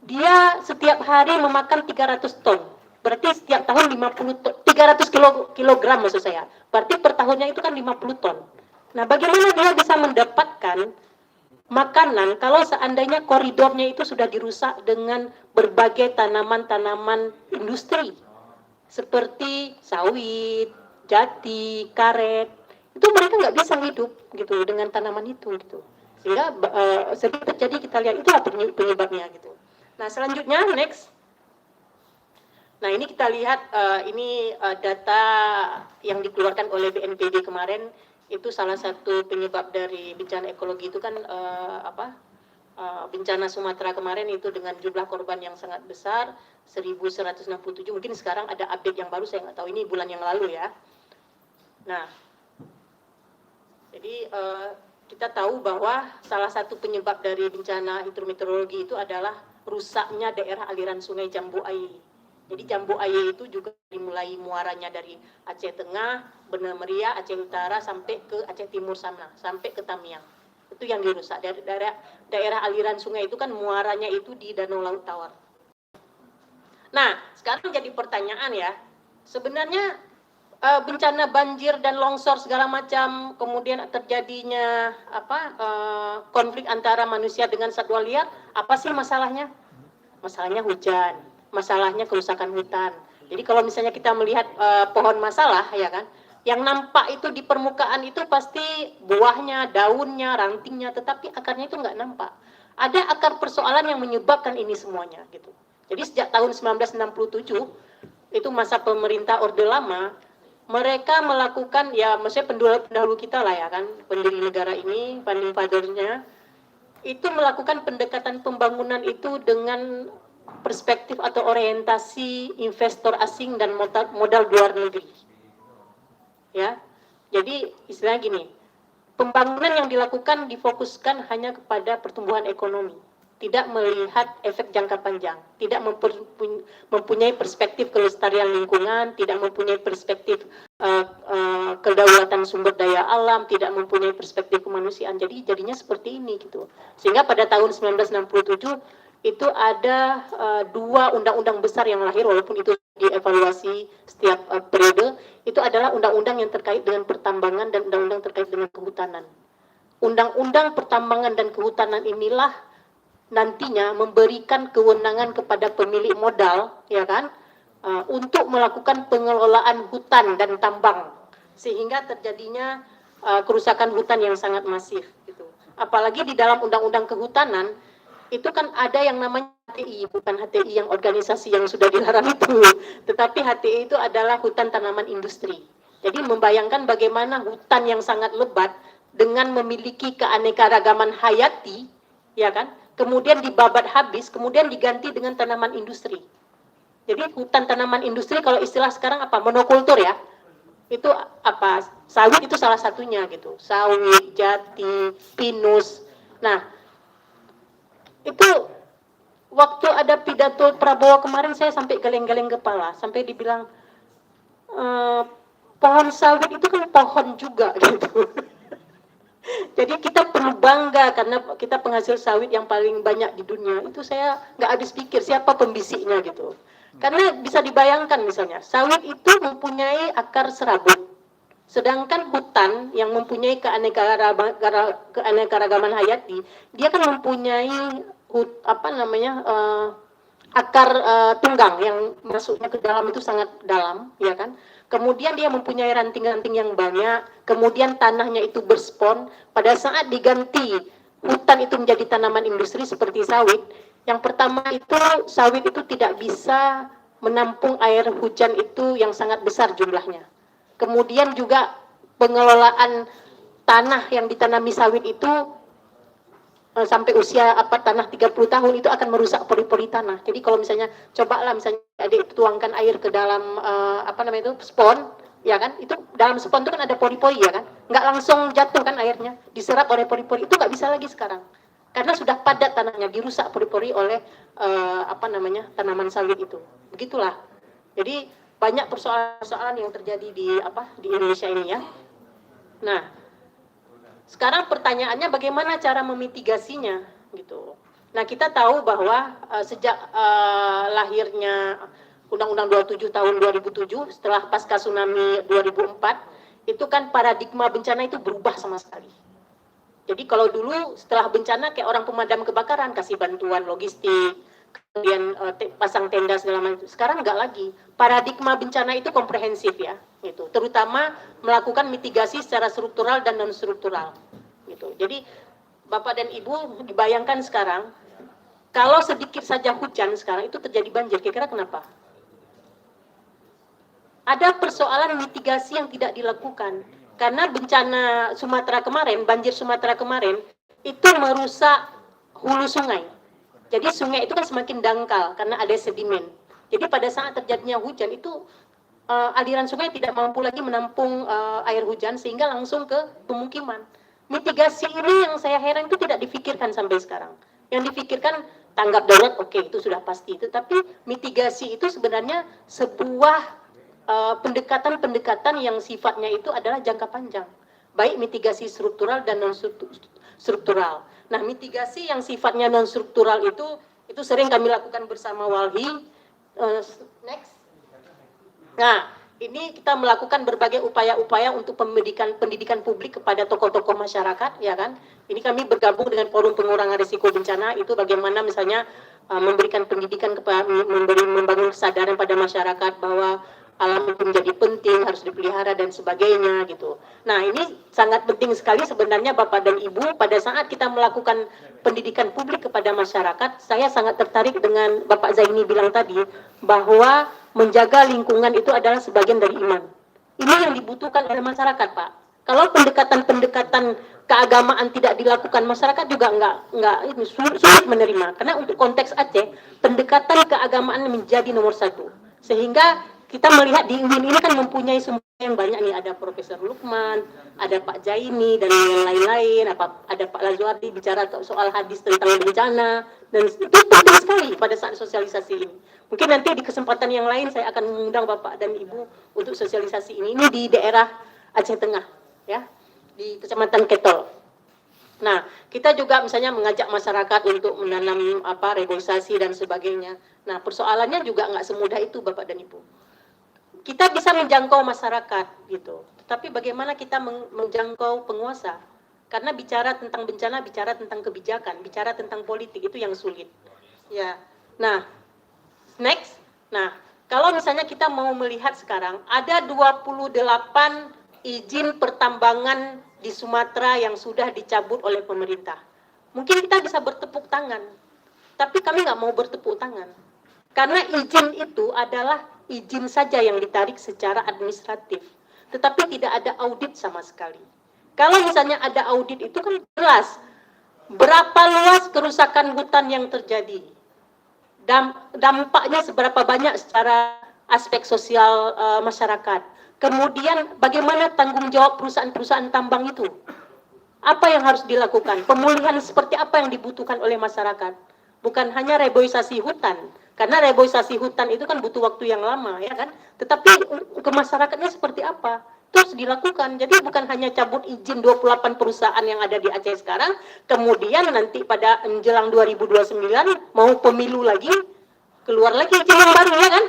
dia setiap hari memakan 300 ton. Berarti setiap tahun 50 ton, 300 kilogram maksud saya. Berarti per tahunnya itu kan 50 ton. Nah, bagaimana dia bisa mendapatkan makanan kalau seandainya koridornya itu sudah dirusak dengan berbagai tanaman-tanaman industri seperti sawit, jati, karet. Itu mereka nggak bisa hidup gitu dengan tanaman itu gitu. Sehingga sering terjadi, kita lihat itulah penyebabnya gitu. Nah, selanjutnya next. Nah, ini kita lihat ini data yang dikeluarkan oleh BNPB kemarin. Itu salah satu penyebab dari bencana ekologi itu kan bencana Sumatera kemarin itu dengan jumlah korban yang sangat besar, 1.167. Mungkin sekarang ada update yang baru, saya nggak tahu, ini bulan yang lalu ya. Nah, jadi kita tahu bahwa salah satu penyebab dari bencana hidrometeorologi itu adalah rusaknya daerah aliran sungai Jambu Aye. Jadi Jambu Aye itu juga dimulai muaranya dari Aceh Tengah, Bener Meriah, Aceh Utara sampai ke Aceh Timur sana, sampai ke Tamiang. Itu yang dirusak. Daerah aliran sungai itu kan muaranya itu di Danau Laut Tawar. Nah, sekarang jadi pertanyaan ya, sebenarnya bencana banjir dan longsor segala macam, kemudian terjadinya konflik antara manusia dengan satwa liar, apa sih masalahnya? Masalahnya hujan, masalahnya kerusakan hutan. Jadi kalau misalnya kita melihat pohon masalah, ya kan, yang nampak itu di permukaan itu pasti buahnya, daunnya, rantingnya, tetapi akarnya itu nggak nampak. Ada akar persoalan yang menyebabkan ini semuanya, gitu. Jadi sejak tahun 1967 itu masa pemerintah Orde Lama, mereka melakukan, ya maksudnya pendahulu kita lah ya kan, pendiri negara ini, founding father-nya, itu melakukan pendekatan pembangunan itu dengan perspektif atau orientasi investor asing dan modal luar negeri. Ya, jadi istilahnya gini, pembangunan yang dilakukan difokuskan hanya kepada pertumbuhan ekonomi, tidak melihat efek jangka panjang, tidak mempunyai perspektif kelestarian lingkungan, tidak mempunyai perspektif kedaulatan sumber daya alam, tidak mempunyai perspektif kemanusiaan. Jadi jadinya seperti ini gitu. Sehingga pada tahun 1967 itu ada dua undang-undang besar yang lahir, walaupun itu dievaluasi setiap periode. Itu adalah undang-undang yang terkait dengan pertambangan dan undang-undang terkait dengan kehutanan. Undang-undang pertambangan dan kehutanan inilah nantinya memberikan kewenangan kepada pemilik modal, ya kan, untuk melakukan pengelolaan hutan dan tambang, sehingga terjadinya kerusakan hutan yang sangat masif. Gitu. Apalagi di dalam undang-undang kehutanan itu kan ada yang namanya HTI, bukan HTI yang organisasi yang sudah dilarang itu, tetapi HTI itu adalah hutan tanaman industri. Jadi membayangkan bagaimana hutan yang sangat lebat dengan memiliki keanekaragaman hayati, ya kan, kemudian dibabat habis, kemudian diganti dengan tanaman industri. Jadi hutan tanaman industri kalau istilah sekarang apa? Monokultur ya. Itu apa? Sawit itu salah satunya gitu. Sawit, jati, pinus. Nah, itu waktu ada pidato Prabowo kemarin saya sampai geleng-geleng kepala, sampai dibilang pohon sawit itu kan pohon juga gitu. Jadi kita perlu bangga karena kita penghasil sawit yang paling banyak di dunia. Itu saya nggak habis pikir siapa pembisiknya gitu. Karena bisa dibayangkan misalnya sawit itu mempunyai akar serabut, sedangkan hutan yang mempunyai keanekaragaman hayati dia kan mempunyai akar tunggang yang masuknya ke dalam itu sangat dalam, ya kan. Kemudian dia mempunyai ranting-ranting yang banyak, kemudian tanahnya itu berspon. Pada saat diganti hutan itu menjadi tanaman industri seperti sawit, yang pertama itu sawit itu tidak bisa menampung air hujan itu yang sangat besar jumlahnya. Kemudian juga pengelolaan tanah yang ditanami sawit itu sampai usia tanah 30 tahun itu akan merusak pori-pori tanah. Jadi kalau misalnya cobalah misalnya adik tuangkan air ke dalam spon, ya kan? Itu dalam spon itu kan ada pori-pori ya kan? Nggak langsung jatuh kan airnya, diserap oleh pori-pori. Itu nggak bisa lagi sekarang. Karena sudah padat tanahnya, dirusak pori-pori oleh tanaman sawit itu. Begitulah. Jadi banyak persoalan-persoalan yang terjadi di Indonesia ini ya. Nah, sekarang pertanyaannya bagaimana cara memitigasinya gitu. Nah, kita tahu bahwa sejak lahirnya Undang-Undang 27 tahun 2007 setelah pasca tsunami 2004 itu kan paradigma bencana itu berubah sama sekali. Jadi kalau dulu setelah bencana kayak orang pemadam kebakaran kasih bantuan logistik, kemudian pasang tenda segala macam. Sekarang enggak lagi. Paradigma bencana itu komprehensif ya, gitu. Terutama melakukan mitigasi secara struktural dan non struktural, gitu. Jadi Bapak dan Ibu dibayangkan sekarang kalau sedikit saja hujan sekarang itu terjadi banjir. Kira-kira kenapa? Ada persoalan mitigasi yang tidak dilakukan karena bencana Sumatera kemarin, banjir Sumatera kemarin itu merusak hulu sungai. Jadi sungai itu kan semakin dangkal karena ada sedimen. Jadi pada saat terjadinya hujan itu aliran sungai tidak mampu lagi menampung air hujan sehingga langsung ke pemukiman. Mitigasi ini yang saya heran itu tidak difikirkan sampai sekarang. Yang difikirkan tanggap darurat, oke, itu sudah pasti. Tetapi mitigasi itu sebenarnya sebuah pendekatan-pendekatan yang sifatnya itu adalah jangka panjang. Baik mitigasi struktural dan non struktural. Nah, mitigasi yang sifatnya non struktural itu sering kami lakukan bersama Walhi. Next. Nah, ini kita melakukan berbagai upaya-upaya untuk pendidikan publik kepada tokoh-tokoh masyarakat, ya kan? Ini kami bergabung dengan Forum Pengurangan Risiko Bencana, itu bagaimana misalnya memberikan pendidikan kepada membangun kesadaran pada masyarakat bahwa alam itu menjadi penting, harus dipelihara dan sebagainya gitu. Nah, ini sangat penting sekali sebenarnya Bapak dan Ibu pada saat kita melakukan pendidikan publik kepada masyarakat. Saya sangat tertarik dengan Bapak Zaini bilang tadi bahwa menjaga lingkungan itu adalah sebagian dari iman. Ini yang dibutuhkan oleh masyarakat, Pak. Kalau pendekatan-pendekatan keagamaan tidak dilakukan, masyarakat juga sulit menerima. Karena untuk konteks Aceh, pendekatan keagamaan menjadi nomor satu. Sehingga kita melihat di UIN ini kan mempunyai semua yang banyak nih, ada Profesor Lukman, ada Pak Jaini dan yang lain-lain, ada Pak Lazuardi bicara soal hadis tentang bencana, dan itu penting sekali pada saat sosialisasi ini. Mungkin nanti di kesempatan yang lain saya akan mengundang Bapak dan Ibu untuk sosialisasi ini di daerah Aceh Tengah, ya, di Kecamatan Ketol. Nah, kita juga misalnya mengajak masyarakat untuk menanam reboisasi dan sebagainya. Nah, persoalannya juga nggak semudah itu, Bapak dan Ibu. Kita bisa menjangkau masyarakat gitu, tapi bagaimana kita menjangkau penguasa? Karena bicara tentang bencana, bicara tentang kebijakan, bicara tentang politik, itu yang sulit. Ya. Nah, next. Nah, kalau misalnya kita mau melihat sekarang ada 28 izin pertambangan di Sumatera yang sudah dicabut oleh pemerintah. Mungkin kita bisa bertepuk tangan, tapi kami nggak mau bertepuk tangan. Karena izin itu adalah izin saja yang ditarik secara administratif, tetapi tidak ada audit sama sekali. Kalau misalnya ada audit itu kan jelas berapa luas kerusakan hutan yang terjadi, dampaknya seberapa banyak secara aspek sosial masyarakat. Kemudian bagaimana tanggung jawab perusahaan-perusahaan tambang itu? Apa yang harus dilakukan? Pemulihan seperti apa yang dibutuhkan oleh masyarakat? Bukan hanya reboisasi hutan, karena reboisasi hutan itu kan butuh waktu yang lama, ya kan? Tetapi ke masyarakatnya seperti apa? Itu harus dilakukan. Jadi bukan hanya cabut izin 28 perusahaan yang ada di Aceh sekarang, kemudian nanti pada menjelang 2029 mau pemilu lagi, keluar lagi izin yang baru, ya kan?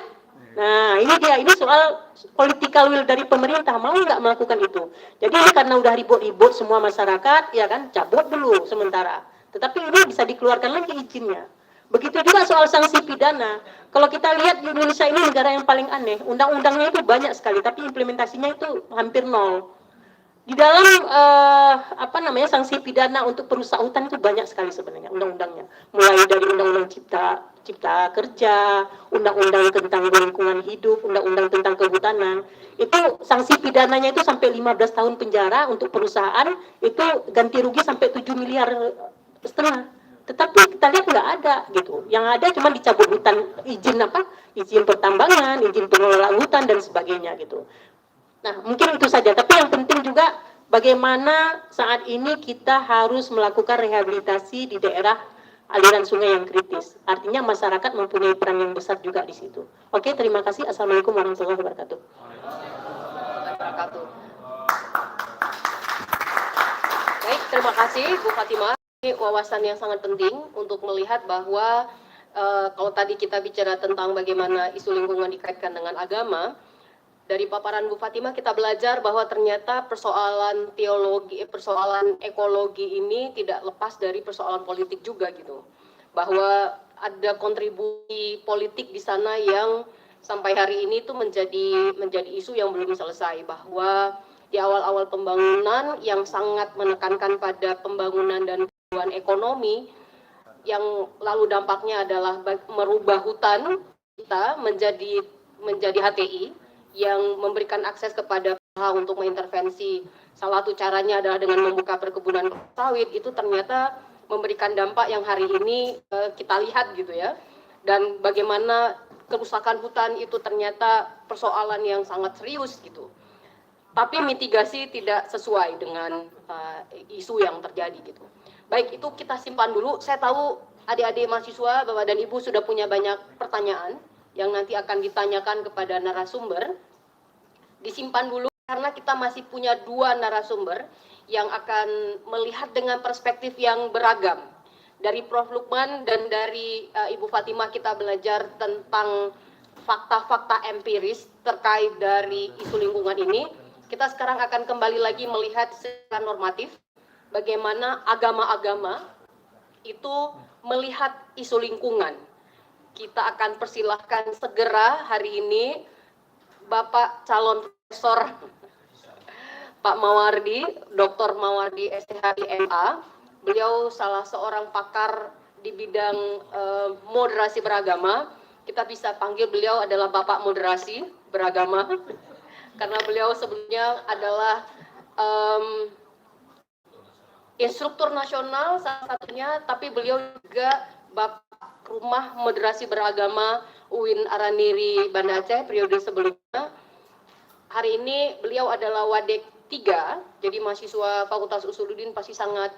Nah, ini dia, ini soal political will dari pemerintah, mau nggak melakukan itu. Jadi karena udah ribut-ribut semua masyarakat, ya kan, cabut dulu sementara. Tetapi ini bisa dikeluarkan lagi izinnya. Begitu juga soal sanksi pidana. Kalau kita lihat di Indonesia ini negara yang paling aneh, undang-undangnya itu banyak sekali, tapi implementasinya itu hampir nol. Di dalam sanksi pidana untuk perusak hutan itu banyak sekali sebenarnya undang-undangnya. Mulai dari undang-undang cipta kerja, undang-undang tentang lingkungan hidup, undang-undang tentang kehutanan. Itu sanksi pidananya itu sampai 15 tahun penjara untuk perusahaan, itu ganti rugi sampai 7,5 miliar. Tetapi kita lihat nggak ada gitu. Yang ada cuma dicabut hutan, izin pertambangan, izin pengelolaan hutan dan sebagainya gitu. Nah, mungkin itu saja. Tapi yang penting juga bagaimana saat ini kita harus melakukan rehabilitasi di daerah aliran sungai yang kritis. Artinya masyarakat mempunyai peran yang besar juga di situ. Oke, terima kasih. Assalamualaikum warahmatullahi wabarakatuh. Baik, terima kasih Bu Fatimah. Ini wawasan yang sangat penting untuk melihat bahwa kalau tadi kita bicara tentang bagaimana isu lingkungan dikaitkan dengan agama, dari paparan Bu Fatimah kita belajar bahwa ternyata persoalan teologi, persoalan ekologi ini tidak lepas dari persoalan politik juga gitu. Bahwa ada kontribusi politik di sana yang sampai hari ini itu menjadi isu yang belum selesai, bahwa di awal-awal pembangunan yang sangat menekankan pada pembangunan dan pertumbuhan ekonomi, yang lalu dampaknya adalah merubah hutan kita menjadi HTI yang memberikan akses kepada usaha untuk mengintervensi. Salah satu caranya adalah dengan membuka perkebunan sawit. Itu ternyata memberikan dampak yang hari ini kita lihat gitu ya. Dan bagaimana kerusakan hutan itu ternyata persoalan yang sangat serius gitu. Tapi mitigasi tidak sesuai dengan isu yang terjadi gitu. Baik, itu kita simpan dulu. Saya tahu adik-adik mahasiswa, Bapak dan Ibu sudah punya banyak pertanyaan yang nanti akan ditanyakan kepada narasumber. Disimpan dulu karena kita masih punya 2 narasumber yang akan melihat dengan perspektif yang beragam. Dari Prof. Lukman dan dari Ibu Fatimah kita belajar tentang fakta-fakta empiris terkait dari isu lingkungan ini. Kita sekarang akan kembali lagi melihat secara normatif bagaimana agama-agama itu melihat isu lingkungan. Kita akan persilahkan segera hari ini Bapak calon profesor Pak Mawardi, Dr. Mawardi STHI MA. Beliau salah seorang pakar di bidang moderasi beragama. Kita bisa panggil beliau adalah Bapak Moderasi Beragama karena beliau sebelumnya adalah instruktur nasional salah satunya, tapi beliau juga Bapak Rumah Moderasi Beragama UIN Araniri Banda Aceh periode sebelumnya. Hari ini beliau adalah Wadek 3, jadi mahasiswa Fakultas Usuluddin pasti sangat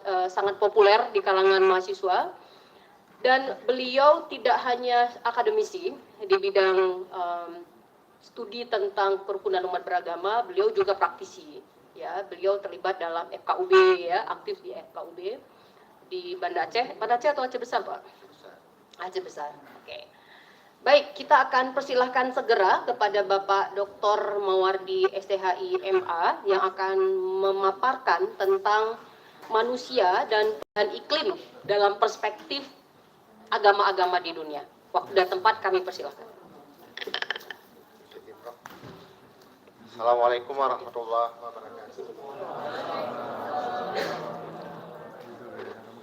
populer di kalangan mahasiswa. Dan beliau tidak hanya akademisi di bidang studi tentang kerukunan umat beragama, beliau juga praktisi. Ya, beliau terlibat dalam FKUB, ya, aktif di FKUB di Banda Aceh. Banda Aceh atau Aceh Besar, Pak? Aceh Besar. Oke. Baik, kita akan persilahkan segera kepada Bapak Dr. Mawardi STHI MA yang akan memaparkan tentang manusia dan iklim dalam perspektif agama-agama di dunia. Waktu dan tempat kami persilahkan. Assalamualaikum warahmatullahi wabarakatuh.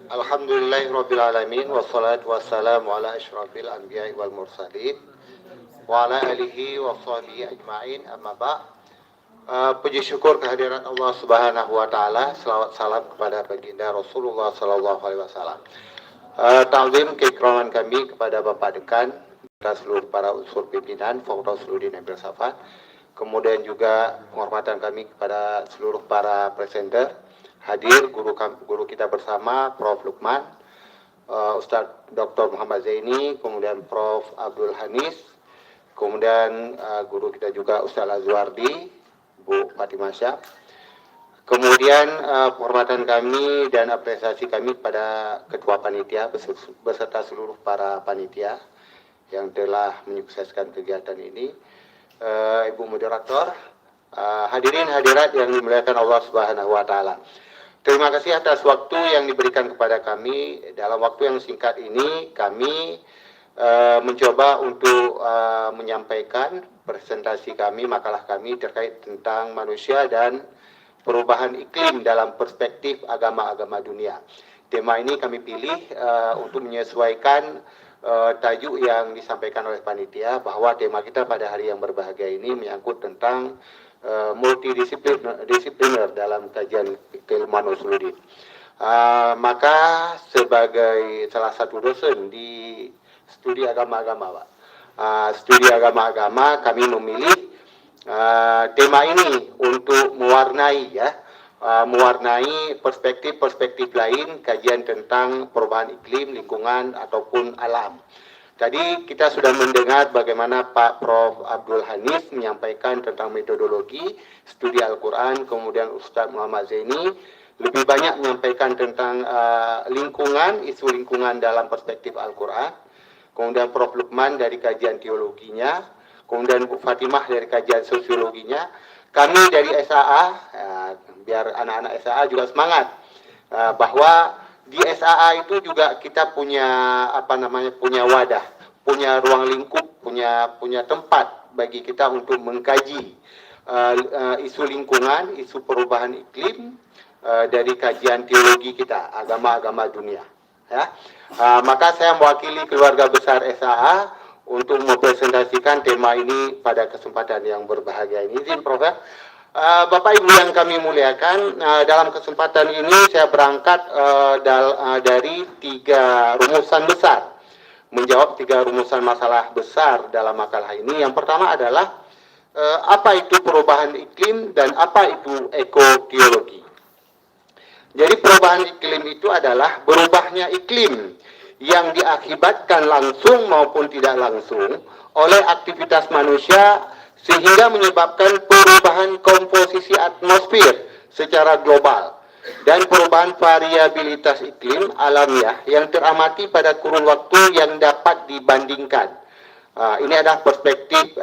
Alhamdulillahirrabbilalamin. Wassalatu wassalamu ala ashrafil anbiya'i wal mursalin wa ala alihi wa sahbihi ajma'in, amma ba'. Puji syukur kehadiran Allah subhanahu wa ta'ala. Salawat salam kepada baginda Rasulullah sallallahu alaihi wasallam. Ta'zim keikraman kami kepada Bapak Dekan dan seluruh para unsur pimpinan Fakultas Usuluddin Ambil Safat. Kemudian juga penghormatan kami kepada seluruh para presenter hadir, guru kita bersama Prof. Lukman, Ustadz Dr. Muhammad Zaini, kemudian Prof. Abdul Hanis, kemudian guru kita juga Ustadz Azwardi, Bu Fatimah Syah. Kemudian penghormatan kami dan apresiasi kami pada Ketua Panitia beserta seluruh para panitia yang telah menyukseskan kegiatan ini. Ibu Moderator, hadirin hadirat yang dimuliakan Allah Subhanahu wa taala. Terima kasih atas waktu yang diberikan kepada kami. Dalam waktu yang singkat ini kami mencoba untuk menyampaikan presentasi kami, makalah kami terkait tentang manusia dan perubahan iklim dalam perspektif agama-agama dunia. Tema ini kami pilih untuk menyesuaikan tajuk yang disampaikan oleh panitia, bahwa tema kita pada hari yang berbahagia ini menyangkut tentang multidisipliner dalam kajian keilmuan usuluddin. Maka sebagai salah satu dosen di studi agama-agama, studi agama-agama, kami memilih tema ini untuk mewarnai perspektif lain kajian tentang perubahan iklim, lingkungan ataupun alam. Tadi kita sudah mendengar bagaimana Pak Prof. Abdul Hanis menyampaikan tentang metodologi studi Al-Quran, kemudian Ustadz Muhammad Zaini lebih banyak menyampaikan tentang lingkungan, isu lingkungan dalam perspektif Al-Quran, kemudian Prof. Lukman dari kajian teologinya, kemudian Bu Fatimah dari kajian sosiologinya, kami dari SAA, biar anak-anak SAA juga semangat, bahwa di SAA itu juga kita punya punya wadah, punya ruang lingkup, punya tempat bagi kita untuk mengkaji isu lingkungan, isu perubahan iklim dari kajian teologi kita, agama-agama dunia. Ya, maka saya mewakili keluarga besar SAA untuk mempresentasikan tema ini pada kesempatan yang berbahagia ini. Izin Prof. Bapak Ibu yang kami muliakan, dalam kesempatan ini saya berangkat dari 3 rumusan besar, menjawab 3 rumusan masalah besar dalam makalah ini. Yang pertama adalah apa itu perubahan iklim dan apa itu ekoteologi. Jadi perubahan iklim itu adalah berubahnya iklim yang diakibatkan langsung maupun tidak langsung oleh aktivitas manusia, sehingga menyebabkan perubahan komposisi atmosfer secara global dan perubahan variabilitas iklim alamiah yang teramati pada kurun waktu yang dapat dibandingkan. Ini adalah perspektif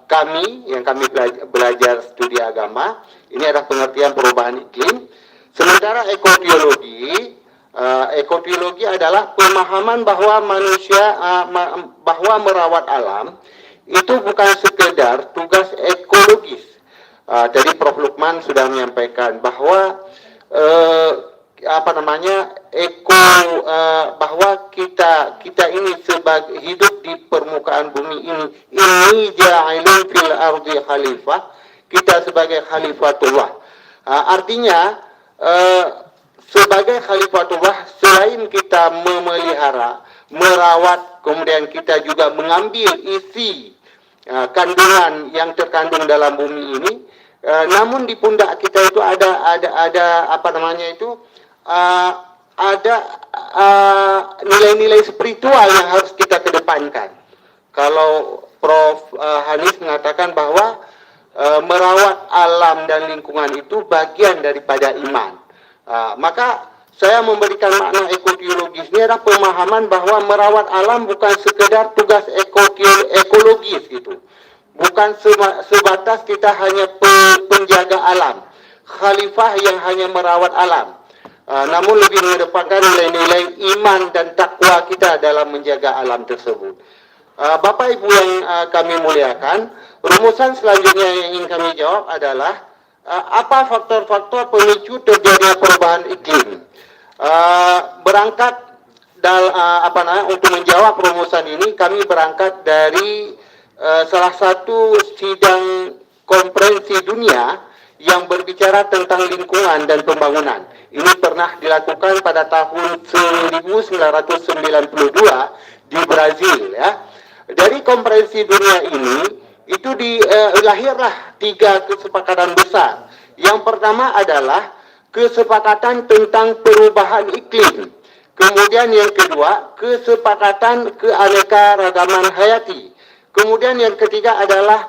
kami yang kami belajar studi agama. Ini adalah pengertian perubahan iklim. Sementara ekoteologi adalah pemahaman bahwa manusia bahwa merawat alam itu bukan sekedar tugas ekologis. Tadi Prof. Lukman sudah menyampaikan bahwa bahwa kita ini sebagai hidup di permukaan bumi ini ja'ilun fil ardi khalifah, kita sebagai khalifatullah. Artinya sebagai khalifatullah, selain kita memelihara, merawat, kemudian kita juga mengambil isi kandungan yang terkandung dalam bumi ini. Namun di pundak kita itu ada apa namanya itu ada nilai-nilai spiritual yang harus kita kedepankan. Kalau Prof. Hanif mengatakan bahwa merawat alam dan lingkungan itu bagian daripada iman. Maka saya memberikan makna ekoteologis ini adalah pemahaman bahwa merawat alam bukan sekedar tugas ekologis gitu. Bukan sebatas kita hanya penjaga alam, khalifah yang hanya merawat alam. Namun lebih mengedepankan nilai-nilai iman dan takwa kita dalam menjaga alam tersebut. Bapak Ibu yang kami muliakan, rumusan selanjutnya yang ingin kami jawab adalah apa faktor-faktor pemicu terjadinya perubahan iklim. Untuk menjawab rumusan ini, kami berangkat dari salah satu sidang konferensi dunia yang berbicara tentang lingkungan dan pembangunan. Ini pernah dilakukan pada tahun 1992 di Brazil, ya. Dari konferensi dunia ini itu lahirlah 3 kesepakatan besar. Yang pertama adalah kesepakatan tentang perubahan iklim. Kemudian yang kedua, kesepakatan keanekaragaman hayati. Kemudian yang ketiga adalah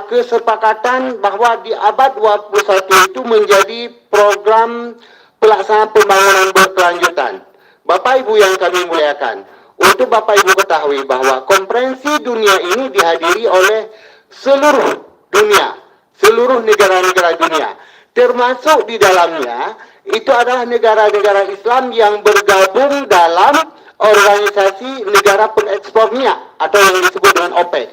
kesepakatan bahwa di abad 21 itu menjadi program pelaksanaan pembangunan berkelanjutan. Bapak Ibu yang kami muliakan, untuk Bapak Ibu ketahui bahwa konferensi dunia ini dihadiri oleh seluruh dunia, seluruh negara-negara dunia, termasuk di dalamnya itu adalah negara-negara Islam yang bergabung dalam organisasi negara pengekspor minyak atau yang disebut dengan OPEC.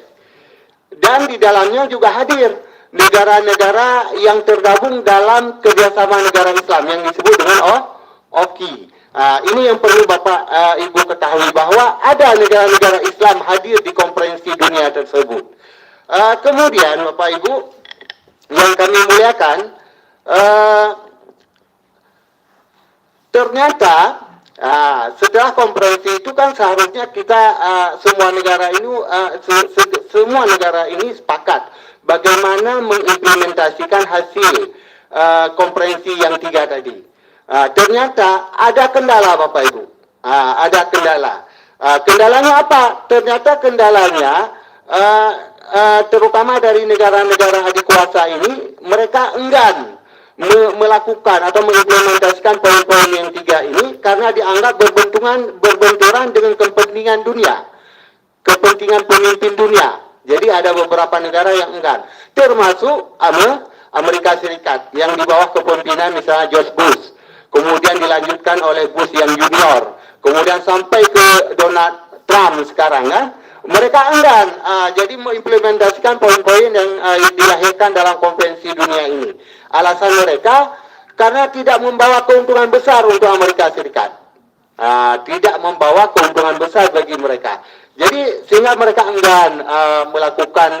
Dan di dalamnya juga hadir negara-negara yang tergabung dalam kerjasama negara Islam yang disebut dengan OKI. Ini yang perlu Bapak Ibu ketahui bahwa ada negara-negara Islam hadir di konferensi dunia tersebut. Kemudian Bapak Ibu yang kami muliakan, ternyata setelah konferensi itu kan seharusnya kita semua negara ini sepakat bagaimana mengimplementasikan hasil konferensi yang 3 tadi. Ternyata ada kendala Bapak Ibu. Ada kendala. Kendalanya apa? Ternyata kendalanya terutama dari negara-negara adikuasa ini, mereka enggan melakukan atau mengimplementasikan poin-poin yang 3 ini karena dianggap berbenturan dengan kepentingan dunia, kepentingan pemimpin dunia. Jadi ada beberapa negara yang enggan, termasuk Amerika Serikat yang di bawah kepemimpinan misalnya George Bush, kemudian dilanjutkan oleh Bush yang junior, kemudian sampai ke Donald Trump sekarang, kan? Mereka enggan jadi mengimplementasikan poin-poin yang dilahirkan dalam konferensi dunia ini. Alasan mereka karena tidak membawa keuntungan besar untuk Amerika Serikat, tidak membawa keuntungan besar bagi mereka. Jadi sehingga mereka enggan melakukan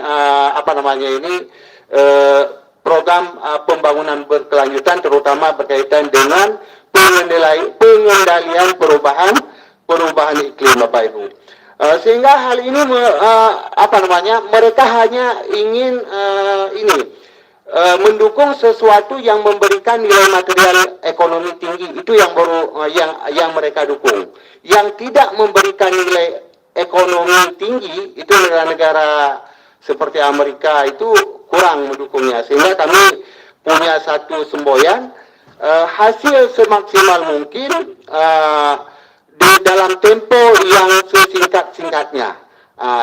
program pembangunan berkelanjutan, terutama berkaitan dengan pengendalian perubahan iklim, Bapak Ibu. Sehingga hal ini mereka hanya ingin mendukung sesuatu yang memberikan nilai material ekonomi tinggi. Itu yang yang mereka dukung. Yang tidak memberikan nilai ekonomi tinggi itu negara-negara seperti Amerika itu kurang mendukungnya. Sehingga kami punya satu semboyan, hasil semaksimal mungkin di dalam tempo yang sesingkat-singkatnya.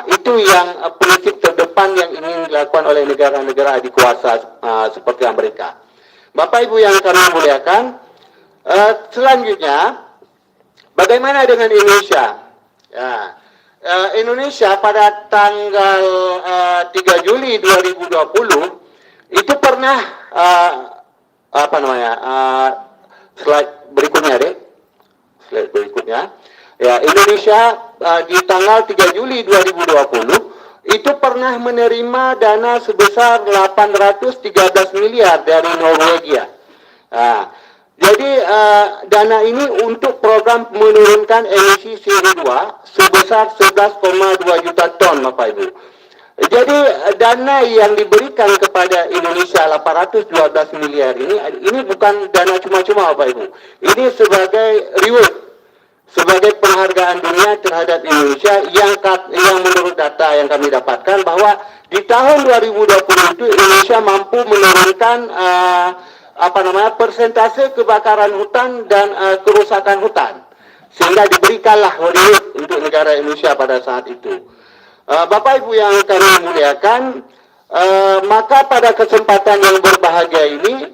Itu yang prinsip terdepan yang ingin dilakukan oleh negara-negara adikuasa seperti Amerika. Bapak Ibu yang kami muliakan, selanjutnya bagaimana dengan Indonesia? Indonesia pada tanggal 3 Juli 2020 itu pernah slide berikutnya deh. Slide berikutnya. Ya, Indonesia di tanggal 3 Juli 2020 itu pernah menerima dana sebesar 813 miliar dari Norwegia. Jadi dana ini untuk program menurunkan emisi CO2 sebesar 11,2 juta ton, Bapak Ibu. Jadi dana yang diberikan kepada Indonesia 812 miliar ini bukan dana cuma-cuma, Bapak Ibu. Ini sebagai reward, sebagai penghargaan dunia terhadap Indonesia yang menurut data yang kami dapatkan bahwa di tahun 2020 itu Indonesia mampu menurunkan persentase kebakaran hutan dan kerusakan hutan, sehingga diberikanlah reward untuk negara Indonesia pada saat itu. Bapak Ibu yang kami muliakan, maka pada kesempatan yang berbahagia ini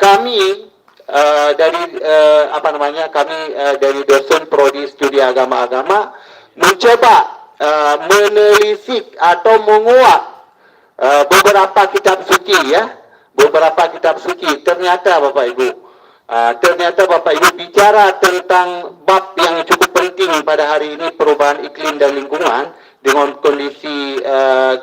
kami dari dosen prodi studi agama-agama mencoba menelisik atau menguak beberapa kitab suci, ya, beberapa kitab suci. Ternyata Bapak Ibu, bicara tentang bab yang cukup penting pada hari ini, perubahan iklim dan lingkungan, dengan kondisi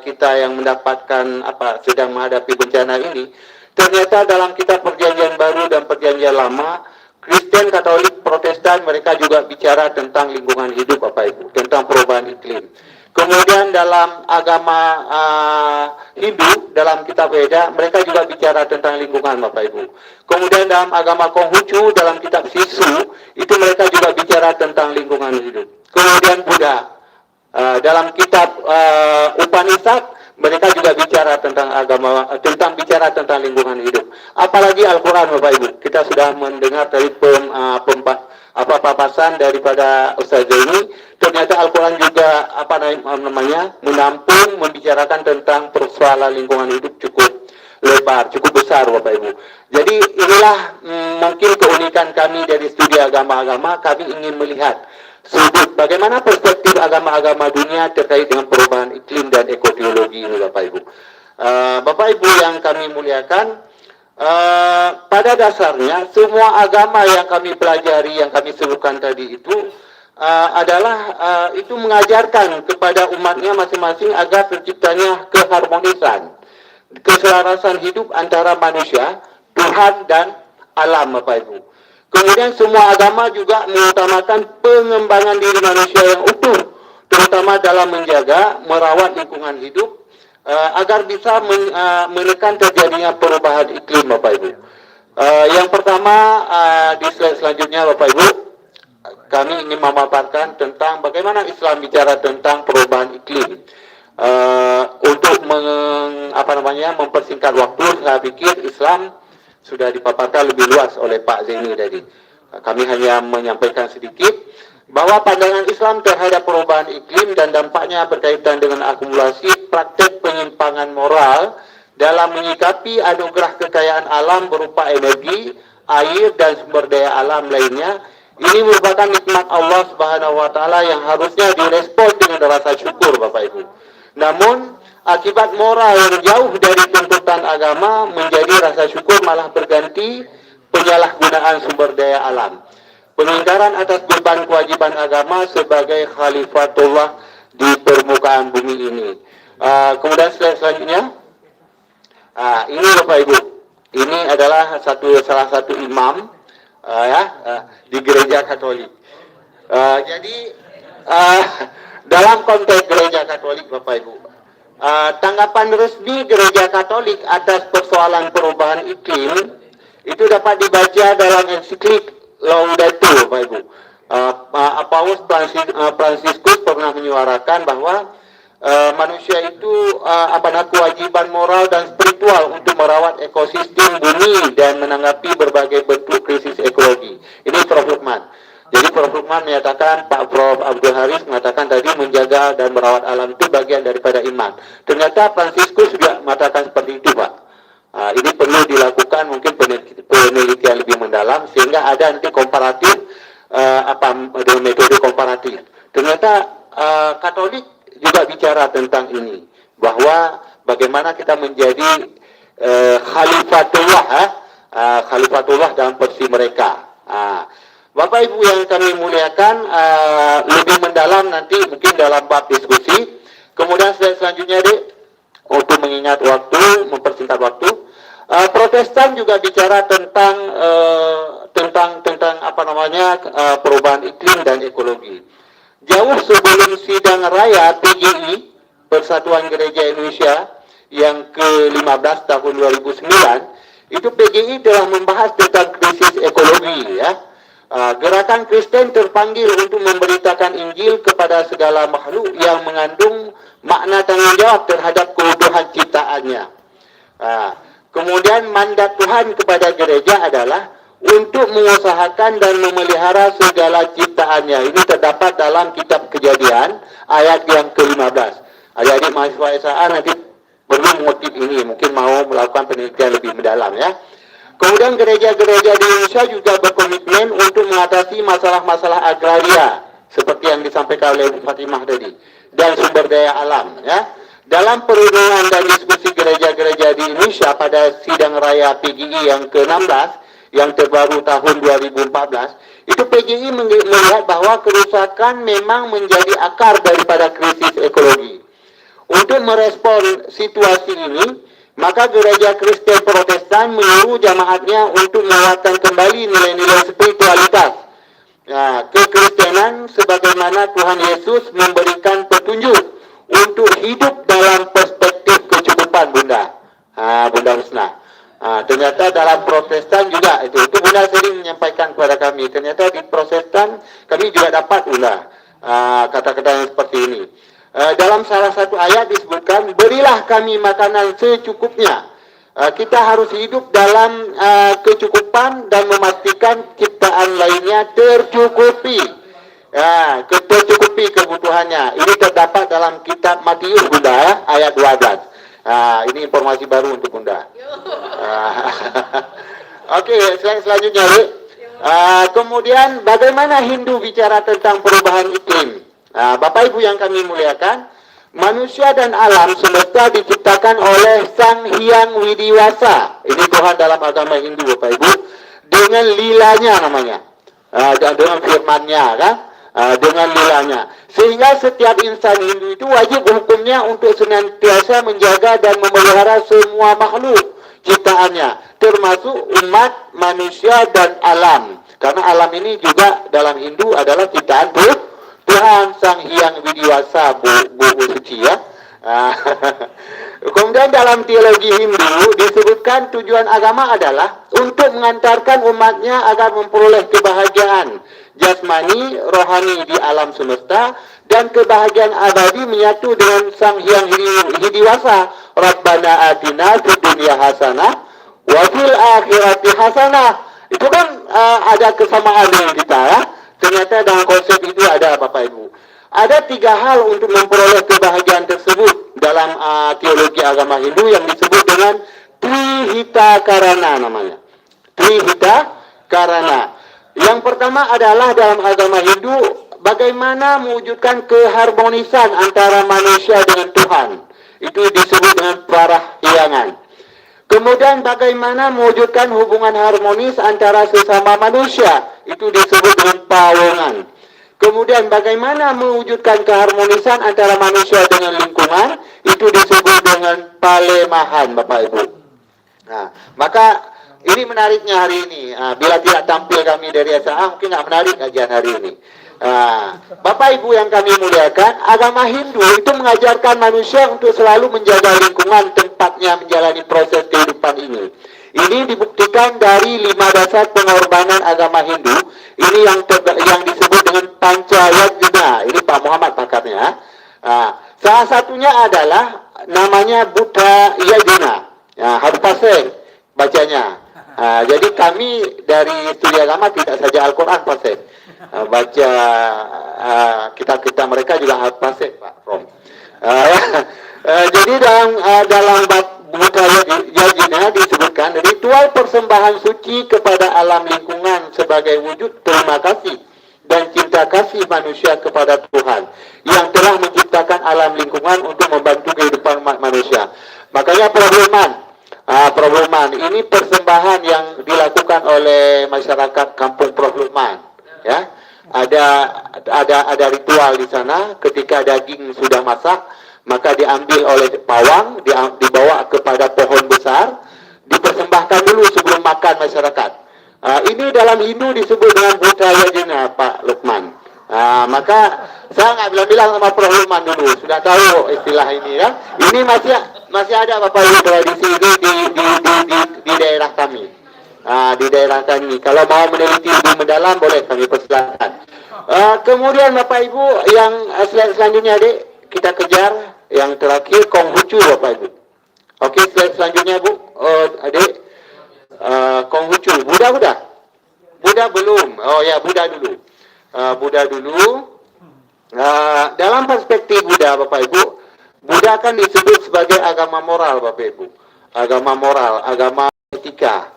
kita yang mendapatkan sedang menghadapi bencana ini. Ternyata dalam kitab Perjanjian Baru dan Perjanjian Lama, Kristen, Katolik, Protestan, mereka juga bicara tentang lingkungan hidup, Bapak Ibu, tentang perubahan iklim. Kemudian dalam agama Hindu, dalam kitab Veda, mereka juga bicara tentang lingkungan, Bapak Ibu. Kemudian dalam agama Konghucu, dalam kitab Sisu, itu mereka juga bicara tentang lingkungan hidup. Kemudian Buddha, dalam kitab Upanishad, mereka juga bicara tentang bicara tentang lingkungan hidup. Apalagi Al-Quran, Bapak Ibu. Kita sudah mendengar dari papasan daripada Ustaz Zaini. Ternyata Al-Quran juga menampung, membicarakan tentang persoalan lingkungan hidup cukup lebar, cukup besar, Bapak Ibu. Jadi inilah mungkin keunikan kami dari studi agama-agama. Kami ingin melihat sudut bagaimana perspektif agama-agama dunia terkait dengan perubahan iklim dan ekoteologi ini, Bapak Ibu. Bapak Ibu yang kami muliakan, pada dasarnya semua agama yang kami pelajari, yang kami sebutkan tadi itu itu mengajarkan kepada umatnya masing-masing agar terciptanya keharmonisan, keselarasan hidup antara manusia, Tuhan dan alam, Bapak Ibu. Kemudian semua agama juga mengutamakan pengembangan diri manusia yang utuh, terutama dalam menjaga, merawat lingkungan hidup, agar bisa menekan terjadinya perubahan iklim, Bapak Ibu. Yang pertama, di slide selanjutnya, Bapak Ibu, kami ingin memaparkan tentang bagaimana Islam bicara tentang perubahan iklim. Untuk mempersingkat waktu, saya pikir Islam sudah dipaparkan lebih luas oleh Pak Zaini tadi. Kami hanya menyampaikan sedikit bahwa pandangan Islam terhadap perubahan iklim dan dampaknya berkaitan dengan akumulasi praktek penyimpangan moral dalam menyikapi anugerah kekayaan alam berupa energi, air, dan sumber daya alam lainnya. Ini merupakan nikmat Allah Subhanahu wa Ta'ala yang harusnya direspon dengan rasa syukur, Bapak Ibu. Namun akibat moral yang jauh dari tuntutan agama, menjadi rasa syukur malah berganti penyalahgunaan sumber daya alam. Pengingkaran atas beban kewajiban agama sebagai khalifatullah di permukaan bumi ini. Kemudian slide selanjutnya. Ini Bapak Ibu, ini adalah salah satu imam di gereja Katolik. Jadi dalam konteks gereja Katolik, Bapak Ibu, tanggapan resmi gereja Katolik atas persoalan perubahan iklim itu dapat dibaca dalam ensiklik Laudato, Bapak Ibu. Paus Fransiskus pernah menyuarakan bahwa manusia itu kewajiban moral dan spiritual untuk merawat ekosistem bumi dan menanggapi berbagai bentuk krisis ekologi. Ini Prof. Lukman. Jadi Prof. Lukman menyatakan, Pak Prof. Abdul Haris mengatakan tadi menjaga dan merawat alam itu bagian daripada iman. Ternyata Fransiskus juga mengatakan seperti itu, Pak. Ini perlu dilakukan mungkin penelitian lebih mendalam sehingga ada nanti komparatif, dengan metode komparatif. Ternyata Katolik juga bicara tentang ini, bahwa bagaimana kita menjadi khalifatullah dalam versi mereka. Bapak Ibu yang kami muliakan, lebih mendalam nanti mungkin dalam bab diskusi. Kemudian selanjutnya untuk mengingat waktu, mempersingkat waktu, Protestan juga bicara tentang perubahan iklim dan ekologi. Jauh sebelum sidang raya PGI Persatuan Gereja Indonesia yang ke-15 tahun 2009, itu PGI telah membahas tentang krisis ekologi, ya. Gerakan Kristen terpanggil untuk memberitakan Injil kepada segala makhluk yang mengandung makna tanggung jawab terhadap keutuhan ciptaannya. Kemudian mandat Tuhan kepada gereja adalah untuk mengusahakan dan memelihara segala ciptaannya. Ini terdapat dalam kitab Kejadian ayat yang ke-15. Adik-adik mahasiswa SA nanti perlu mengutip ini, mungkin mau melakukan penelitian lebih mendalam, ya. Kemudian gereja-gereja di Indonesia juga berkomitmen untuk mengatasi masalah-masalah agraria seperti yang disampaikan oleh Bu Fatimah tadi, dan sumber daya alam, ya. Dalam perundingan dan diskusi gereja-gereja di Indonesia pada sidang raya PGI yang ke-16 yang terbaru tahun 2014, itu PGI melihat bahwa kerusakan memang menjadi akar daripada krisis ekologi. Untuk merespon situasi ini, maka gereja Kristen Protestan menyuruh jamaatnya untuk menguatkan kembali nilai-nilai spiritualitas, kekristenan sebagaimana Tuhan Yesus memberikan petunjuk untuk hidup dalam perspektif kecukupan, Bunda. Bunda Husna. Ternyata dalam Protestan juga itu Bunda sering menyampaikan kepada kami. Ternyata di Protestan kami juga dapat, Bunda, kata-kata yang seperti ini. Dalam salah satu ayat disebutkan, berilah kami makanan secukupnya. Kita harus hidup dalam kecukupan dan memastikan ciptaan lainnya tercukupi. Tercukupi kebutuhannya. Ini terdapat dalam kitab Matius, Bunda, ya, ayat 12. Ini informasi baru untuk Bunda. Oke, selanjutnya, kemudian bagaimana Hindu bicara tentang perubahan iklim? Bapak Ibu yang kami muliakan, manusia dan alam semesta diciptakan oleh Sang Hyang Widiwasa. Ini Tuhan dalam agama Hindu, Bapak Ibu, dengan lilanya namanya, dan dengan firman-Nya, kan? Dengan lilanya. Sehingga setiap insan Hindu itu wajib hukumnya untuk senantiasa menjaga dan memelihara semua makhluk ciptaannya, termasuk umat manusia dan alam. Karena alam ini juga dalam Hindu adalah ciptaan Tuhan Sang Hyang Widiwasa, Bu Suci, ya. Kemudian dalam teologi Hindu disebutkan tujuan agama adalah untuk mengantarkan umatnya agar memperoleh kebahagiaan jasmani, rohani di alam semesta, dan kebahagiaan abadi menyatu dengan Sang Hyang Widiwasa. Rabbana atina fid dunya hasanah wa fil akhirati hasanah. Itu kan ada kesamaan dengan kita, ya. Ternyata dalam konsep itu ada, Bapak Ibu. Ada 3 hal untuk memperoleh kebahagiaan tersebut dalam teologi agama Hindu yang disebut dengan Trihita Karana namanya. Trihita Karana. Yang pertama adalah dalam agama Hindu, bagaimana mewujudkan keharmonisan antara manusia dengan Tuhan. Itu disebut dengan parahyangan. Kemudian bagaimana mewujudkan hubungan harmonis antara sesama manusia. Itu disebut dengan pawongan. Kemudian bagaimana mewujudkan keharmonisan antara manusia dengan lingkungan. Itu disebut dengan palemahan, Bapak Ibu. Nah, maka ini menariknya hari ini. Bila tidak tampil kami dari SA, mungkin nggak menarik kajian hari ini. Bapak Ibu yang kami muliakan, agama Hindu itu mengajarkan manusia untuk selalu menjaga lingkungan tempatnya menjalani proses kehidupan ini. Ini dibuktikan dari 5 dasar pengorbanan agama Hindu. Ini yang disebut dengan Pancayajna. Ini Pak Muhammad pakarnya. Salah satunya adalah namanya Buddha Yajna. Harus pasir bacanya. Jadi kami dari studi agama tidak saja Al-Quran pasir. Baca kitab-kitab mereka juga harus pasir, Pak Prof. Jadi dalam bab Buddha Yajna disebutkan ritual persembahan suci kepada alam lingkungan sebagai wujud terima kasih dan cinta kasih manusia kepada Tuhan yang telah menciptakan alam lingkungan untuk membantu kehidupan manusia. Makanya Profluman ini persembahan yang dilakukan oleh masyarakat Kampung Profluman, ya. Ada ritual di sana. Ketika daging sudah masak, maka diambil oleh pawang, dibawa kepada pohon besar, dipersembahkan dulu sebelum makan masyarakat. Ini dalam Hindu disebut dengan budaya jena, Pak Lukman. Maka saya nggak bilang-bilang sama Prof. Lukman dulu, sudah tahu istilah ini ya. Ini masih ada Bapak Ibu tradisi ini di daerah kami. Di daerah kami. Kalau mau meneliti lebih mendalam boleh kami persilakan. Kemudian Bapak Ibu yang slide selanjutnya adik kita kejar yang terakhir Konghucu Bapak Ibu. Oke, slide selanjutnya Bu. Adik. Konghucu, Buddha belum. Oh ya, Buddha dulu. Buddha dulu. Dalam perspektif Buddha, Bapak Ibu, Buddha kan disebut sebagai agama moral, Bapak Ibu. Agama moral, agama etika.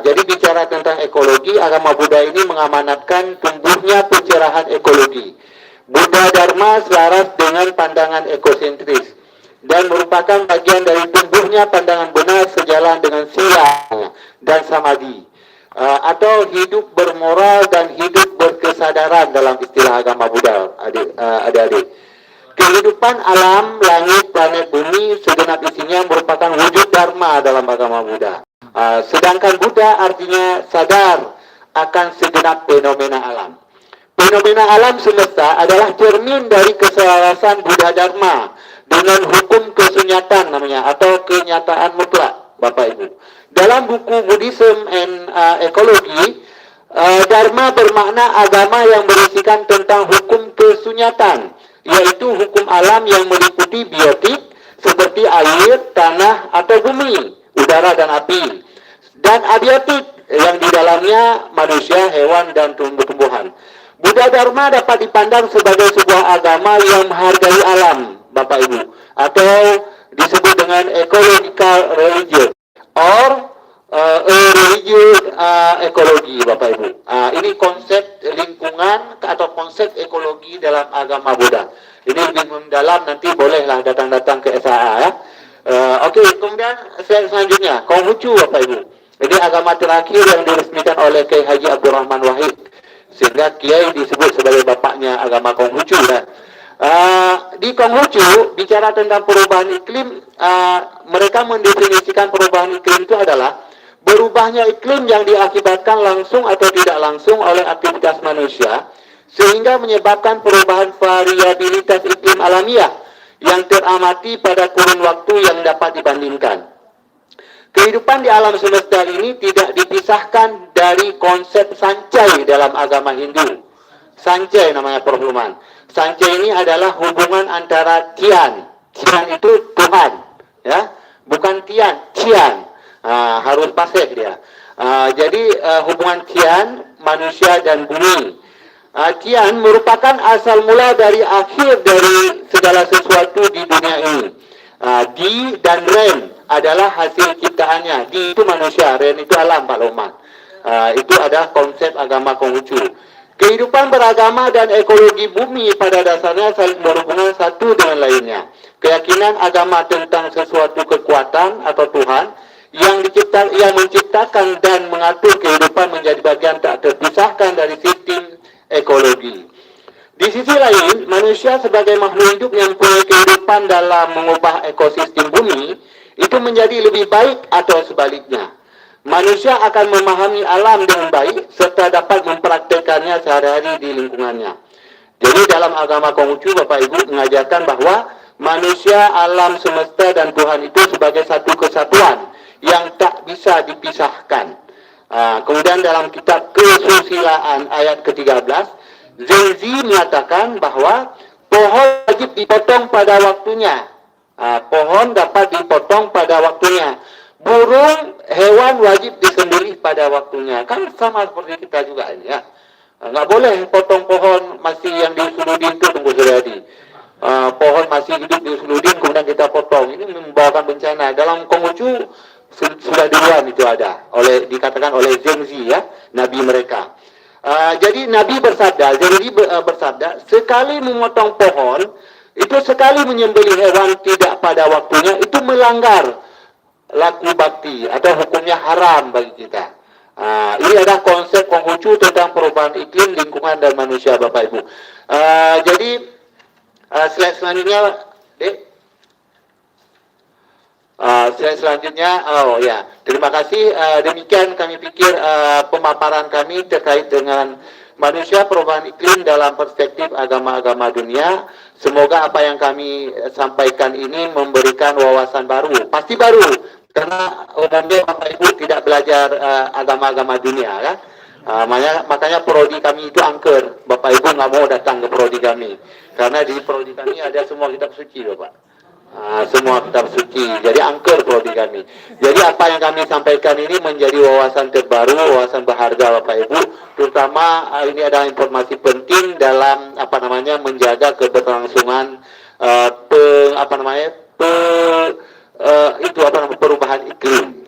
Jadi bicara tentang ekologi, agama Buddha ini mengamanatkan tumbuhnya pencerahan ekologi. Buddha Dharma selaras dengan pandangan ekosentris dan merupakan bagian dari tumbuhnya pandangan benar sejalan dengan sila dan samadhi, atau hidup bermoral dan hidup berkesadaran dalam istilah agama Buddha, adik-adik. Kehidupan alam, langit, planet bumi, segenap isinya merupakan wujud dharma dalam agama Buddha. Sedangkan Buddha artinya sadar akan segenap fenomena alam. Fenomena alam semesta adalah cermin dari keselarasan Buddha Dharma dengan hukum kesunyatan namanya, atau kenyataan mutlak, Bapak Ibu. Dalam buku Buddhism and Ecology, Dharma bermakna agama yang berisikan tentang hukum kesunyatan, yaitu hukum alam yang meliputi biotik seperti air, tanah, atau bumi, udara dan api, dan abiotik yang di dalamnya manusia, hewan, dan tumbuh-tumbuhan. Buddha Dharma dapat dipandang sebagai sebuah agama yang menghargai alam, Bapak Ibu, atau disebut dengan ecological religion or religious ekologi, Bapak Ibu. Ini konsep lingkungan atau konsep ekologi dalam agama Buddha. Ini lebih mendalam, nanti bolehlah datang-datang ke SAA ya. Oke, kemudian selanjutnya Konghucu, Bapak Ibu. Ini agama terakhir yang diresmikan oleh Kiai Haji Abdurrahman Wahid, sehingga Kiai disebut sebagai bapaknya agama Konghucu ya. Di Konghucu bicara tentang perubahan iklim, mereka mendefinisikan perubahan iklim itu adalah berubahnya iklim yang diakibatkan langsung atau tidak langsung oleh aktivitas manusia, sehingga menyebabkan perubahan variabilitas iklim alamiah yang teramati pada kurun waktu yang dapat dibandingkan. Kehidupan di alam semesta ini tidak dipisahkan dari konsep sancai dalam agama Hindu. Sancai namanya Prof. Luman. Sancai ini adalah hubungan antara Tian. Tian itu Tuhan, ya, bukan Tian, Tian. Harus pasif dia. Jadi hubungan Tian, manusia dan bumi. Tian merupakan asal mula dari akhir dari segala sesuatu di dunia ini. Di dan Ren adalah hasil ciptaannya. Di itu manusia, Ren itu alam, Pak Loman. Itu adalah konsep agama Konghucu. Kehidupan beragama dan ekologi bumi pada dasarnya saling berhubungan satu dengan lainnya. Keyakinan agama tentang sesuatu kekuatan atau Tuhan yang menciptakan dan mengatur kehidupan menjadi bagian tak terpisahkan dari sistem ekologi. Di sisi lain, manusia sebagai makhluk hidup yang punya kehidupan dalam mengubah ekosistem bumi itu menjadi lebih baik atau sebaliknya. Manusia akan memahami alam dengan baik serta dapat mempraktekannya sehari-hari di lingkungannya. Jadi dalam agama Konghucu, Bapak Ibu, mengajarkan bahwa manusia, alam semesta, dan Tuhan itu sebagai satu kesatuan yang tak bisa dipisahkan. Kemudian dalam kitab Kesusilaan ayat ke-13, Zengzi menyatakan bahwa pohon wajib dipotong pada waktunya. Pohon dapat dipotong pada waktunya. Burung, hewan wajib disembelih pada waktunya. Kan sama seperti kita juga ini ya. Nggak boleh potong pohon masih yang disuludin itu, tunggu Suryadi. Pohon masih hidup disuludin kemudian kita potong. Ini membawakan bencana. Dalam Konghucu sudah duluan itu ada, dikatakan oleh Zengzi ya, nabi mereka. Jadi Nabi bersabda, Zengzi bersabda, sekali memotong pohon, itu sekali menyembelih hewan tidak pada waktunya, itu melanggar laku bakti atau hukumnya haram bagi kita. Ini adalah konsep Konghucu tentang perubahan iklim, lingkungan, dan manusia, Bapak Ibu. Jadi slide selanjutnya, Dek. Slide selanjutnya, terima kasih. Demikian kami pikir pemaparan kami terkait dengan manusia perubahan iklim dalam perspektif agama-agama dunia. Semoga apa yang kami sampaikan ini memberikan wawasan baru. Pasti baru, karena umumnya Bapak Ibu tidak belajar agama-agama dunia, ya. Makanya prodi kami itu angker. Bapak Ibu nggak mau datang ke prodi kami, karena di prodi kami ada semua kitab suci, Bapak. Semua kitab suci, jadi angker prodi kami. Jadi apa yang kami sampaikan ini menjadi wawasan terbaru, wawasan berharga Bapak Ibu. Terutama ini adalah informasi penting dalam menjaga keberlangsungan perubahan iklim.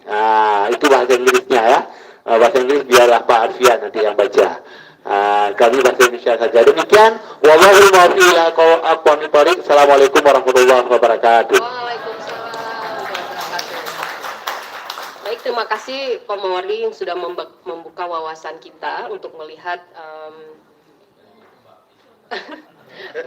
Itu bahasa Inggrisnya, ya. Bahasa Inggris biarlah Pak Arfian nanti yang baca. Kami bahasa Indonesia saja. Demikian, wallahul muwaffiq ila aqwamit thoriq. Assalamualaikum warahmatullahi wabarakatuh. Waalaikumsalam warahmatullahi wabarakatuh. Baik, terima kasih Pak Mawardi yang sudah membuka wawasan kita untuk melihat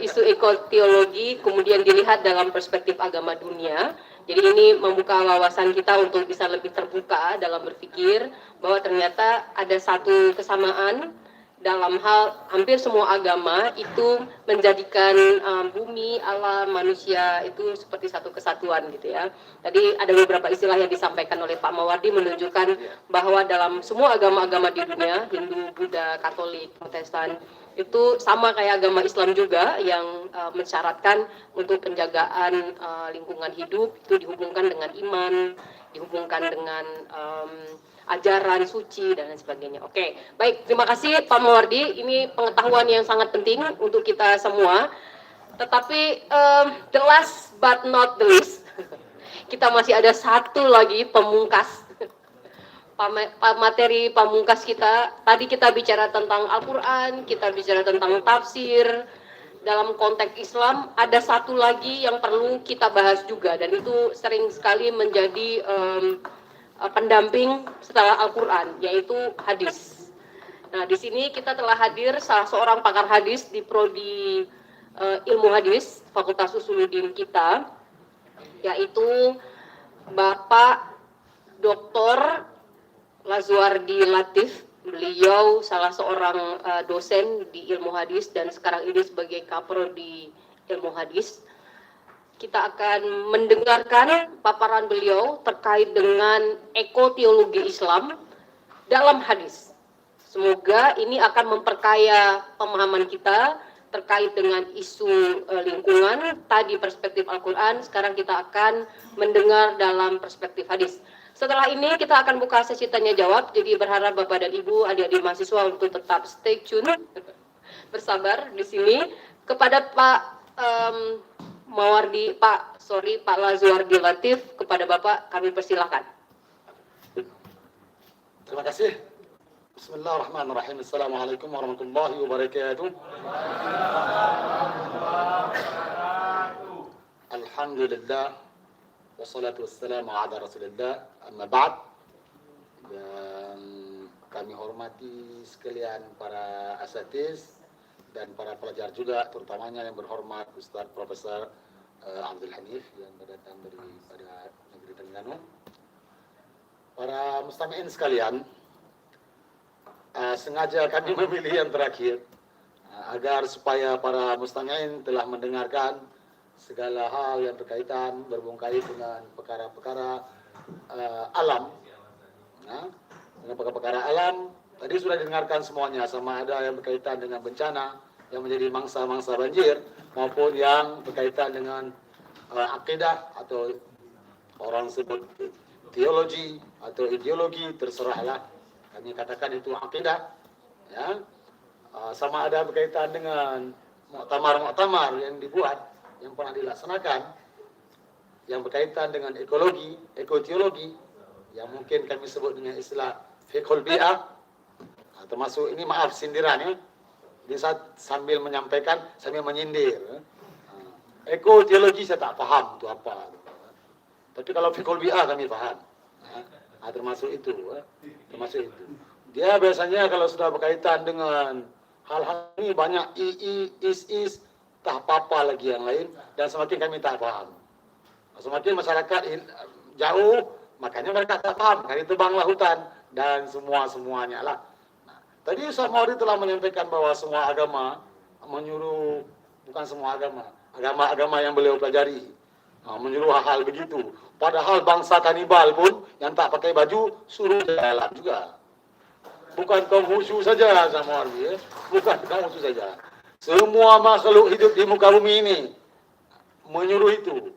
isu ekoteologi kemudian dilihat dalam perspektif agama dunia. Jadi ini membuka wawasan kita untuk bisa lebih terbuka dalam berpikir bahwa ternyata ada satu kesamaan dalam hal hampir semua agama itu menjadikan bumi, alam, manusia itu seperti satu kesatuan gitu ya. Tadi ada beberapa istilah yang disampaikan oleh Pak Mawardi menunjukkan bahwa dalam semua agama-agama di dunia, Hindu, Buddha, Katolik, Protestan, itu sama kayak agama Islam juga yang mensyaratkan untuk penjagaan lingkungan hidup itu dihubungkan dengan iman, dihubungkan dengan ajaran suci dan lain sebagainya. Oke, baik, terima kasih Pak Mawardi. Ini pengetahuan yang sangat penting untuk kita semua. Tetapi the last but not the least, kita masih ada satu lagi pemungkas. Materi pamungkas kita. Tadi kita bicara tentang Al-Quran, kita bicara tentang tafsir. Dalam konteks Islam, ada satu lagi yang perlu kita bahas juga, dan itu sering sekali menjadi pendamping setelah Al-Quran, yaitu hadis. Nah, di sini kita telah hadir salah seorang pakar hadis di prodi ilmu hadis Fakultas Usuluddin kita, yaitu Bapak Dr. Lazuardi Latif. Beliau salah seorang dosen di ilmu hadis dan sekarang ini sebagai kaprodi ilmu hadis. Kita akan mendengarkan paparan beliau terkait dengan ekoteologi Islam dalam hadis. Semoga ini akan memperkaya pemahaman kita terkait dengan isu lingkungan. Tadi perspektif Al-Quran, sekarang kita akan mendengar dalam perspektif hadis. Setelah ini kita akan buka sesi tanya jawab, jadi berharap Bapak dan Ibu, adik-adik mahasiswa untuk tetap stay tune, bersabar di sini. Kepada Pak Pak Lazuardi Latif, kepada Bapak kami persilahkan. Terima kasih. Bismillahirrahmanirrahim. Assalamualaikum warahmatullahi wabarakatuh. Alhamdulillah. Wassalatu wassalamu ala rasulillah. Amma ba'd. Dan kami hormati sekalian para asatiz dan para pelajar juga, terutamanya yang berhormat Ustaz Profesor Abdul Hanif yang datang daripada negeri Terengganu. Para mustami'in sekalian, sengaja kami memilih yang terakhir agar supaya para mustami'in telah mendengarkan segala hal yang berkaitan berbungkai dengan perkara-perkara alam. Dengan perkara-perkara alam tadi sudah didengarkan semuanya, sama ada yang berkaitan dengan bencana yang menjadi mangsa-mangsa banjir maupun yang berkaitan dengan akidah atau orang sebut teologi atau ideologi, terserahlah, kami katakan itu akidah, ya. Sama ada berkaitan dengan muktamar-muktamar yang dibuat, yang pernah dilaksanakan, yang berkaitan dengan ekologi, ekoteologi, yang mungkin kami sebut dengan istilah fiqhul bi'ah, termasuk ini maaf sindiran ya. Jadi saya sambil menyampaikan, sambil menyindir. Ekoteologi saya tak paham itu apa. Tapi kalau fiqhul bi'ah kami paham. Termasuk itu. Termasuk itu. Dia biasanya kalau sudah berkaitan dengan hal-hal ini banyak is, tak apa-apa lagi yang lain. Dan semakin kami tak paham. Semakin masyarakat jauh, makanya mereka tak paham. Kali tebanglah hutan dan semuanya lah. Nah, tadi Ustaz Mawardi telah menyampaikan bahwa semua agama menyuruh, bukan semua agama yang beliau pelajari menyuruh hal-hal begitu. Padahal bangsa kanibal pun yang tak pakai baju suruh jalan juga. Bukan kaum Husyu saja sama Mawardi, bukan kaum Husyu saja. Semua makhluk hidup di muka bumi ini menyuruh itu.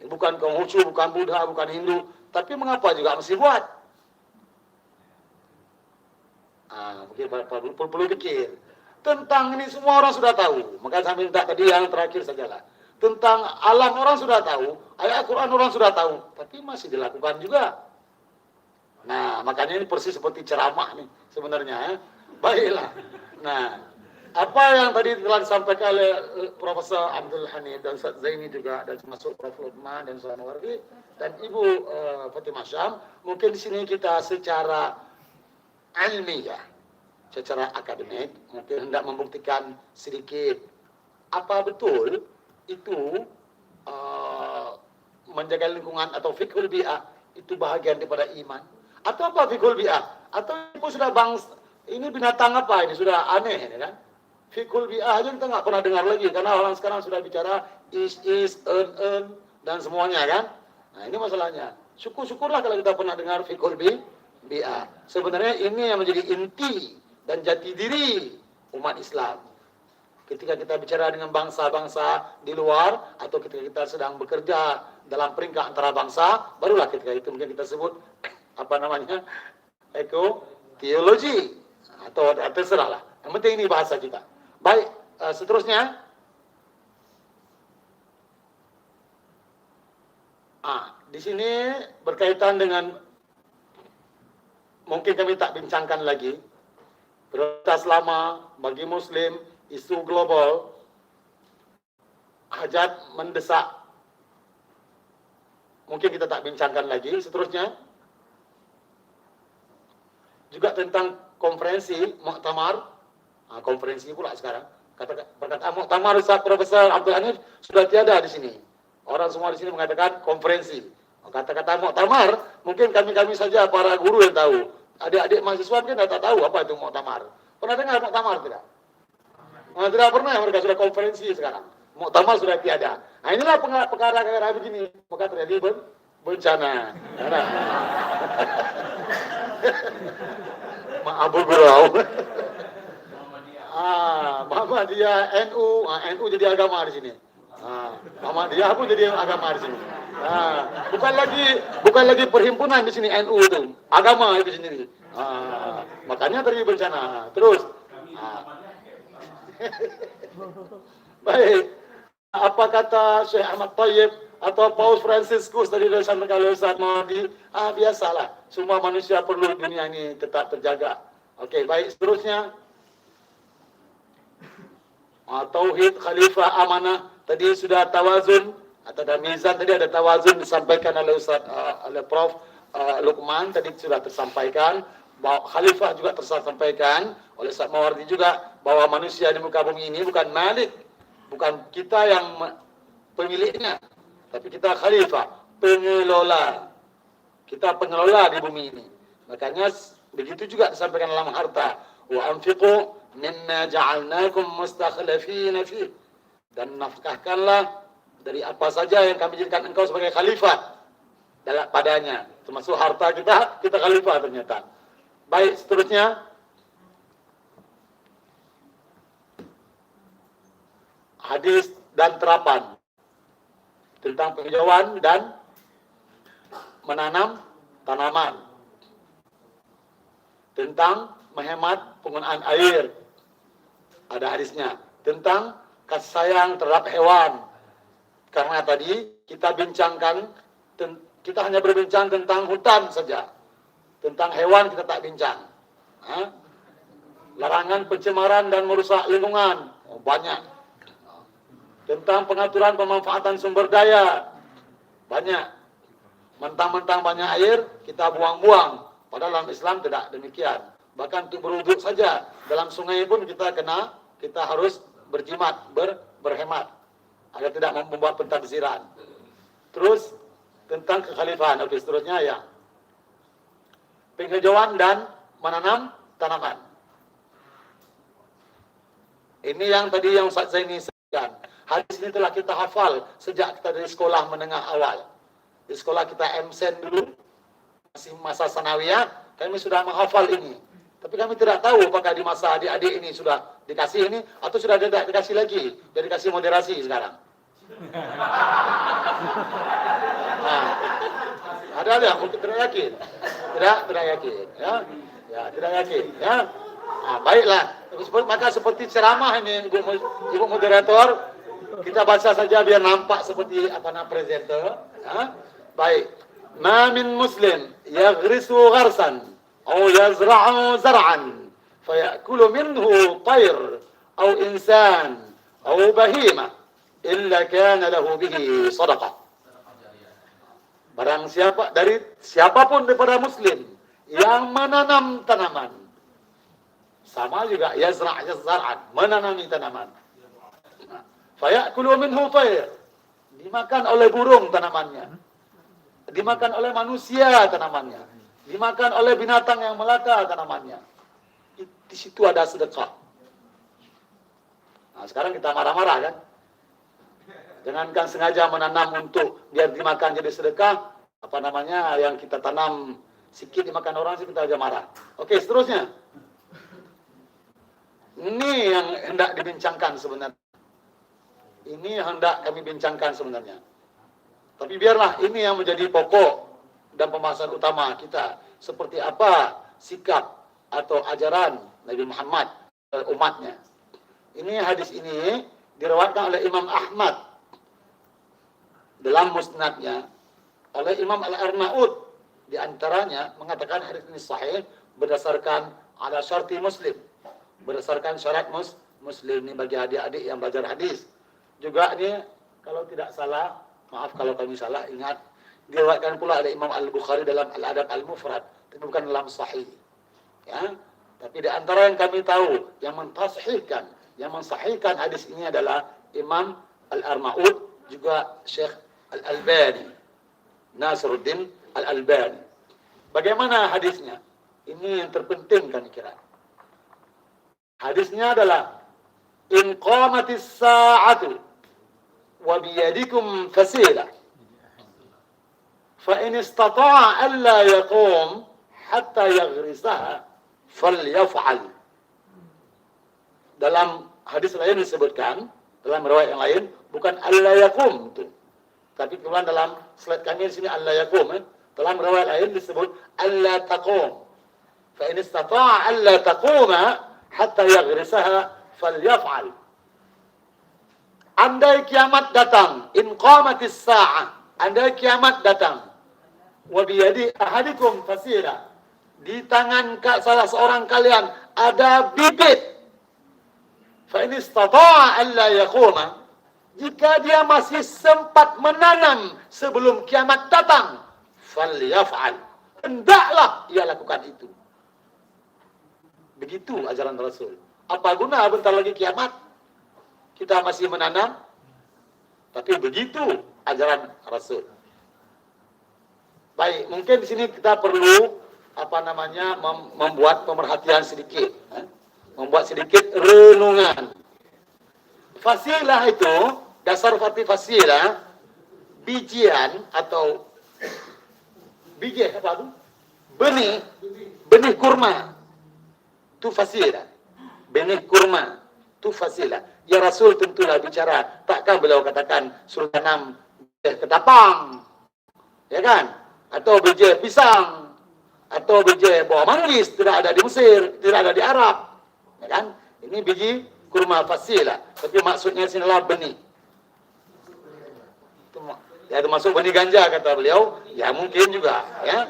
Bukan kaum Husyu, bukan Buddha, bukan Hindu, tapi mengapa juga mesti buat? Mungkin perlu pikir. Tentang ini semua orang sudah tahu. Maka saya minta tadi yang terakhir sajalah. Tentang alam orang sudah tahu, ayat Al-Quran orang sudah tahu, tapi masih dilakukan juga. Nah, makanya ini persis seperti ceramah nih sebenarnya. Baiklah. Nah, apa yang tadi telah disampaikan oleh Profesor Abdul Hanif dan Ustaz Zaini juga, dan termasuk Prof. Lukman dan Ustaz Mawardi dan Ibu Fatimah Syam, mungkin di sini kita secara ilmiah, secara akademik, mungkin hendak membuktikan sedikit apa betul itu menjaga lingkungan atau fiqhul bi'ah itu bahagian daripada iman. Atau apa fiqhul bi'ah? Atau itu sudah ini binatang apa ini? Sudah aneh ini kan? Fiqhul bi'ah aja kita nggak pernah dengar lagi karena orang sekarang sudah bicara is, earn, dan semuanya kan? Nah ini masalahnya. Syukur-syukurlah kalau kita pernah dengar fiqhul bi'ah. Sebenarnya ini yang menjadi inti dan jati diri umat Islam. Ketika kita bicara dengan bangsa-bangsa di luar atau ketika kita sedang bekerja dalam peringkat antara bangsa, barulah ketika itu mungkin kita sebut apa namanya ekoteologi atau terserahlah. Yang penting ini bahasa kita. Baik, seterusnya. Di sini berkaitan dengan mungkin kami tak bincangkan lagi prioritas lama bagi Muslim. Isu global, hajat mendesak, mungkin kita tak bincangkan lagi. Seterusnya, juga tentang konferensi, muktamar, konferensi pula sekarang. Perkataan muktamar Ustaz Profesor Abdul Hanif sudah tiada di sini. Orang semua di sini mengatakan konferensi. Kata-kata muktamar, mungkin kami saja para guru yang tahu. Adik-adik mahasiswa mungkin tak tahu apa itu muktamar. Pernah dengar muktamar tidak? Tidak pernah, mereka sudah konferensi sekarang. Muktamar sudah tiada. Nah inilah perkara-perkara begini. Maka terjadi bencana. Abu Gurau. Muhammadiyah, NU. NU jadi agama di sini. Muhammadiyah pun jadi agama di sini. Bukan lagi perhimpunan di sini NU itu. Agama itu sendiri. Makanya terjadi bencana. Terus. Baik, apa kata Syekh Ahmad Tayyib atau Paus Franciscus tadi disampaikan oleh Ustaz Mawardi? Biasalah, semua manusia perlu dunia ini tetap terjaga. Oke, baik, seterusnya. Tauhid, khalifah, amanah. Tadi sudah tawazun atau ada mizan, tadi ada tawazun disampaikan oleh Ustaz oleh Prof. Lukman tadi sudah tersampaikan. Bahwa khalifah juga tersampaikan oleh Ustaz Mawardi juga bahwa manusia di muka bumi ini bukan malik, bukan kita yang pemiliknya, tapi kita khalifah, pengelola. Kita pengelola di bumi ini. Makanya begitu juga disampaikan dalam harta. Wa anfiqu minna ja'alnakum mustakhlifina fi. Dan nafkahkanlah dari apa saja yang kami jadikan engkau sebagai khalifah dalam padanya. Termasuk harta kita khalifah ternyata. Baik, seterusnya. Hadis dan terapan tentang penghijauan dan menanam tanaman. Tentang menghemat penggunaan air. Ada hadisnya. Tentang kasih sayang terhadap hewan. Karena tadi kita hanya berbincang tentang hutan saja. Tentang hewan kita tak bincang. Larangan pencemaran dan merusak lingkungan. Banyak. Tentang pengaturan pemanfaatan sumber daya. Banyak. Mentang-mentang banyak air, kita buang-buang. Padahal dalam Islam tidak demikian. Bahkan untuk berwuduk saja. Dalam sungai pun kita harus berjimat, berhemat. Agar tidak membuat pentadbiran. Terus, tentang kekhalifahan. Oke, seterusnya ya. Penghijauan dan menanam tanaman. Ini yang tadi yang Ustaz Zaini sebutkan. Hadis ini telah kita hafal sejak kita dari sekolah menengah awal. Di sekolah kita MSen dulu, masih masa sanawiyah, kami sudah menghafal ini. Tapi kami tidak tahu apakah di masa adik-adik ini sudah dikasih ini atau sudah tidak dikasih lagi. Sudah dikasih moderasi sekarang. Nah, ada mungkin tidak yakin. Tidak yakin, ya. Ya, tidak yakin, ya. Nah, baiklah. Maka seperti ceramah ini Ibu moderator, kita baca saja biar nampak seperti apa nama presenter, ya. Baik. Ma min muslim yaghrisu gharsan أو يزرع زرعا فيأكل منه طير أو إنسان أو بهيمة إلا كان له به صدقة. Barang siapa dari siapapun daripada muslim yang menanam tanaman, sama juga yazra' zar'an, menanami tanaman. Fayakulu minhu tayr, dimakan oleh burung tanamannya, dimakan oleh manusia tanamannya, dimakan oleh binatang yang melata tanamannya. Di situ ada sedekah. Nah, sekarang kita marah-marah kan? Jangankan sengaja menanam untuk biar dimakan jadi sedekah, apa namanya, yang kita tanam sikit dimakan orang sih kita aja marah. Oke, seterusnya. Ini yang hendak dibincangkan sebenarnya. Ini yang hendak kami bincangkan sebenarnya. Tapi biarlah ini yang menjadi pokok dan pembahasan utama kita, seperti apa sikap atau ajaran Nabi Muhammad dan umatnya. Ini hadis ini diriwayatkan oleh Imam Ahmad dalam musnadnya, oleh Imam Al-Arnaud di antaranya mengatakan hadis ini sahih berdasarkan ala syarti Muslim, berdasarkan syarat Muslim. Ini bagi adik-adik yang belajar hadis. Juga ini kalau tidak salah, maaf kalau kami salah, ingat diriwayatkan pula oleh Imam Al-Bukhari dalam Al-Adab Al-Mufrad, tapi bukan dalam sahih. Ya, tapi di antara yang kami tahu yang mensahihkan hadis ini adalah Imam Al-Arnaud, juga Syekh Al-Albani, Nasiruddin Al-Albani. Bagaimana hadisnya? Ini yang terpenting kami kira. Hadisnya adalah in qamatis sa'atu wa biyadikum fasilah فإن استطاع ألا يقوم حتى يغرسها فليفعل. Dalam hadis lain disebutkan, dalam riwayat yang lain, bukan alla yaqum itu. Tapi kemudian dalam slide kami di sini alla yaqum. Dalam riwayat lain disebut alla taqum. Fa in istata'a alla taquma hatta yaghrisaha falyaf'al. Andai kiamat datang, in qamatis sa'ah, andai kiamat datang, wa biyadi ahadikum fasira, di tangan salah seorang kalian ada bibit, fa in istata'a alla yaquma, jika dia masih sempat menanam sebelum kiamat datang, falyaf'al, hendaklah ia lakukan itu. Begitu ajaran Rasul. Apa guna bentar lagi kiamat kita masih menanam? Tapi begitu ajaran Rasul. Baik, mungkin di sini kita perlu membuat pemerhatian sedikit, membuat sedikit renungan. Fasilah itu, dasar fasilah, bijian atau biji apa itu? Benih kurma. Itu fasilah. Benih kurma itu fasilah. Ya Rasul tentulah bicara, takkan beliau katakan suruh tanam ketapang, ya kan? Atau biji pisang, atau biji buah manggis, tidak ada di Mesir, tidak ada di Arab, ya kan? Ini biji kurma fasilah, tapi maksudnya sinilah benih. Ya termasuk benih ganja kata beliau, ya mungkin juga, ya.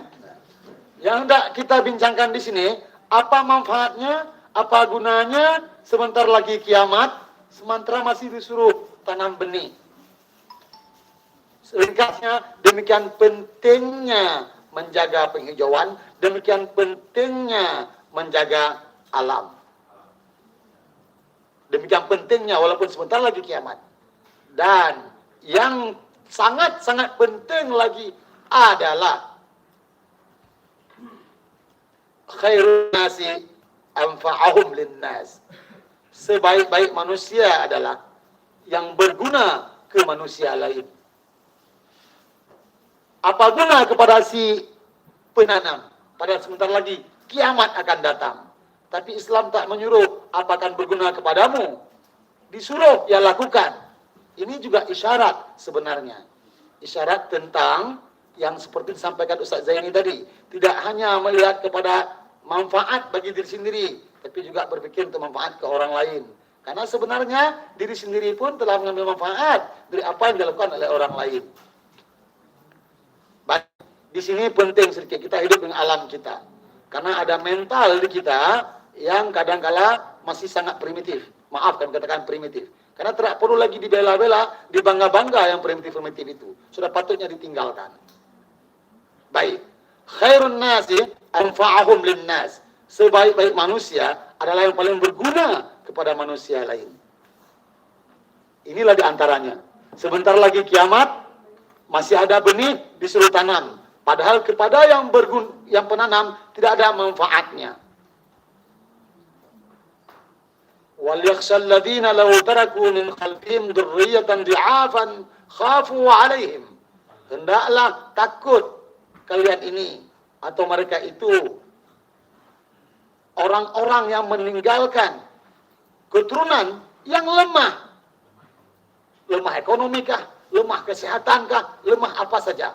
Yang hendak kita bincangkan di sini, apa manfaatnya, apa gunanya sebentar lagi kiamat, sementara masih disuruh tanam benih. Ringkasnya, demikian pentingnya menjaga penghijauan, demikian pentingnya menjaga alam. Demikian pentingnya walaupun sebentar lagi kiamat. Dan yang sangat-sangat penting lagi adalah khairun nasi anfa'ahum linnas. Sebaik-baik manusia adalah yang berguna ke manusia lain. Apa guna kepada si penanam? Padahal sebentar lagi kiamat akan datang. Tapi Islam tak menyuruh apa akan berguna kepadamu. Disuruh ya lakukan. Ini juga isyarat sebenarnya. Isyarat tentang yang seperti disampaikan Ustaz Zaini tadi. Tidak hanya melihat kepada manfaat bagi diri sendiri, tapi juga berpikir untuk manfaat ke orang lain. Karena sebenarnya diri sendiri pun telah mengambil manfaat dari apa yang dilakukan oleh orang lain. Baik, di sini penting sedikit kita hidup dengan alam kita. Karena ada mental di kita yang kadang-kala masih sangat primitif. Maaf kami katakan primitif. Karena tidak perlu lagi dibela-bela, dibangga-bangga yang primitif-primitif itu. Sudah patutnya ditinggalkan. Baik. Khairun nasi anfa'ahum linnas. Sebaik-baik manusia adalah yang paling berguna kepada manusia lain. Inilah diantaranya. Sebentar lagi kiamat, masih ada benih disuruh tanam. Padahal kepada yang penanam tidak ada manfaatnya. Wal yakhshal ladzina law taraku min khalfihim dzurriyyatan dhi'afan khafu 'alaihim. Hendaklah takut kalian ini atau mereka itu orang-orang yang meninggalkan keturunan yang lemah. Lemah ekonomi kah? Lemah kesehatan kah? Lemah apa saja.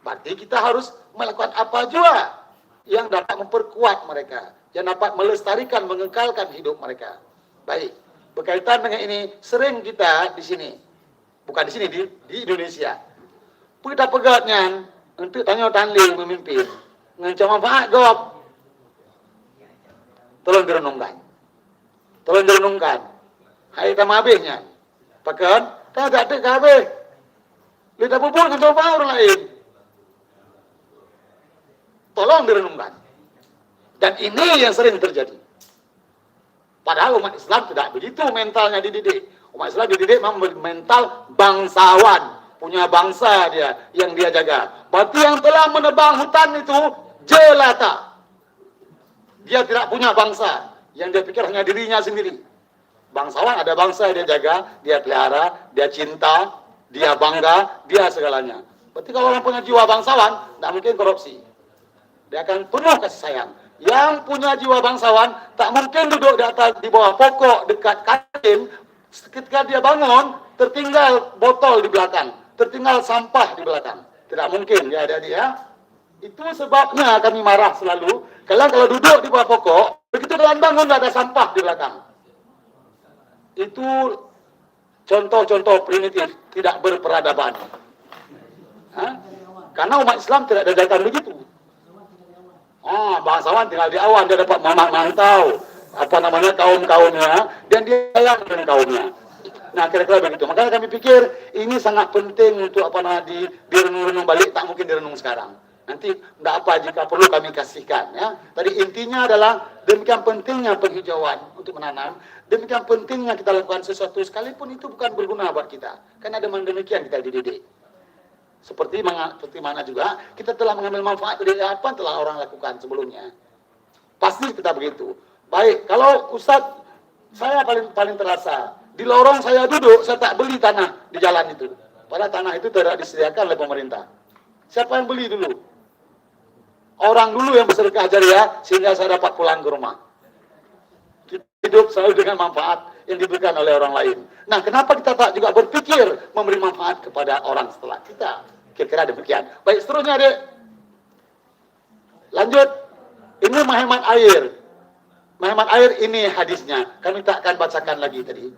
Berarti kita harus melakukan apa juga yang dapat memperkuat mereka, yang dapat melestarikan, mengekalkan hidup mereka. Baik, berkaitan dengan ini, sering kita di sini, bukan di sini, di Indonesia, kita pegatnya untuk tanya tanding memimpin, ngancam manfaat gop. Tolong direnungkan. Tolong direnungkan. Hai tamabihnya. Pakan, tak ada kabeh. Lidah bubur ngancam manfaat orang lain. Tolong direnungkan. Dan ini yang sering terjadi. Padahal umat Islam tidak begitu mentalnya dididik. Umat Islam dididik memang mental bangsawan. Punya bangsa dia yang dia jaga. Berarti yang telah menebang hutan itu jelata. Dia tidak punya bangsa. Yang dia pikir hanya dirinya sendiri. Bangsawan ada bangsa dia jaga, dia pelihara, dia cinta, dia bangga, dia segalanya. Berarti kalau orang punya jiwa bangsawan, tidak mungkin korupsi. Dia akan penuh kasih sayang. Yang punya jiwa bangsawan tak mungkin duduk di bawah pokok dekat kain. Ketika dia bangun, tertinggal botol di belakang, tertinggal sampah di belakang. Tidak mungkin ya adik-adik ya. Itu sebabnya kami marah selalu. Kalau duduk di bawah pokok, begitu kalian bangun tidak ada sampah di belakang. Itu contoh-contoh primitif, tidak berperadaban. Karena umat Islam tidak diajarkan begitu. Bangsawan tinggal di awan, dia dapat memantau kaum-kaumnya, dan dia sayang dengan kaumnya. Nah, kira-kira begitu. Makanya kami pikir ini sangat penting untuk direnung-renung balik, tak mungkin direnung sekarang. Nanti tidak apa jika perlu kami kasihkan. Ya. Tadi intinya adalah demikian pentingnya penghijauan untuk menanam, demikian pentingnya kita lakukan sesuatu sekalipun itu bukan berguna buat kita. Karena dengan demikian kita dididik. Seperti mana juga kita telah mengambil manfaat dari apa yang telah orang lakukan sebelumnya. Pasti kita begitu. Baik, kalau Ustadz, saya paling terasa di lorong saya duduk, saya tak beli tanah di jalan itu. Padahal tanah itu tidak disediakan oleh pemerintah. Siapa yang beli dulu? Orang dulu yang bersedekah jariah sehingga saya dapat pulang ke rumah. Kita hidup selalu dengan manfaat yang diberikan oleh orang lain. Nah, kenapa kita tak juga berpikir memberi manfaat kepada orang setelah kita? Kira-kira demikian. Baik, seterusnya adik. Lanjut. Ini menghemat air. Menghemat air ini hadisnya. Kami tak akan bacakan lagi tadi.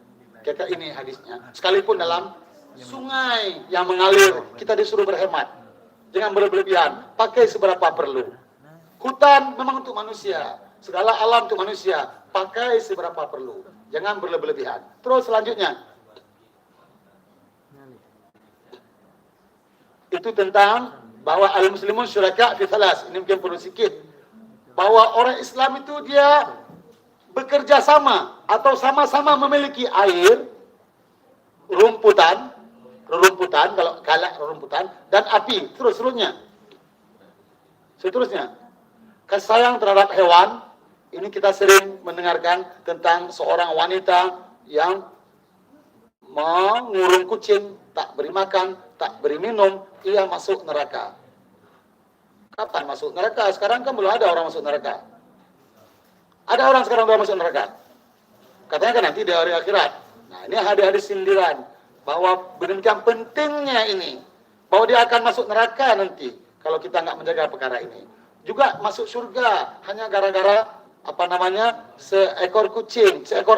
Kira-kira ini hadisnya. Sekalipun dalam sungai yang mengalir, kita disuruh berhemat. Jangan berlebihan. Pakai seberapa perlu. Hutan memang untuk manusia. Segala alam untuk manusia. Pakai seberapa perlu. Jangan berlebihan. Terus selanjutnya. Itu tentang bahwa al-muslimun syuraka fi thalas. Ini mungkin perlu sikit. Bahwa orang Islam itu dia bekerja sama atau sama-sama memiliki air, rumputan, rerumputan, kalau galak rerumputan, dan api, seterusnya. Kasih sayang terhadap hewan, ini kita sering mendengarkan tentang seorang wanita yang mengurung kucing, tak beri makan, tak beri minum, ia masuk neraka. Kapan masuk neraka? Sekarang kan belum ada orang masuk neraka. Ada orang sekarang belum masuk neraka. Katanya kan nanti di hari akhirat. Nah, ini hadis-hadis sindiran bahwa demikian pentingnya ini, bahwa dia akan masuk neraka nanti kalau kita nggak menjaga perkara ini. Juga masuk surga hanya gara-gara seekor kucing, seekor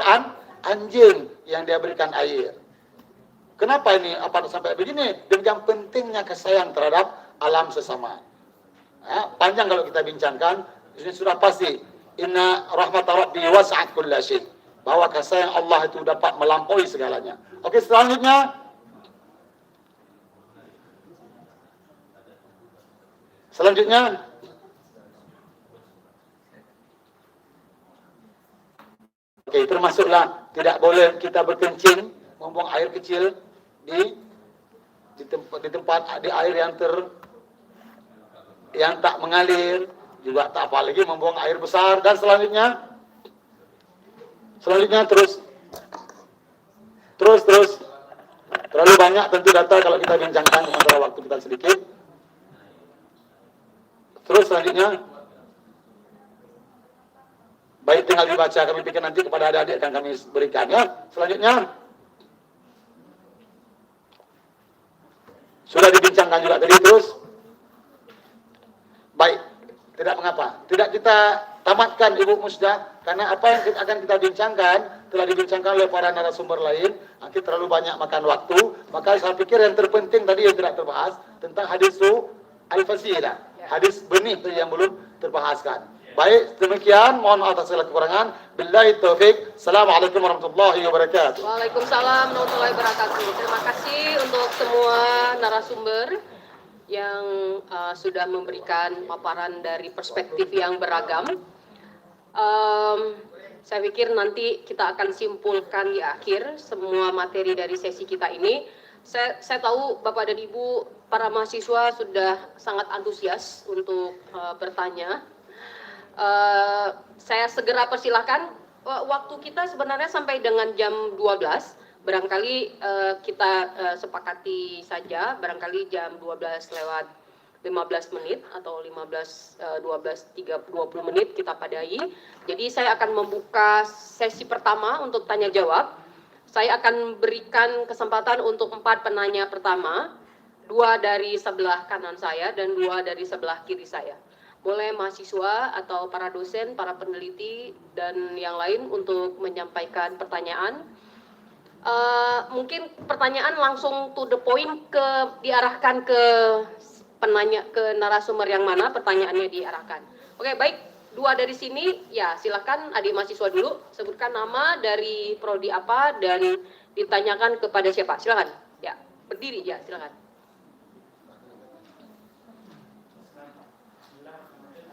anjing yang dia berikan air. Kenapa ini sampai begini? Demikian pentingnya kasih sayang terhadap alam sesama. Panjang kalau kita bincangkan, ini sudah pasti. Inna rahmata rabbi wasa'at kulla syai'. Bahwa kasih sayang Allah itu dapat melampaui segalanya. Oke, selanjutnya. Oke, termasuklah tidak boleh kita berkencing, membuang air kecil di tempat di air yang tak mengalir, juga tak apalagi membuang air besar. Dan selanjutnya terus terlalu banyak tentu data kalau kita bincangkan, sementara waktu kita sedikit. Terus selanjutnya, baik tinggal dibaca, kami pikir nanti kepada adik-adik akan kami berikan ya. Selanjutnya sudah dibincangkan juga tadi. Terus baik, tidak mengapa, tidak kita tamatkan Ibu Musda, karena apa yang akan kita bincangkan telah dibincangkan oleh para narasumber lain. Nanti terlalu banyak makan waktu, maka saya pikir yang terpenting tadi yang tidak terbahas tentang hadis al-fasilah, hadis benih yang belum terbahaskan. Baik, demikian, mohon maaf atas segala kekurangan. Billahi taufik. Assalamualaikum warahmatullahi wabarakatuh. Waalaikumsalam warahmatullahi wabarakatuh. Terima kasih untuk semua narasumber yang sudah memberikan paparan dari perspektif yang beragam. Saya pikir nanti kita akan simpulkan di akhir semua materi dari sesi kita ini. Saya tahu Bapak dan Ibu para mahasiswa sudah sangat antusias untuk bertanya. Saya segera persilahkan. Waktu kita sebenarnya sampai dengan jam 12. Barangkali kita sepakati saja, barangkali jam 12 lewat 15 menit atau 20 menit kita padai. Jadi saya akan membuka sesi pertama untuk tanya jawab. Saya akan berikan kesempatan untuk 4 penanya pertama, 2 dari sebelah kanan saya dan 2 dari sebelah kiri saya. Boleh mahasiswa atau para dosen, para peneliti dan yang lain untuk menyampaikan pertanyaan. Mungkin pertanyaan langsung to the point, diarahkan ke penanya, ke narasumber yang mana pertanyaannya diarahkan. Oke, baik, 2 dari sini, ya silakan adik mahasiswa dulu, sebutkan nama, dari prodi apa, dan ditanyakan kepada siapa. Silakan, ya, berdiri, ya silakan.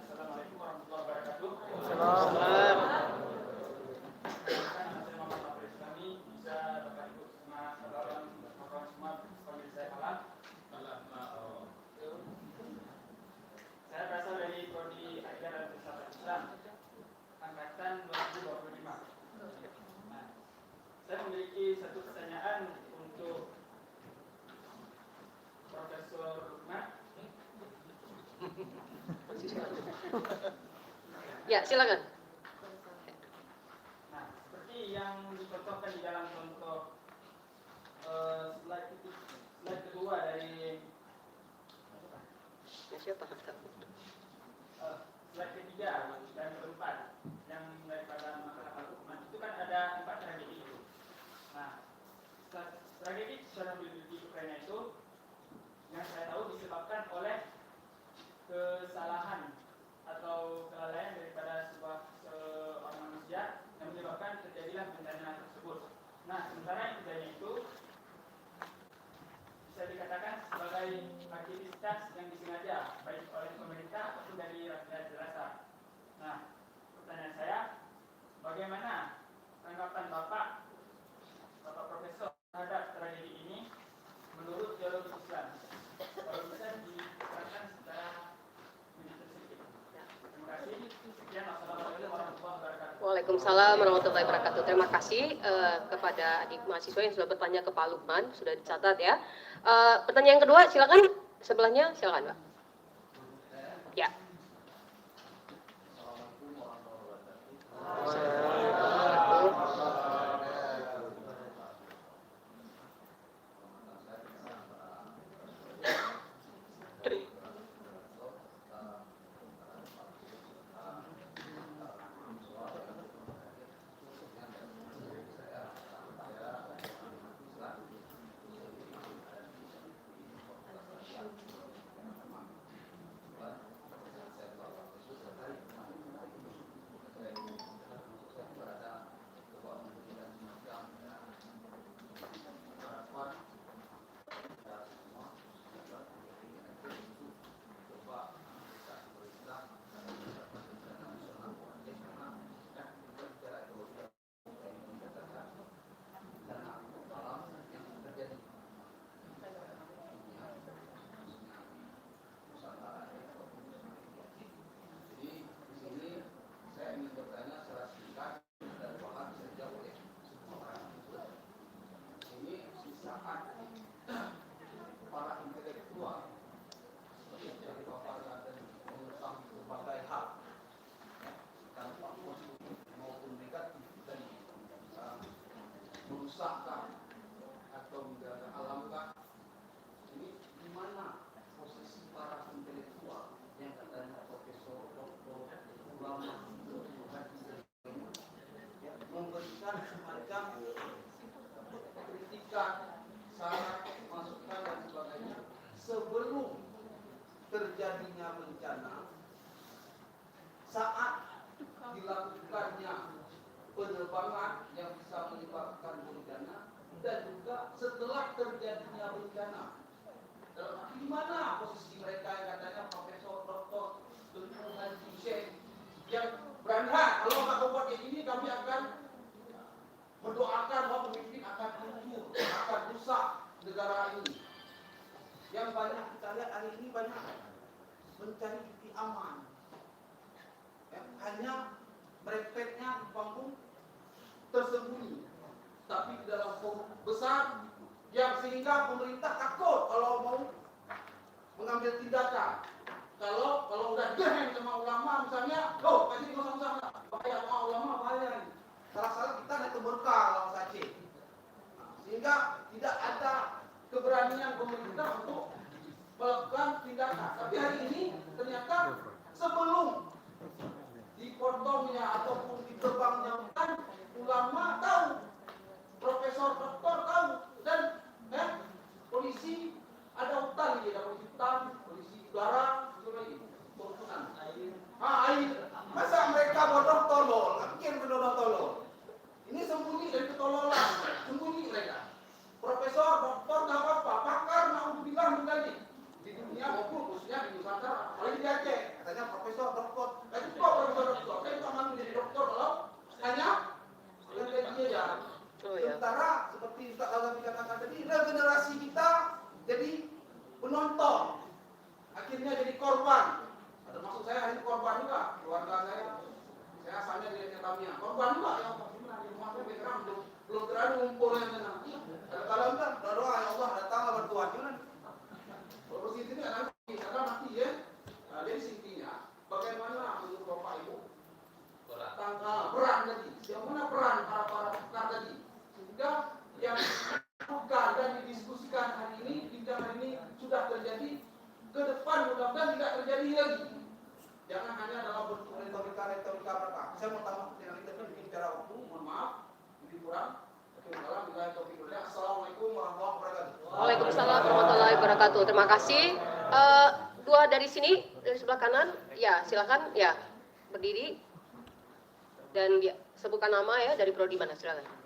Assalamualaikum warahmatullahi wabarakatuh. Saya berasal dari prodi Akidah dan Filsafat Islam angkatan 2025. Nah, saya memiliki satu pertanyaan untuk Profesor Lukman. Ya, silakan. Nah, seperti yang dicontohkan di dalam contoh slide kedua dari Siapa? slide ketiga dan keempat yang daripada makalah Al-Luqman itu kan ada 4 tragedi itu. Nah, tragedi Chernobyl di Ukraina itu yang saya tahu disebabkan oleh kesalahan atau kelalaian daripada seorang manusia yang menyebabkan terjadilah bencana tersebut. Nah, sementara yang terjadi itu bisa dikatakan sebagai aktivitas yang disengaja baik oleh pemerintah ataupun dari rakyat jelata. Nah, pertanyaan saya, bagaimana tanggapan Bapak Profesor terhadap tragedi ini menurut Waalaikumsalam warahmatullahi wabarakatuh. Terima kasih kepada adik mahasiswa yang sudah bertanya ke Pak Lukman, sudah dicatat ya. Pertanyaan yang kedua, silakan sebelahnya, silakan Pak. Ya. merusakkan atau menjaga alamkah? Ini di mana posisi para intelektual yang katanya profesor, doktor, ulama, memberikan semacam kritikan, saran, masukan dan sebagainya sebelum terjadinya bencana, saat dilakukannya penerbangan yang bisa menyebabkan bencana, dan juga setelah terjadinya bencana. Di mana posisi mereka yang katanya profesor, doktor, lingkungan, dosen yang berangkat kalau nggak buat kayak ini kami akan mendoakan bahwa pemimpin akan hancur, akan rusak negara ini. Yang banyak kita lihat hari ini banyak mencari titik aman. Ya, hanya merepetnya di panggung tersembunyi, tapi di dalam forum besar yang sehingga pemerintah takut kalau mau mengambil tindakan. Kalau udah gehem sama ulama misalnya, pasti nggak usah bahaya sama ulama bahaya ini. Salah kita naik ke berkah lawan saja. Sehingga tidak ada keberanian pemerintah untuk melakukan tindakan. Tapi hari ini ternyata sebelum dipotongnya ataupun ditebangnya kan ulama tahu, profesor doktor tahu, dan polisi ada hutan di ada polisi hutan, polisi udara, itu lagi perhutanan air. Masa mereka bodoh tolol? Mungkin bodoh tolol. Ini sembunyi dari ketololan, sembunyi mereka. Profesor doktor nggak apa-apa, pakar naudzubillah menjadi di dunia maupun khususnya di Nusantara, apalagi di Aceh, katanya profesor doktor. Itu kok profesor doktor? Saya nggak mau menjadi doktor kalau hanya gajinya ya. Sementara seperti Ustaz Al-Ghazali katakan tadi, regenerasi kita jadi penonton, akhirnya jadi korban. Termasuk saya hari korban juga, keluarga saya asalnya dari Vietnamia, korban juga yang di rumah saya veteran belum terlalu ngumpul yang tenang. Kalau enggak, doa ya Allah datanglah bantuan kan. Kalau sini nanti karena mati ya. Nah, jadi intinya bagaimana menurut Bapak Ibu peran tadi, bagaimana peran para pakar tadi, sehingga yang bukan dan didiskusikan hari ini, bincang hari ini sudah terjadi, ke depan mudah-mudahan tidak terjadi lagi. Jangan hanya dalam bentuk retorika belaka. Saya mau tambah dengan itu mungkin secara waktu, mohon maaf, lebih kurang. Assalamualaikum warahmatullahi wabarakatuh. Waalaikumsalam warahmatullahi wabarakatuh. Terima kasih. Dua dari sini, dari sebelah kanan, ya silakan, ya berdiri dan ya, sebutkan nama ya dari prodi mana, silakan.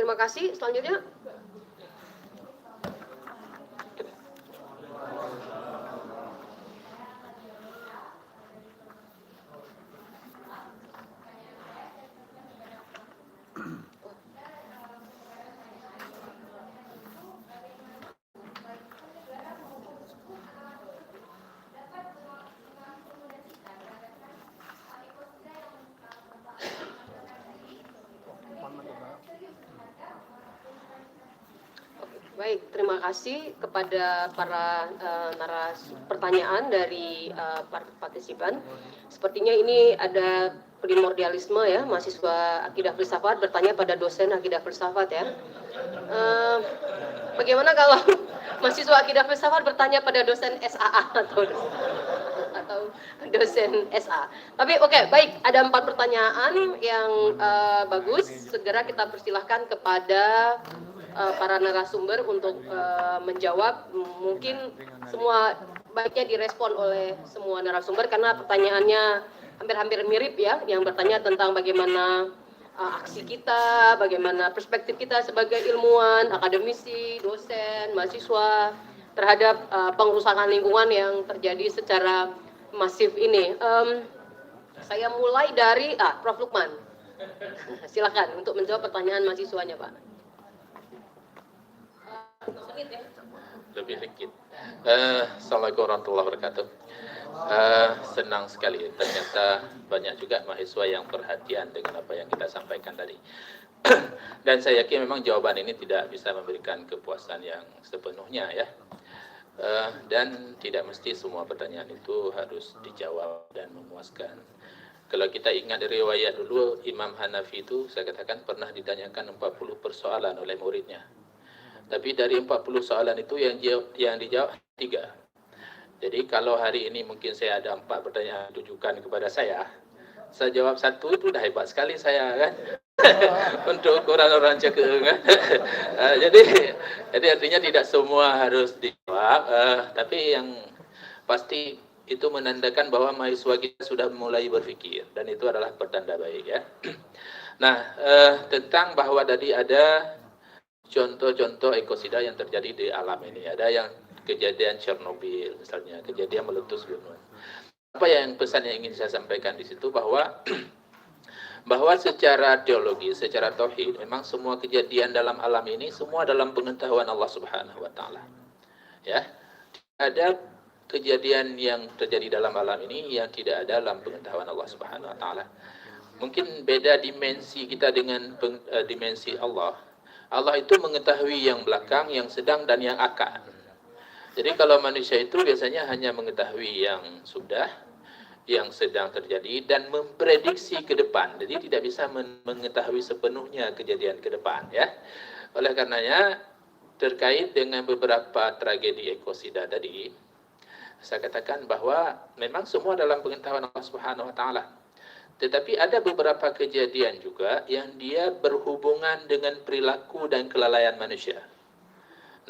terima kasih. Selanjutnya. Baik, terima kasih kepada para pertanyaan dari para partisipan. Sepertinya ini ada primordialisme ya, mahasiswa akidah filsafat bertanya pada dosen akidah filsafat ya. Bagaimana kalau mahasiswa akidah filsafat bertanya pada dosen SAA atau dosen SA? Tapi oke, baik, ada 4 pertanyaan yang bagus. Segera kita persilahkan kepada para narasumber untuk menjawab. Mungkin semua baiknya direspon oleh semua narasumber karena pertanyaannya hampir-hampir mirip ya, yang bertanya tentang bagaimana aksi kita, bagaimana perspektif kita sebagai ilmuwan, akademisi, dosen, mahasiswa terhadap pengrusakan lingkungan yang terjadi secara masif ini. Saya mulai dari Prof. Lukman. Silakan untuk menjawab pertanyaan mahasiswanya, Pak. Lebih sedikit. Assalamualaikum warahmatullahi wabarakatuh. Senang sekali, ternyata banyak juga mahasiswa yang perhatian dengan apa yang kita sampaikan tadi. Dan saya yakin memang jawaban ini tidak bisa memberikan kepuasan yang sepenuhnya ya. Dan tidak mesti semua pertanyaan itu harus dijawab dan memuaskan. Kalau kita ingat riwayat dulu, Imam Hanafi itu saya katakan pernah ditanyakan 40 persoalan oleh muridnya. Tapi dari 40 soalan itu yang dijawab 3. Jadi kalau hari ini mungkin saya ada 4 pertanyaan tujukan kepada saya jawab 1 itu udah hebat sekali saya kan. Untuk orang-orang cekek kan. Jadi artinya tidak semua harus dijawab, tapi yang pasti itu menandakan bahwa mahasiswa kita sudah mulai berpikir dan itu adalah pertanda baik ya. Nah, tentang bahwa tadi ada contoh-contoh ekosida yang terjadi di alam ini. Ada yang kejadian Chernobyl misalnya, kejadian meletus gunung. Apa yang pesan yang ingin saya sampaikan di situ bahwa secara teologi, secara tauhid, memang semua kejadian dalam alam ini semua dalam pengetahuan Allah Subhanahu wa taala. Ya. Ada kejadian yang terjadi dalam alam ini yang tidak ada dalam pengetahuan Allah Subhanahu wa taala. Mungkin beda dimensi kita dengan dimensi Allah. Allah itu mengetahui yang belakang, yang sedang, dan yang akan. Jadi kalau manusia itu biasanya hanya mengetahui yang sudah, yang sedang terjadi, dan memprediksi ke depan. Jadi tidak bisa mengetahui sepenuhnya kejadian ke depan. Ya. Oleh karenanya, terkait dengan beberapa tragedi ekosida tadi, saya katakan bahwa memang semua dalam pengetahuan Allah Subhanahu wa taala. Tetapi ada beberapa kejadian juga yang dia berhubungan dengan perilaku dan kelalaian manusia.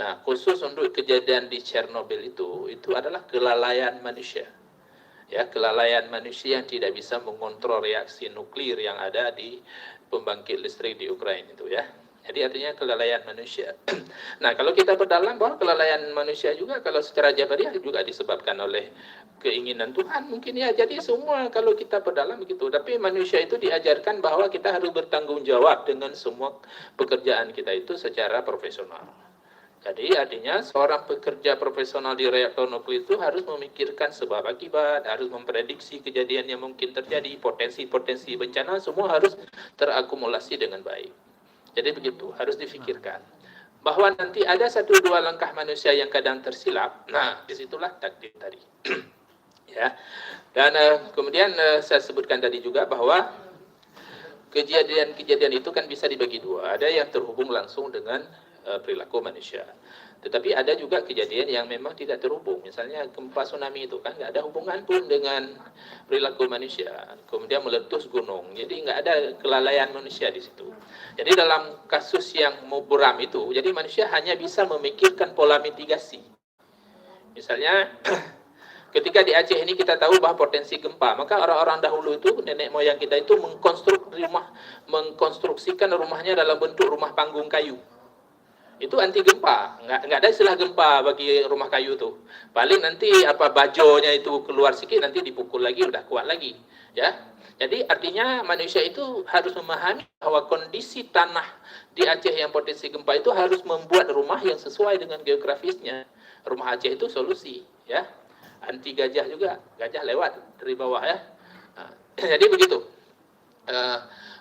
Nah, khusus untuk kejadian di Chernobyl itu adalah kelalaian manusia. Ya, kelalaian manusia yang tidak bisa mengontrol reaksi nuklir yang ada di pembangkit listrik di Ukraina itu ya. Jadi artinya kelalaian manusia. Nah, kalau kita berdalam bahwa kelalaian manusia juga kalau secara jabariah juga disebabkan oleh keinginan Tuhan mungkin ya. Jadi semua kalau kita berdalam begitu. Tapi manusia itu diajarkan bahwa kita harus bertanggung jawab dengan semua pekerjaan kita itu secara profesional. Jadi artinya seorang pekerja profesional di reaktor nuklir itu harus memikirkan sebab akibat, harus memprediksi kejadian yang mungkin terjadi, potensi-potensi bencana semua harus terakumulasi dengan baik. Jadi begitu, harus difikirkan. Bahwa nanti ada 1-2 langkah manusia yang kadang tersilap, nah disitulah takdir tadi. Ya. Dan kemudian saya sebutkan tadi juga bahwa kejadian-kejadian itu kan bisa dibagi 2. Ada yang terhubung langsung dengan perilaku manusia. Tetapi ada juga kejadian yang memang tidak terhubung. Misalnya gempa tsunami itu kan nggak ada hubungan pun dengan perilaku manusia. Kemudian meletus gunung. Jadi nggak ada kelalaian manusia di situ. Jadi dalam kasus yang muburam itu, jadi manusia hanya bisa memikirkan pola mitigasi. Misalnya ketika di Aceh ini kita tahu bahwa potensi gempa, maka orang-orang dahulu itu, nenek moyang kita itu mengkonstruksikan rumahnya dalam bentuk rumah panggung kayu. Itu anti gempa, nggak ada istilah gempa bagi rumah kayu itu. Paling nanti bajonya itu keluar sedikit, nanti dipukul lagi, udah kuat lagi, ya. Jadi artinya manusia itu harus memahami bahwa kondisi tanah di Aceh yang potensi gempa itu harus membuat rumah yang sesuai dengan geografisnya. Rumah Aceh itu solusi, ya. Anti gajah juga, gajah lewat dari bawah, ya. Nah, jadi begitu.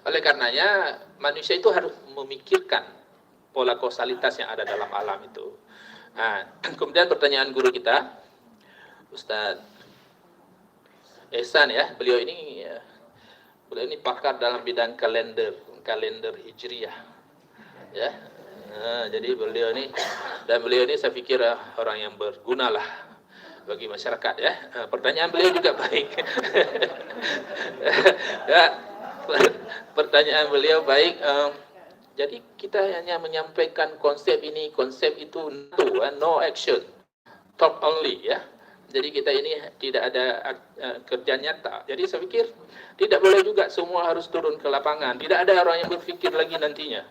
Oleh karenanya manusia itu harus memikirkan pola kausalitas yang ada dalam alam itu. Nah, kemudian pertanyaan guru kita, Ustaz Ehsan, ya, beliau ini pakar dalam bidang kalender hijriyah, ya. Nah, jadi beliau ini saya pikir orang yang berguna lah bagi masyarakat, ya. Pertanyaan beliau juga baik. Ya, pertanyaan beliau baik. Jadi kita hanya menyampaikan konsep ini, konsep itu, no action, talk only, ya. Jadi kita ini tidak ada kerja nyata. Jadi saya pikir tidak boleh juga semua harus turun ke lapangan. Tidak ada orang yang berpikir lagi nantinya.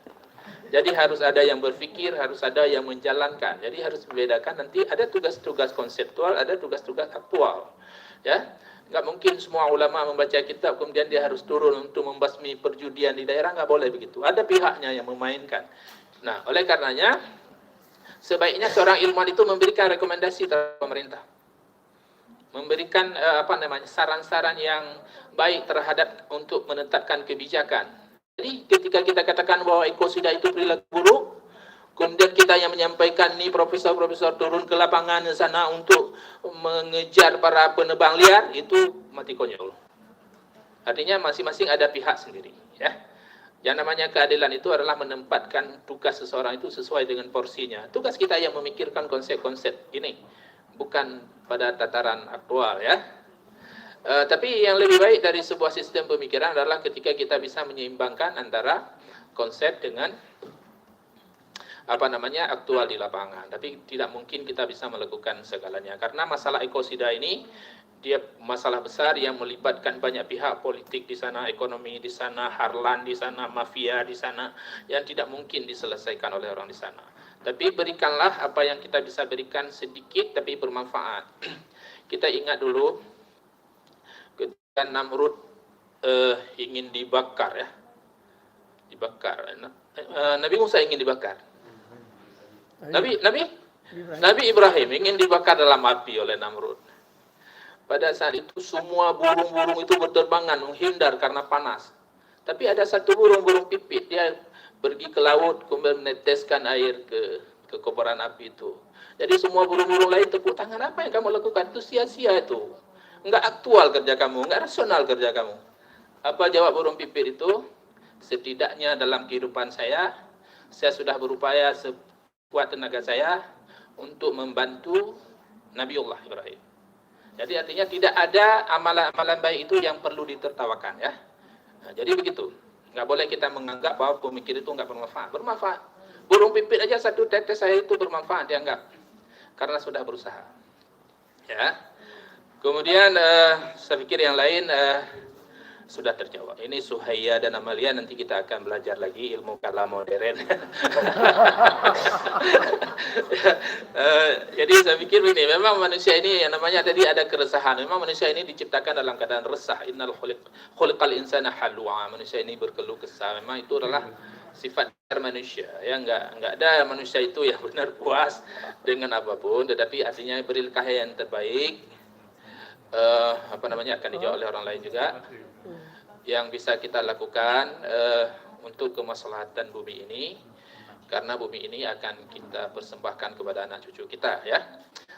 Jadi harus ada yang berpikir, harus ada yang menjalankan. Jadi harus membedakan, nanti ada tugas-tugas konseptual, ada tugas-tugas aktual. Ya, nggak mungkin semua ulama membaca kitab kemudian dia harus turun untuk membasmi perjudian di daerah, nggak boleh begitu. Ada pihaknya yang memainkan. Nah, oleh karenanya sebaiknya seorang ilmuwan itu memberikan rekomendasi terhadap pemerintah, memberikan saran-saran yang baik terhadap untuk menetapkan kebijakan. Jadi ketika kita katakan bahwa ekosida itu perilaku buruk, kemudian kita yang menyampaikan nih profesor-profesor turun ke lapangan di sana untuk mengejar para penebang liar, itu mati konyol. Artinya masing-masing ada pihak sendiri, ya. Yang namanya keadilan itu adalah menempatkan tugas seseorang itu sesuai dengan porsinya. Tugas kita yang memikirkan konsep-konsep ini, bukan pada tataran aktual, ya. Tapi yang lebih baik dari sebuah sistem pemikiran adalah ketika kita bisa menyeimbangkan antara konsep dengan aktual di lapangan. Tapi tidak mungkin kita bisa melakukan segalanya, karena masalah ekosida ini dia masalah besar yang melibatkan banyak pihak, politik di sana, ekonomi di sana, harlan di sana, mafia di sana, yang tidak mungkin diselesaikan oleh orang di sana. Tapi berikanlah apa yang kita bisa berikan, sedikit tapi bermanfaat. Kita ingat dulu ketika Namrud ingin dibakar, ya. Nabi Musa ingin dibakar. Nabi Ibrahim ingin dibakar dalam api oleh Namrud. Pada saat itu semua burung-burung itu berterbangan menghindar karena panas. Tapi ada satu burung pipit, dia pergi ke laut kemudian meneteskan air ke kobaran api itu. Jadi semua burung-burung lain tepuk tangan, apa yang kamu lakukan itu sia-sia itu. Enggak aktual kerja kamu, enggak rasional kerja kamu. Apa jawab burung pipit itu? Setidaknya dalam kehidupan saya sudah berupaya sekuat tenaga saya untuk membantu Nabiullah Ibrahim. Jadi artinya tidak ada amalan-amalan baik itu yang perlu ditertawakan, ya. Nah, jadi begitu. Nggak boleh kita menganggap bahwa pemikir itu nggak bermanfaat. Bermanfaat. Burung pipit aja satu tetes saya itu bermanfaat dianggap, karena sudah berusaha. Ya. Kemudian saya pikir yang lain sudah terjawab. Ini Suhaya dan Amalia, nanti kita akan belajar lagi ilmu kalam modern. Jadi saya pikir ini, memang manusia ini yang namanya tadi ada keresahan. Memang manusia ini diciptakan dalam keadaan resah. Innal khuliqal insana halwa. Manusia ini berkeluh kesah. Memang itu adalah sifat manusia. Ya, enggak ada manusia itu yang benar puas dengan apapun, tetapi artinya berilah yang terbaik. Akan dijawab oleh orang lain juga. Yang bisa kita lakukan untuk kemaslahatan bumi ini, karena bumi ini akan kita persembahkan kepada anak cucu kita, ya.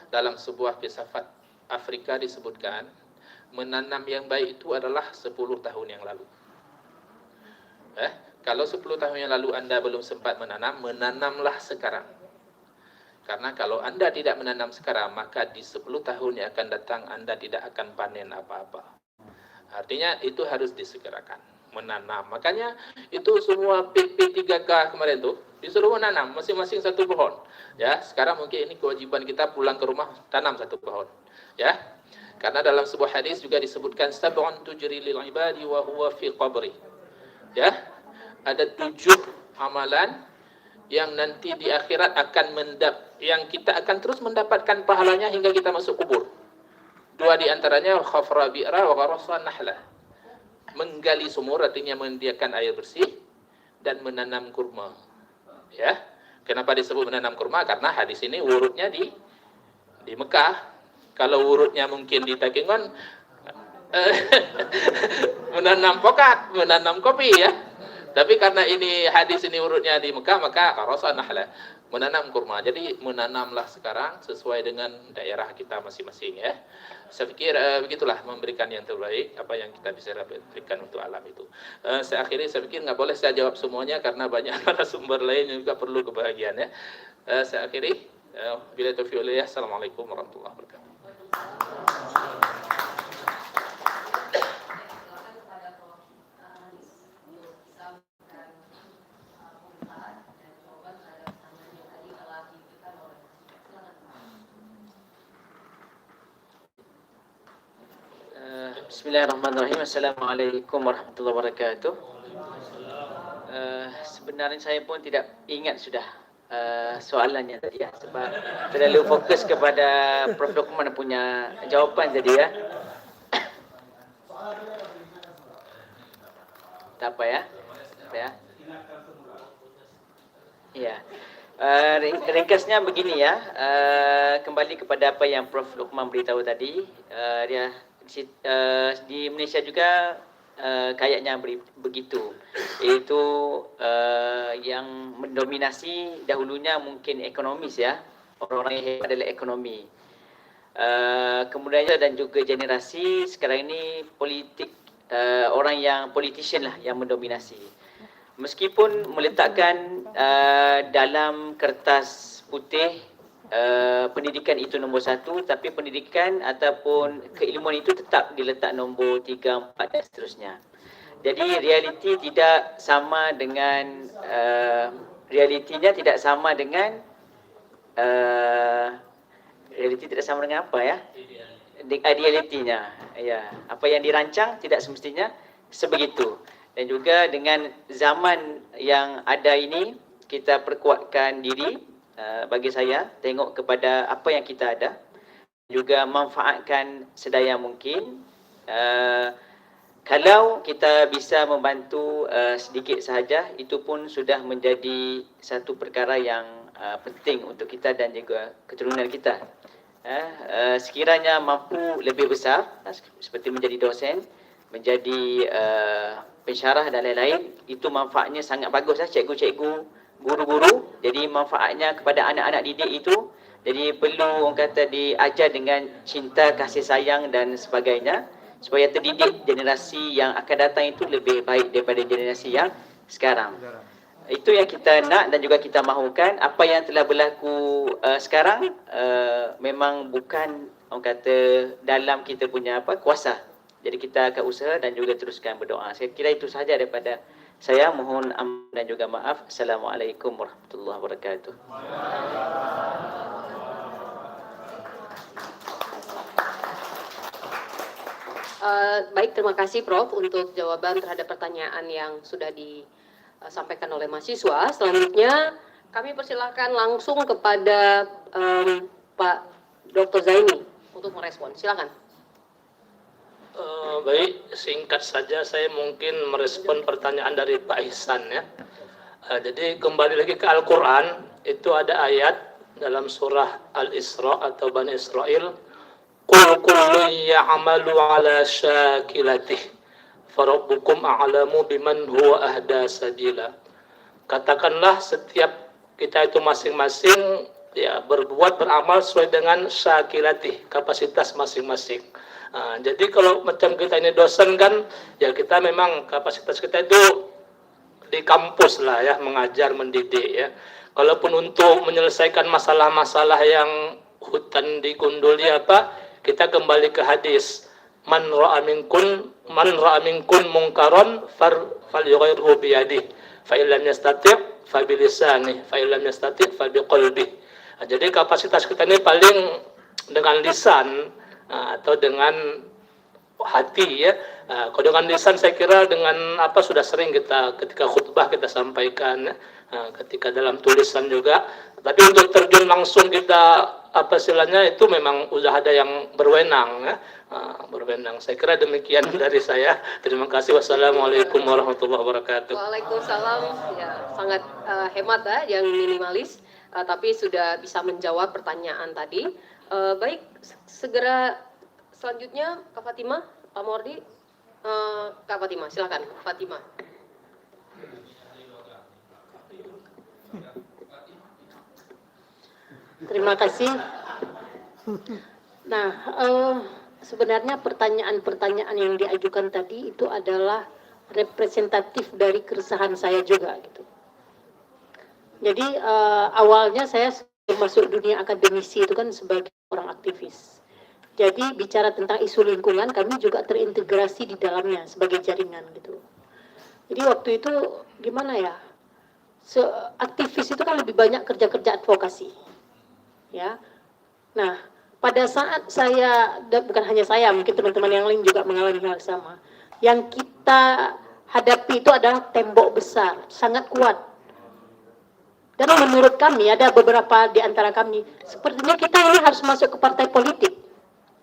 Dalam sebuah filsafat Afrika disebutkan menanam yang baik itu adalah 10 tahun yang lalu. Kalau 10 tahun yang lalu Anda belum sempat menanamlah sekarang. Karena kalau Anda tidak menanam sekarang, maka di 10 tahun yang akan datang Anda tidak akan panen apa-apa. Artinya itu harus disegerakan, menanam. Makanya itu semua PP3K kemarin tuh, Disuruh menanam masing-masing satu pohon. Ya, sekarang mungkin ini kewajiban kita pulang ke rumah tanam satu pohon. Ya. Karena dalam sebuah hadis juga disebutkan sab'un tujri lil ibadi wa huwa fi qabri. Ya. Ada 7 amalan yang nanti di akhirat akan yang kita akan terus mendapatkan pahalanya hingga kita masuk kubur. 2 di antaranya khafra bi'ra wa gharasa nahla. Menggali sumur artinya menyediakan air bersih dan menanam kurma. Ya. Kenapa disebut menanam kurma? Karena hadis ini urutnya di Mekah. Kalau urutnya mungkin di Takengon menanam pokat, menanam kopi ya. Tapi karena ini hadis ini urutnya di Mekah, maka gharasa nahla, menanam kurma. Jadi menanamlah sekarang sesuai dengan daerah kita masing-masing ya. Saya pikir begitulah, memberikan yang terbaik apa yang kita bisa berikan untuk alam itu. Saya akhiri, saya pikir nggak boleh saya jawab semuanya karena banyak narasumber lain yang juga perlu kebahagiaan ya. Saya akhiri. Bila taufiq walhidayah. Assalamualaikum warahmatullahi wabarakatuh. Bismillahirrahmanirrahim. Assalamualaikum warahmatullahi wabarakatuh. Sebenarnya saya pun tidak ingat sudah soalannya tadi ya, sebab terlalu fokus kepada Prof. Luqman punya jawapan tadi ya. Tak apa ya. Ya. Ringkasnya begini ya. Kembali kepada apa yang Prof. Luqman beritahu tadi, dia di Malaysia juga kayaknya begitu. Itu yang mendominasi dahulunya mungkin ekonomis ya. Orang-orang yang hebat adalah ekonomi. Kemudian dan juga generasi sekarang ini politik, orang yang politician lah yang mendominasi. Meskipun meletakkan dalam kertas putih pendidikan itu nombor 1, tapi pendidikan ataupun keilmuan itu tetap diletak nombor 3, 4 dan seterusnya. Jadi realiti tidak sama dengan realitinya tidak sama dengan realiti tidak sama dengan apa ya? Idealitinya. Ya, apa yang dirancang tidak semestinya sebegitu. Dan juga dengan zaman yang ada ini kita perkuatkan diri. Bagi saya, tengok kepada apa yang kita ada, juga manfaatkan sedaya mungkin. Kalau kita bisa membantu sedikit sahaja, itu pun sudah menjadi satu perkara yang penting untuk kita dan juga keturunan kita. Sekiranya mampu lebih besar, seperti menjadi dosen, menjadi pensyarah dan lain-lain, itu manfaatnya sangat bagus. Cikgu-cikgu, guru-guru, jadi manfaatnya kepada anak-anak didik itu, jadi perlu orang kata diajar dengan cinta, kasih sayang dan sebagainya, supaya terdidik generasi yang akan datang itu lebih baik daripada generasi yang sekarang. Itu yang kita nak dan juga kita mahukan. Apa yang telah berlaku sekarang memang bukan orang kata dalam kita punya kuasa. Jadi kita akan usaha dan juga teruskan berdoa. Saya kira itu sahaja daripada saya. Mohon ampun dan juga maaf. Assalamualaikum warahmatullahi wabarakatuh. Baik, terima kasih Prof untuk jawaban terhadap pertanyaan yang sudah disampaikan oleh mahasiswa. Selanjutnya kami persilakan langsung kepada Pak Dr. Zaini untuk merespon. Silakan. Baik, singkat saja saya mungkin merespon pertanyaan dari Pak Ihsan ya. Jadi kembali lagi ke Al-Quran, itu ada ayat dalam surah Al-Isra atau Bani Israel, Qul kullun ya'malu ala syakilatih farabbukum a'lamu biman huwa ahda sabila. Katakanlah setiap kita itu masing-masing ya berbuat, beramal sesuai dengan syakilatih, kapasitas masing-masing. Jadi kalau macam kita ini dosen kan, ya kita memang kapasitas kita itu di kampus lah ya, mengajar, mendidik ya. Kalaupun untuk menyelesaikan masalah-masalah yang hutan digundul ya apa, kita kembali ke hadis, man ra'a minkum munkaran falyughayyirhu biyadihi fa illam yastati' fabilisani, fa illam yastati fa biqalbi. Jadi kapasitas kita ini paling dengan lisan atau dengan hati ya. Kalau dengan lisan saya kira dengan apa sudah sering kita ketika khutbah kita sampaikan, ketika dalam tulisan juga. Tapi untuk terjun langsung kita apa istilahnya itu memang udah ada yang berwenang ya. Berwenang. Saya kira demikian dari saya. Terima kasih. Wassalamualaikum warahmatullahi wabarakatuh. Waalaikumsalam. Ya, sangat hemat ya, yang minimalis, tapi sudah bisa menjawab pertanyaan tadi. Baik, segera selanjutnya Kak Fatimah, Pak Mordi, Kak Fatimah, silakan Fatimah. Terima kasih. Nah, sebenarnya pertanyaan-pertanyaan yang diajukan tadi itu adalah representatif dari keresahan saya juga gitu. Jadi awalnya saya masuk dunia akademisi itu kan sebagai orang aktivis. Jadi bicara tentang isu lingkungan kami juga terintegrasi di dalamnya sebagai jaringan gitu. Jadi waktu itu gimana ya? Aktivis itu kan lebih banyak kerja-kerja advokasi. Ya. Nah, pada saat saya, dan bukan hanya saya, mungkin teman-teman yang lain juga mengalami hal sama. Yang kita hadapi itu adalah tembok besar, sangat kuat. Dan menurut kami, ada beberapa di antara kami, sepertinya kita ini harus masuk ke partai politik,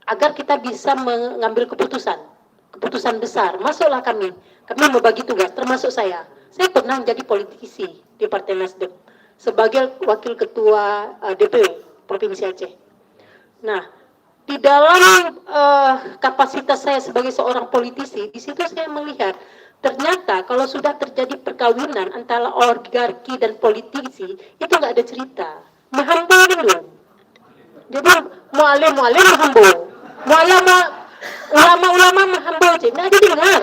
agar kita bisa mengambil keputusan besar. Masuklah kami membagi tugas, termasuk saya. Saya pernah menjadi politisi di Partai Nasdem, sebagai wakil ketua DPW Provinsi Aceh. Nah, di dalam kapasitas saya sebagai seorang politisi, di situ saya melihat ternyata kalau sudah terjadi perkawinan antara oligarki dan politisi, itu nggak ada cerita. Mahambo dulu. Jadi mualim mahambo, ulama mahambo aja, nggak didengar.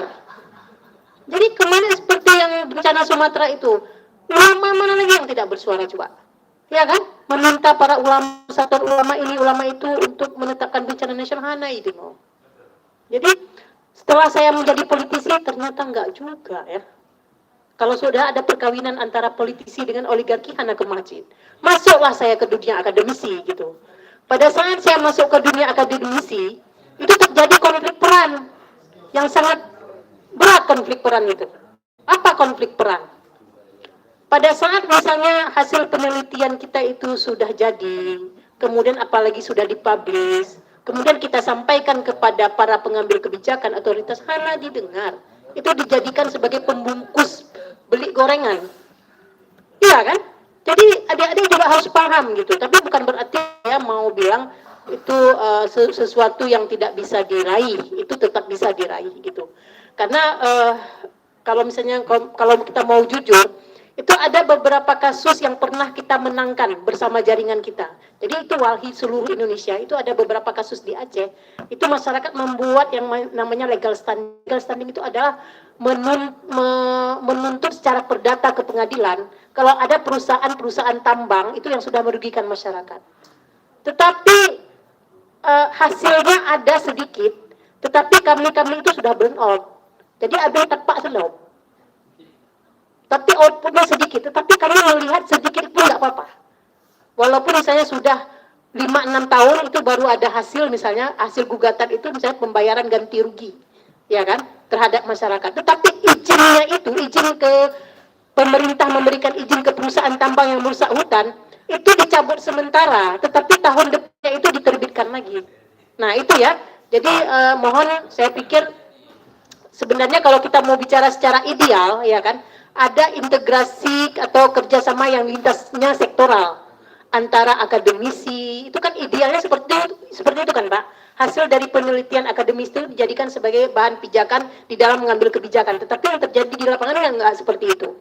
Jadi kemana seperti yang bencana Sumatera itu, ulama mana lagi yang tidak bersuara coba? Ya kan? Meminta para ulama, satu ulama ini, ulama itu untuk menetapkan bencana nasional hana itu. Jadi setelah saya menjadi politisi ternyata enggak juga ya. Kalau sudah ada perkawinan antara politisi dengan oligarki hana ke masjid. Masuklah saya ke dunia akademisi gitu. Pada saat saya masuk ke dunia akademisi, itu terjadi konflik peran yang sangat berat konflik peran itu. Apa konflik peran? Pada saat misalnya hasil penelitian kita itu sudah jadi, kemudian apalagi sudah dipublish, kemudian kita sampaikan kepada para pengambil kebijakan, otoritas, hana didengar. Itu dijadikan sebagai pembungkus beli gorengan. Iya kan? Jadi adik-adik juga harus paham gitu. Tapi bukan berarti saya mau bilang itu sesuatu yang tidak bisa diraih. Itu tetap bisa diraih gitu. Karena kalau misalnya kalau kita mau jujur, itu ada beberapa kasus yang pernah kita menangkan bersama jaringan kita. Jadi itu walhi seluruh Indonesia, itu ada beberapa kasus di Aceh. Itu masyarakat membuat yang namanya legal standing. Legal standing itu adalah menuntut secara perdata ke pengadilan kalau ada perusahaan tambang itu yang sudah merugikan masyarakat. Tetapi hasilnya ada sedikit, tetapi kami itu sudah burn out. Jadi ada yang tepat selop. Tapi outputnya sedikit, tetapi kami melihat sedikit pun nggak apa-apa. Walaupun misalnya sudah 5-6 tahun itu baru ada hasil, misalnya hasil gugatan itu misalnya pembayaran ganti rugi, ya kan, terhadap masyarakat. Tetapi izinnya itu, izin ke pemerintah memberikan izin ke perusahaan tambang yang merusak hutan, itu dicabut sementara, tetapi tahun depannya itu diterbitkan lagi. Nah itu ya, jadi mohon saya pikir sebenarnya kalau kita mau bicara secara ideal, ya kan, ada integrasi atau kerjasama yang lintasnya sektoral antara akademisi. Itu kan idealnya seperti itu kan Pak. Hasil dari penelitian akademis itu dijadikan sebagai bahan pijakan di dalam mengambil kebijakan. Tetapi yang terjadi di lapangan kan nggak seperti itu.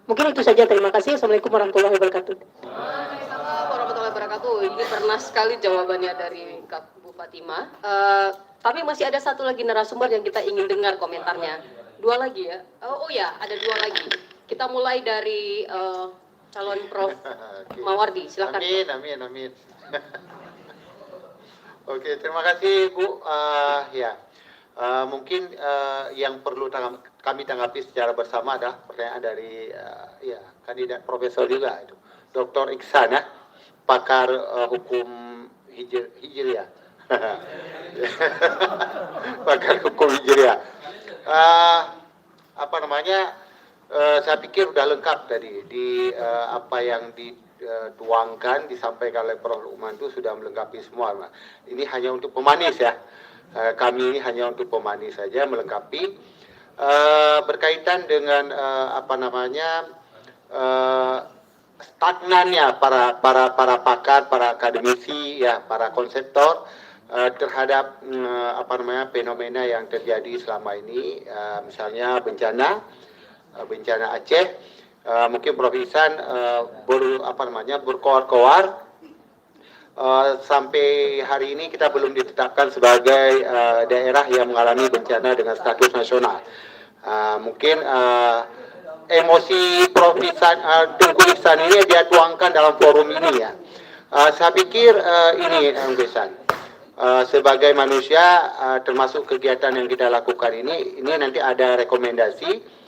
Mungkin itu saja. Terima kasih. Assalamualaikum warahmatullahi wabarakatuh. Waalaikumsalam warahmatullahi wabarakatuh. Ini pernah sekali jawabannya dari Kak Bu Fatimah. Tapi masih ada satu lagi narasumber yang kita ingin dengar komentarnya. 2 lagi ya. Oh ya, ada 2 lagi. Kita mulai dari calon Prof. Mawardi. Silakan. Amin. Oke, terima kasih Bu. Mungkin yang perlu kami tanggapi secara bersama adalah pertanyaan dari kandidat profesor juga itu, Dr. Iksan ya, pakar hukum Hijriah. Pakar hukum Hijriah. Saya pikir sudah lengkap tadi di apa yang dituangkan, disampaikan oleh Prof. Luqman itu sudah melengkapi semua. Ini hanya untuk pemanis ya. Kami ini hanya untuk pemanis saja, melengkapi berkaitan dengan stagnannya para pakar, para akademisi ya, para konseptor terhadap fenomena yang terjadi selama ini, misalnya bencana Aceh. Mungkin Prof. Ihsan berkoar-koar. Sampai hari ini kita belum ditetapkan sebagai daerah yang mengalami bencana dengan status nasional. Mungkin emosi Prof. Tengku Ihsan ini dia tuangkan dalam forum ini ya. Saya pikir ini Ihsan, sebagai manusia, termasuk kegiatan yang kita lakukan ini nanti ada rekomendasi.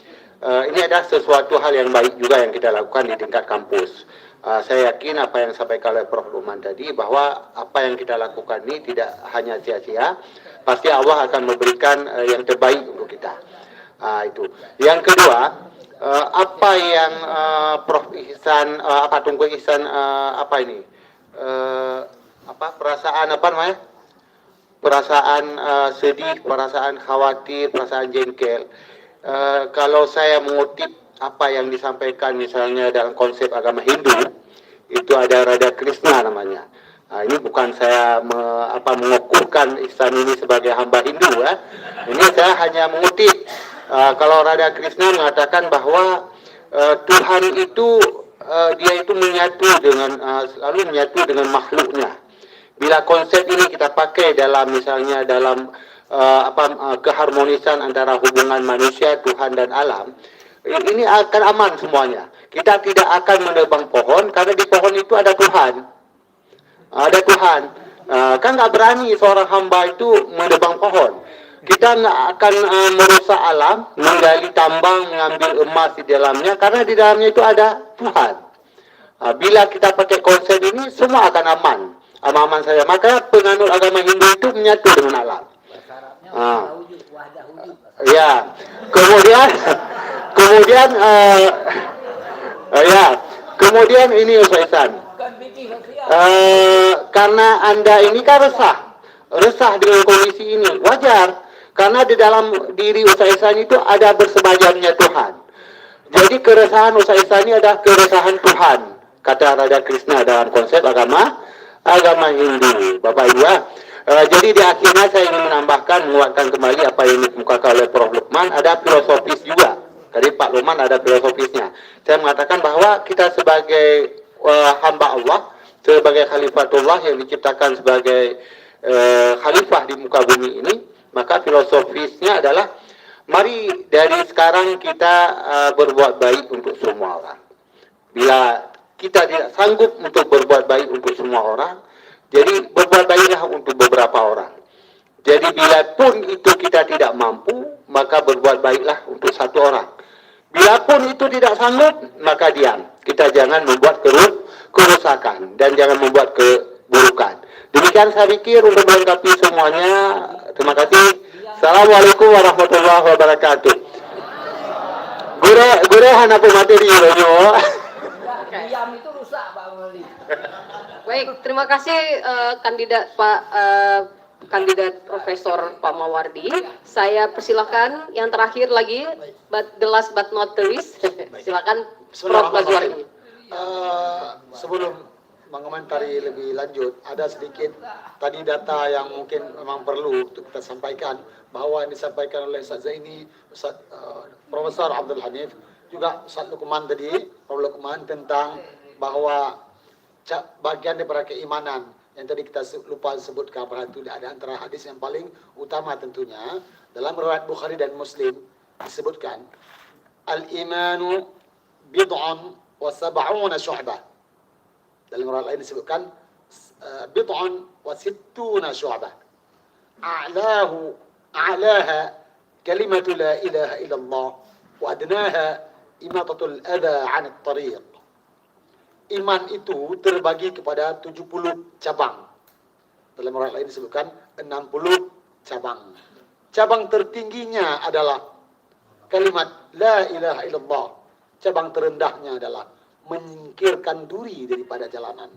Ini adalah sesuatu hal yang baik juga yang kita lakukan di tingkat kampus. Saya yakin apa yang disampaikan oleh Prof. Luqman tadi, bahwa apa yang kita lakukan ini tidak hanya sia-sia, pasti Allah akan memberikan yang terbaik untuk kita. Itu. Yang kedua, apa yang Prof. Ihsan, Tengku Ihsan, perasaan sedih, perasaan khawatir, perasaan jengkel. Kalau saya mengutip apa yang disampaikan misalnya dalam konsep agama Hindu, itu ada Radha Krishna namanya. Ini bukan saya mengukuhkan Ihsan ini sebagai hamba Hindu ya. Ini saya hanya mengutip. Kalau Radha Krishna mengatakan bahwa Tuhan itu dia itu selalu menyatu dengan makhluknya. Bila konsep ini kita pakai dalam misalnya dalam keharmonisan antara hubungan manusia, Tuhan dan alam, ini akan aman semuanya. Kita tidak akan menebang pohon karena di pohon itu ada Tuhan. Ada Tuhan. Kan nggak berani seorang hamba itu menebang pohon. Kita nggak akan merusak alam, menggali tambang, mengambil emas di dalamnya, karena di dalamnya itu ada Tuhan. Bila kita pakai konsep ini, semua akan aman. Aman saja. Maka penganut agama Hindu itu menyatu dengan alam. Ya, kemudian ini Ustaz Ihsan, karena Anda ini kan resah dengan kondisi ini, wajar, karena di dalam diri Ustaz Ihsan itu ada bersemayamnya Tuhan. Jadi keresahan Ustaz Ihsan ini adalah keresahan Tuhan, kata Radha Krishna dalam konsep agama Hindu, Bapak Ibu ya. Jadi di akhirnya saya ingin menguatkan kembali apa yang dikemukakan oleh Prof. Luqman, ada filosofis juga. Tadi Pak Luqman ada filosofisnya. Saya mengatakan bahwa kita sebagai hamba Allah, sebagai khalifatullah yang diciptakan sebagai khalifah di muka bumi ini, maka filosofisnya adalah mari dari sekarang kita berbuat baik untuk semua orang. Bila kita tidak sanggup untuk berbuat baik untuk semua orang, jadi berbuat baiklah untuk beberapa orang. Jadi bila pun itu kita tidak mampu, maka berbuat baiklah untuk satu orang. Bila pun itu tidak sanggup, maka diam. Kita jangan membuat kerusakan dan jangan membuat keburukan. Demikian saya pikir untuk melengkapi semuanya. Terima kasih. Assalamualaikum warahmatullahi wabarakatuh. Gure hana materi loh. Diam itu rusak Pak Wali. Baik, terima kasih kandidat Profesor Pak Mawardi. Saya persilakan yang terakhir lagi, the last but not the least. Silakan Prof. Ghazwani. Sebelum mengomentari lebih lanjut, ada sedikit tadi data yang mungkin memang perlu untuk kita sampaikan, bahwa yang disampaikan oleh Ustaz Zaini, Profesor Abdul Hanif, juga Ustaz Luqman tadi, Prof. Luqman, tentang bahwa bagian daripada keimanan yang tadi kita lupa sebutkan, pada itu ada antara hadis yang paling utama tentunya dalam riwayat Bukhari dan Muslim disebutkan al-imanu bid'un wa sab'una syu'bah. Dalam riwayat lain disebutkan bid'un wa sittuna syu'bah. A'laha kalimatu la ilaha illallah wa adnaha imatatul adha 'anil tariq. Iman itu terbagi kepada 70 cabang. Dalam riwayat lain disebutkan 60 cabang. Cabang tertingginya adalah kalimat la ilaha illallah. Cabang terendahnya adalah menyingkirkan duri daripada jalanan.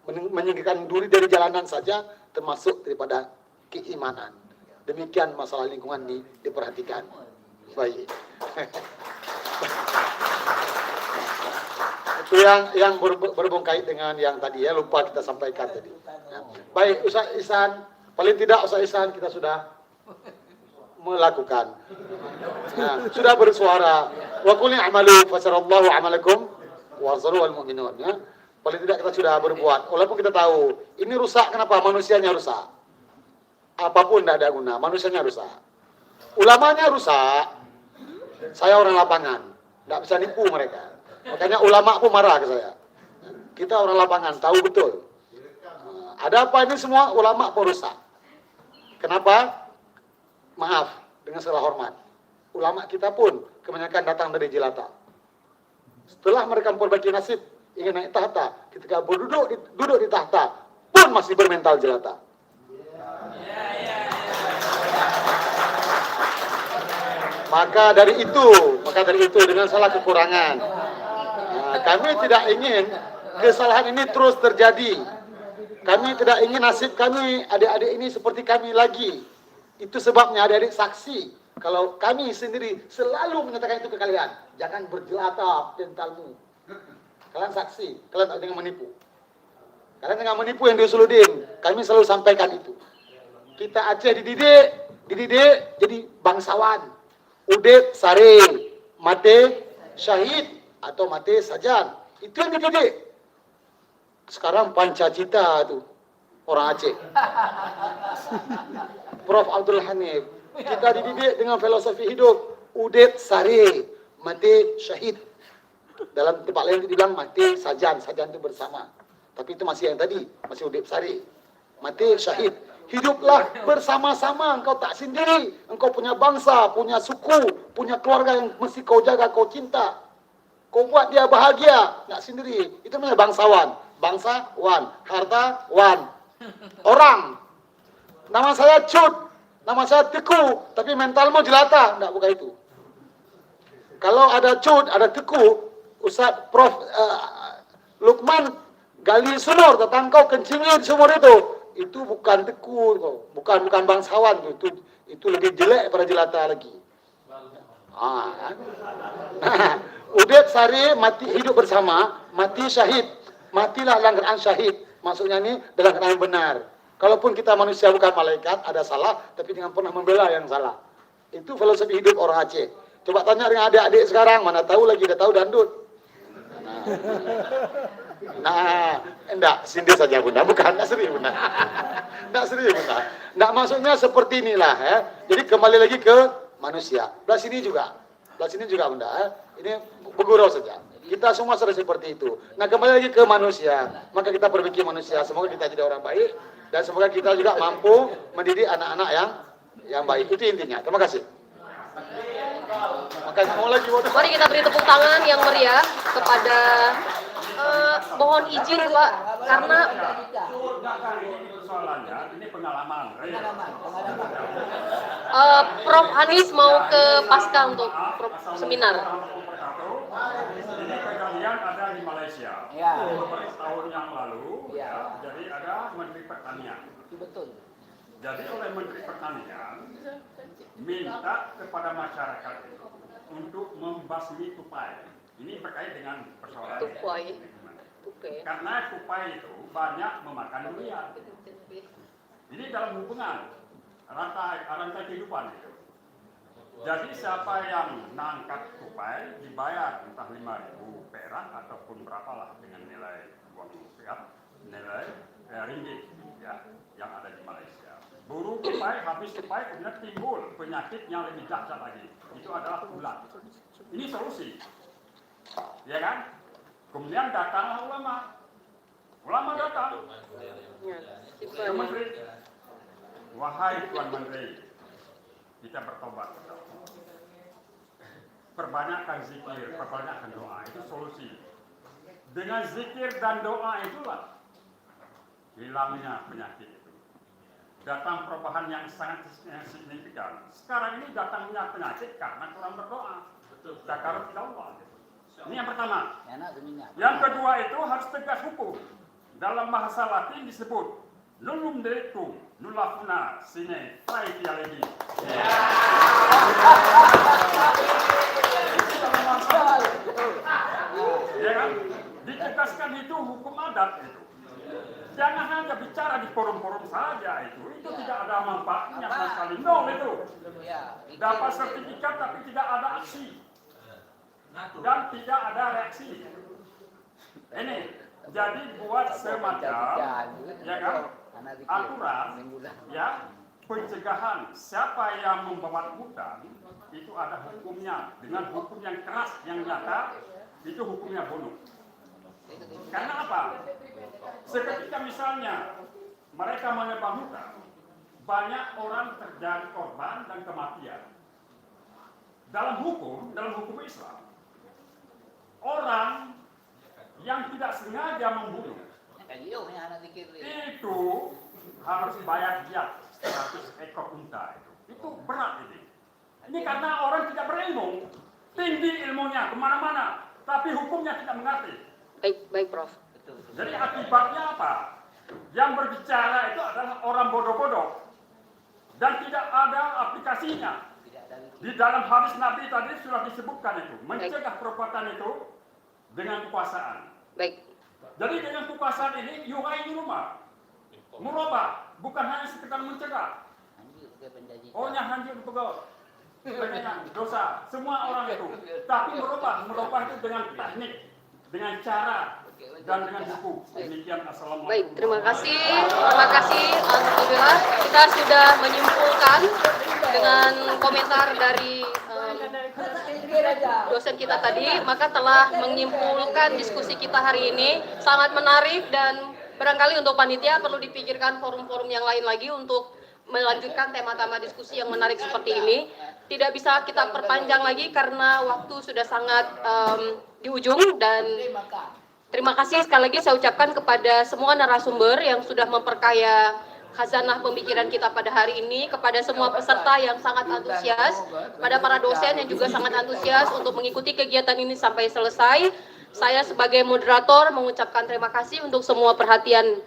Menyingkirkan duri dari jalanan saja termasuk daripada keimanan. Demikian masalah lingkungan ini diperhatikan. Baik. Itu yang berhubung kait dengan yang tadi ya, lupa kita sampaikan tadi. Ya. Baik, Ustaz Ihsan, paling tidak Ustaz Ihsan kita sudah melakukan. Ya, sudah bersuara. Wa qul i'malu fasarallahu 'amalakum wa zarul mu'minun ya. Paling tidak kita sudah berbuat. Walaupun kita tahu ini rusak, kenapa? Manusianya rusak. Apapun tidak ada guna, manusianya rusak. Ulamanya rusak. Saya orang lapangan, tidak bisa nipu mereka. Makanya ulama pun marah ke saya. Kita orang lapangan, tahu betul. Ada apa ini semua, ulama pun rusak. Kenapa? Maaf, dengan segala hormat. Ulama kita pun kebanyakan datang dari jelata. Setelah mereka memperbaiki nasib, ingin naik tahta, ketika duduk di tahta, pun masih bermental jelata. Maka dari itu dengan salah kekurangan, kami tidak ingin kesalahan ini terus terjadi. Kami tidak ingin nasib kami, adik-adik ini seperti kami lagi. Itu sebabnya adik-adik saksi. Kalau kami sendiri selalu menyatakan itu ke kalian. Jangan berjelata mentalmu. Kalian saksi, kalian jangan menipu. Kalian jangan menipu yang diusuludin. Kami selalu sampaikan itu. Kita Aceh dididik jadi bangsawan. Udet sare, mate syahid atau mate sajan. Itu yang dididik. Sekarang Pancacita tuh orang Aceh. Prof Abdul Hanif, kita dididik dengan filosofi hidup. Udet sare, mate syahid. Dalam tempat lain dibilang mate sajan, sajan itu bersama. Tapi itu masih yang tadi, masih udet sare. Mate syahid. Hiduplah bersama-sama, engkau tak sendiri. Engkau punya bangsa, punya suku, punya keluarga yang mesti kau jaga, kau cinta. Kau buat dia bahagia, tak sendiri. Itu namanya bangsawan. Bangsawan, hartawan, orang. Nama saya Cut, nama saya Teku, tapi mentalmu jelata. Tak, bukan itu. Kalau ada Cut, ada Teku, Ustaz Prof Lukman gali sumur tentang kau kencingin sumur itu bukan Teku, bukan bangsawan, itu lebih jelek pada jelata lagi. Nah, udet sari mati hidup bersama, mati syahid, matilah dalam keadaan syahid. Maksudnya ini dalam keadaan benar. Kalaupun kita manusia bukan malaikat, ada salah, tapi jangan pernah membela yang salah. Itu filosofi hidup orang Aceh. Coba tanya dengan adik-adik sekarang, mana tahu lagi, dah tahu dandut. Nah, enggak, sindir saja Bunda, bukan, enggak serius Bunda. Enggak serius Bunda. Enggak, maksudnya seperti inilah ya. Jadi kembali lagi ke manusia. Belah sini juga Bunda ya. Ini bergurau saja. Kita semua sudah seperti itu. Nah, kembali lagi ke manusia. Maka kita perbaiki manusia. Semoga kita jadi orang baik dan semoga kita juga mampu mendidik anak-anak yang baik. Itu intinya. Terima kasih. Makanya mau lagi. Mari kita beri tepuk tangan yang meriah kepada mohon izin Pak, karena ini pengalaman. Prof Hanis mau ke pasca untuk seminar. Ini kejadian ada di Malaysia. Beberapa tahun yang lalu, jadi ada Menteri Pertanian. Betul. Jadi oleh Menteri Pertanian minta kepada masyarakat untuk membasmi tupai. Ini terkait dengan persoalan Tupai. Karena tupai itu banyak memakan durian. Ini dalam hubungan rantai kehidupan itu. Jadi siapa yang nangkap tupai dibayar entah 5.000 perak ataupun berapalah dengan nilai uang rupiah, nilai ringgit ya, yang ada di Malaysia. Buru tupai, habis tupai kemudian timbul penyakit yang lebih dahsyat lagi. Itu adalah ulat. Ini solusi. Ya kan? Kemudian datanglah ulama. Ulama datang ke menteri. Wahai Tuan Menteri, kita bertobat. Perbanyakkan zikir, perbanyakkan doa, itu solusi. Dengan zikir dan doa itulah hilangnya penyakit itu. Datang perubahan yang sangat signifikan. Sekarang ini datangnya penyakit karena kurang berdoa. Takarub ila Allah. Ini yang pertama. Yang kedua itu harus tegas hukum. Dalam bahasa Latin disebut nullum delictum nulla funa sine praedia legi. Ya kan? Ditegaskan itu hukum adat itu. Jangan hanya bicara di forum-forum saja itu tidak ada manfaatnya sama sekali. Nol itu. Dapat sertifikat tapi tidak ada aksi dan tidak ada reaksi. Ini jadi buat semacam ya kan aturan ya pencegahan siapa yang membawa hutan itu ada hukumnya dengan hukum yang keras yang nyata itu hukumnya bunuh. Karena apa? Seketika misalnya mereka menebang hutan, banyak orang terjadi korban dan kematian. Dalam hukum Islam, orang yang tidak sengaja membunuh itu harus bayar diat 100 ekor unta itu berat ini. Ini karena orang tidak berilmu, tinggi ilmunya kemana-mana, tapi hukumnya tidak mengerti. Baik, Prof. Jadi akibatnya apa? Yang berbicara itu adalah orang bodoh-bodoh dan tidak ada aplikasinya. Di dalam hadis Nabi tadi sudah disebutkan itu, mencegah perbuatan itu dengan kekuasaan. Baik. Jadi dengan kekuasaan ini yurai rumah, merubah, bukan hanya sekedar mencegah. Oh, hancur pegawai, dosa, semua orang itu. Tapi merubah itu dengan teknik, dengan cara dan dengan hukum. Demikian. Assalamualaikum. Baik, terima kasih. Alhamdulillah kita sudah menyimpulkan dengan komentar dari dosen kita tadi, maka telah menyimpulkan diskusi kita hari ini sangat menarik dan barangkali untuk panitia perlu dipikirkan forum-forum yang lain lagi untuk melanjutkan tema-tema diskusi yang menarik seperti ini. Tidak bisa kita perpanjang lagi karena waktu sudah sangat di ujung dan terima kasih sekali lagi saya ucapkan kepada semua narasumber yang sudah memperkaya khazanah pemikiran kita pada hari ini, kepada semua peserta yang sangat antusias, pada para dosen yang juga sangat antusias untuk mengikuti kegiatan ini sampai selesai. Saya sebagai moderator mengucapkan terima kasih untuk semua perhatian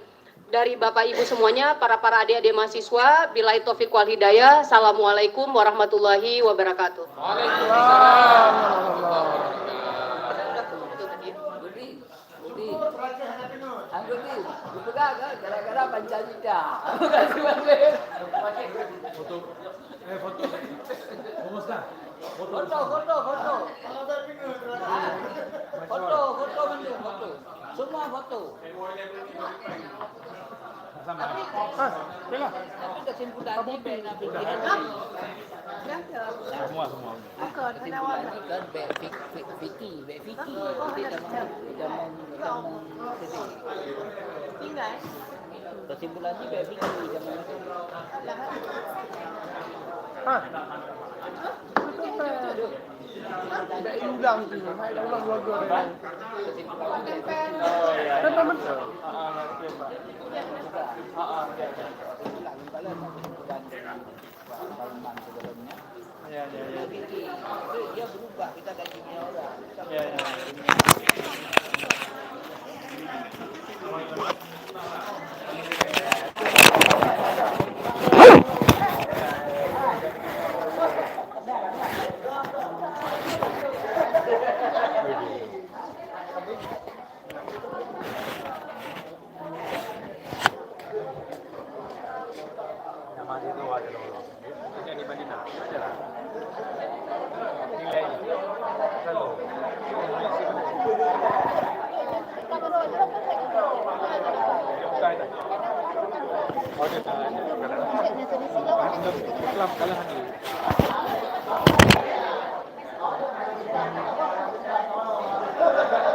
dari Bapak Ibu semuanya, para adik-adik mahasiswa. Billahi taufiq wal hidayah. Assalamualaikum warahmatullahi wabarakatuh. Gara-gara Pancasila. Kasih balik. Foto. Semua foto. Tapi kesimpulannya pernah pikiran semua. Kesimpulannya kan Vicky. Kesimpulannya Vicky zaman tidak diulang tu, ada ulang dua-dua. Dia berubah, kita gajinya orang. Kalah